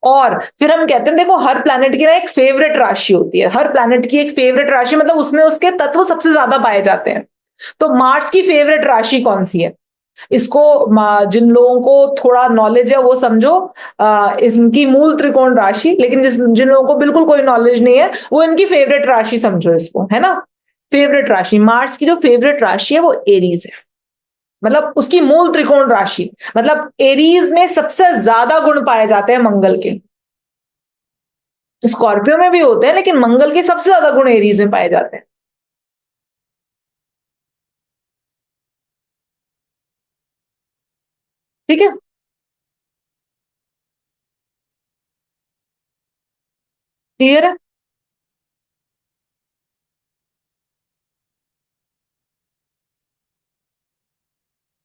और फिर हम कहते हैं, देखो हर प्लैनेट की ना एक फेवरेट राशि होती है, हर प्लैनेट की एक फेवरेट राशि, मतलब उसमें उसके तत्व सबसे ज्यादा पाए जाते हैं। तो मार्स की फेवरेट राशि कौन सी है? इसको जिन लोगों को थोड़ा नॉलेज है वो समझो, इनकी मूल त्रिकोण राशि, लेकिन जिन लोगों को बिल्कुल कोई नॉलेज नहीं है वो इनकी फेवरेट राशि समझो इसको, है ना। फेवरेट राशि, मार्स की जो फेवरेट राशि है वो एरीज है, मतलब उसकी मूल त्रिकोण राशि, मतलब एरीज में सबसे ज्यादा गुण पाए जाते हैं मंगल के। स्कॉर्पियो में भी होते हैं, लेकिन मंगल के सबसे ज्यादा गुण एरीज में पाए जाते हैं। ठीक है, क्लियर है।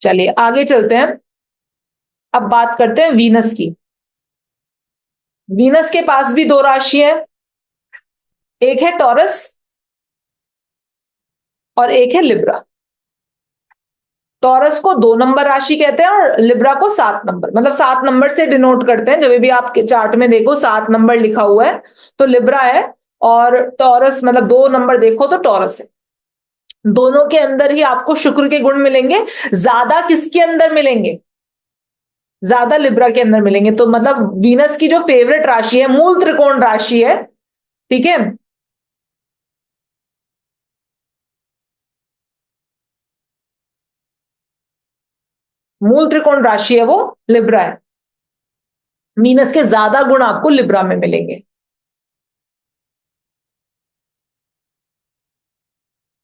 चलिए आगे चलते हैं, अब बात करते हैं वीनस की। वीनस के पास भी दो राशि है, एक है टॉरस और एक है लिब्रा। टॉरस को 2 नंबर राशि कहते हैं और लिब्रा को 7 नंबर, मतलब 7 नंबर से डिनोट करते हैं। जब भी आपके चार्ट में देखो 7 नंबर लिखा हुआ है तो लिब्रा है, और टॉरस मतलब 2 नंबर देखो तो टॉरस है। दोनों के अंदर ही आपको शुक्र के गुण मिलेंगे। ज्यादा किसके अंदर मिलेंगे? ज्यादा लिब्रा के अंदर मिलेंगे। तो मतलब वीनस की जो फेवरेट राशि है, मूल त्रिकोण राशि है, ठीक है, मूल त्रिकोण राशि है वो लिब्रा है। वीनस के ज्यादा गुण आपको लिब्रा में मिलेंगे।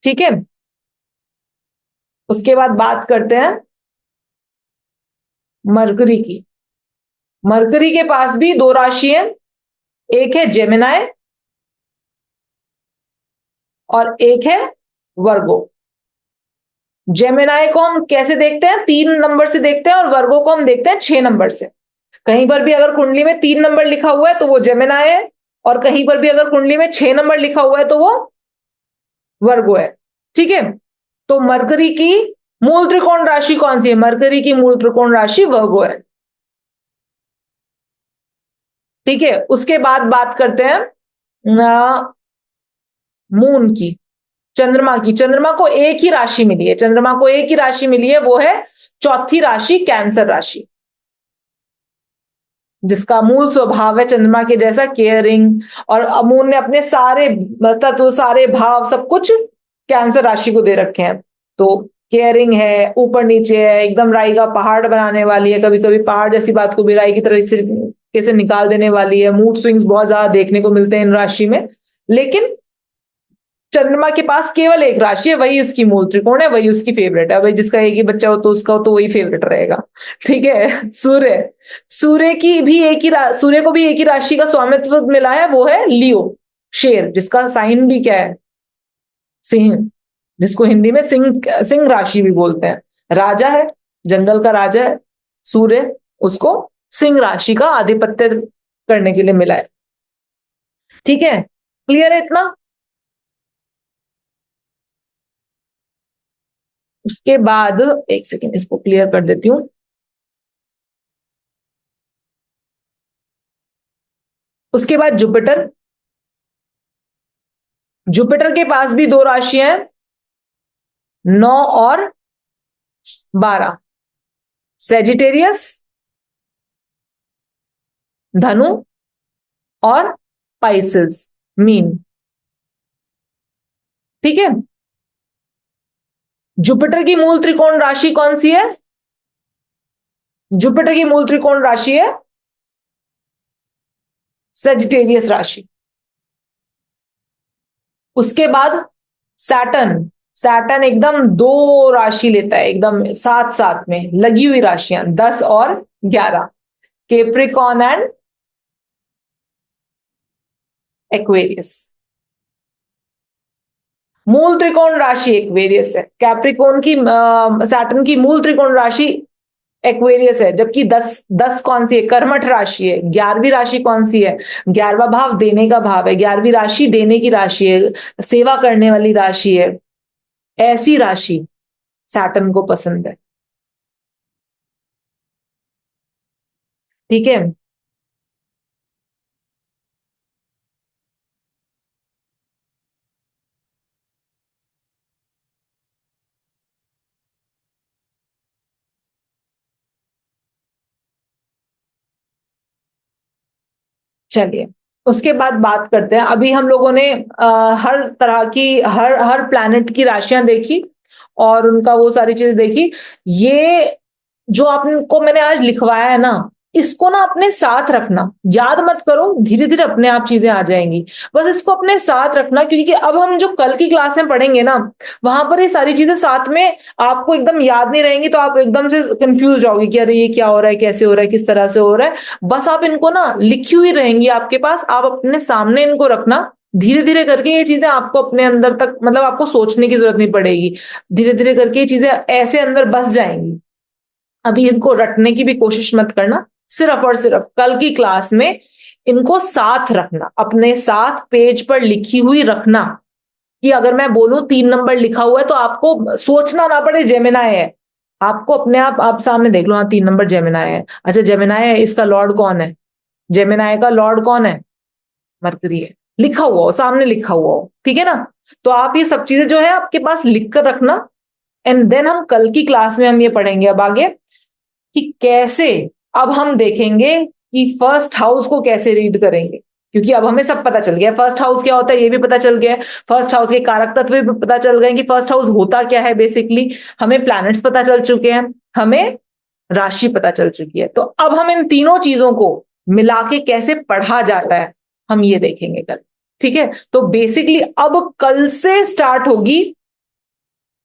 ठीक है, उसके बाद बात करते हैं मरकरी की। मरकरी के पास भी दो राशि है, एक है जेमिनाई और एक है वर्गो। जेमिनाई को हम कैसे देखते हैं, 3 नंबर से देखते हैं, और वर्गो को हम देखते हैं 6 नंबर से। कहीं पर भी अगर कुंडली में 3 नंबर लिखा हुआ है तो वो जेमिनाई है, और कहीं पर भी अगर कुंडली में 6 नंबर लिखा हुआ है तो वो वर्गो है। ठीक है, तो मरकरी की मूल त्रिकोण राशि कौन सी है? मरकरी की मूल त्रिकोण राशि वर्गो है। ठीक है, उसके बाद बात करते हैं मून की, चंद्रमा की। चंद्रमा को एक ही राशि मिली है, चंद्रमा को एक ही राशि मिली है, वो है चौथी राशि कैंसर राशि, जिसका मूल स्वभाव है चंद्रमा के जैसा केयरिंग। और मून ने अपने सारे तत्व, सारे भाव, सब कुछ कैंसर राशि को दे रखे हैं। तो केयरिंग है, ऊपर नीचे है, एकदम राई का पहाड़ बनाने वाली है, कभी कभी पहाड़ जैसी बात को भी राई की तरह से कैसे निकाल देने वाली है। मूड स्विंग्स बहुत ज्यादा देखने को मिलते हैं इन राशि में, लेकिन चंद्रमा के पास केवल एक राशि है, वही उसकी मूल त्रिकोण है, वही उसकी फेवरेट है। भाई जिसका एक ही बच्चा हो तो उसका हो तो वही फेवरेट रहेगा। ठीक है, सूर्य। सूर्य की भी एक ही सूर्य को भी एक ही राशि का स्वामित्व मिला है, वो है लियो, शेर, जिसका साइन भी क्या है? सिंह, जिसको हिंदी में सिंह सिंह राशि भी बोलते हैं। राजा है, जंगल का राजा है सूर्य, उसको सिंह राशि का आधिपत्य करने के लिए मिला है। ठीक है, क्लियर है इतना? उसके बाद एक सेकेंड, इसको क्लियर कर देती हूं। उसके बाद जुपिटर। जुपिटर के पास भी दो राशियां हैं, 9 और 12, सेजिटेरियस, धनु, और पाइसेस, मीन। ठीक है, जुपिटर की मूल त्रिकोण राशि कौन सी है? जुपिटर की मूल त्रिकोण राशि है सेजिटेरियस राशि। उसके बाद सैटर्न। सैटर्न एकदम दो राशि लेता है, एकदम साथ साथ में लगी हुई राशियां, 10 और 11, केप्रिकॉन एंड एक्वेरियस। मूल त्रिकोण राशि एक्वेरियस है, कैप्रिकॉन की सैटर्न की मूल त्रिकोण राशि एक्वेरियस है, जबकि 10 कौन सी है? कर्मठ राशि है। 11वीं राशि कौन सी है? 11वां भाव देने का भाव है, 11वीं राशि देने की राशि है, सेवा करने वाली राशि है। ऐसी राशि सैटर्न को पसंद है। ठीक है, चलिए उसके बाद बात करते हैं। अभी हम लोगों ने हर तरह की, हर हर प्लैनेट की राशियां देखी और उनका वो सारी चीजें देखी। ये जो आपको मैंने आज लिखवाया है ना, इसको ना अपने साथ रखना, याद मत करो, धीरे धीरे अपने आप चीजें आ जाएंगी। बस इसको अपने साथ रखना, क्योंकि अब हम जो कल की क्लास में पढ़ेंगे ना, वहां पर ये सारी चीजें साथ में आपको एकदम याद नहीं रहेंगी, तो आप एकदम से कंफ्यूज जाओगे कि अरे ये क्या हो रहा है, कैसे हो रहा है, किस तरह से हो रहा है। बस आप इनको ना लिखी हुई रहेंगी आपके पास, आप अपने सामने इनको रखना। धीरे धीरे करके ये चीजें आपको अपने अंदर तक, मतलब आपको सोचने की जरूरत नहीं पड़ेगी, धीरे धीरे करके ये चीजें ऐसे अंदर बस जाएंगी। अभी इनको रटने की भी कोशिश मत करना, सिर्फ और सिर्फ कल की क्लास में इनको साथ रखना, अपने साथ पेज पर लिखी हुई रखना, कि अगर मैं बोलूं 3 नंबर लिखा हुआ है तो आपको सोचना ना पड़े जेमिनाई है। आपको अपने आप सामने देख लो, हाँ 3 नंबर जेमिनाई है। अच्छा जेमिनाई है, इसका लॉर्ड कौन है? जेमिनाई का लॉर्ड कौन है? मरकरी है, लिखा हुआ हो, सामने लिखा हुआ हो। ठीक है ना? तो आप ये सब चीजें जो है आपके पास लिख कर रखना, एंड देन हम कल की क्लास में हम ये पढ़ेंगे अब आगे कि कैसे, अब हम देखेंगे कि फर्स्ट हाउस को कैसे रीड करेंगे, क्योंकि अब हमें सब पता चल गया, फर्स्ट हाउस क्या होता है ये भी पता चल गया है, फर्स्ट हाउस के कारक तत्व भी पता चल गए कि फर्स्ट हाउस होता क्या है बेसिकली, हमें प्लैनेट्स पता चल चुके हैं, हमें राशि पता चल चुकी है। तो अब हम इन तीनों चीजों को मिला के कैसे पढ़ा जाता है हम ये देखेंगे कल। ठीक है, तो बेसिकली अब कल से स्टार्ट होगी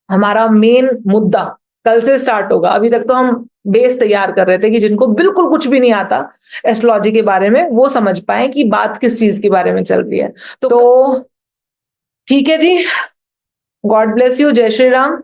हमारा मेन मुद्दा, कल से स्टार्ट होगा। अभी तक तो हम बेस तैयार कर रहे थे कि जिनको बिल्कुल कुछ भी नहीं आता एस्ट्रोलॉजी के बारे में वो समझ पाए कि बात किस चीज के बारे में चल रही है। तो ठीक है जी, गॉड ब्लेस यू, जय श्री राम।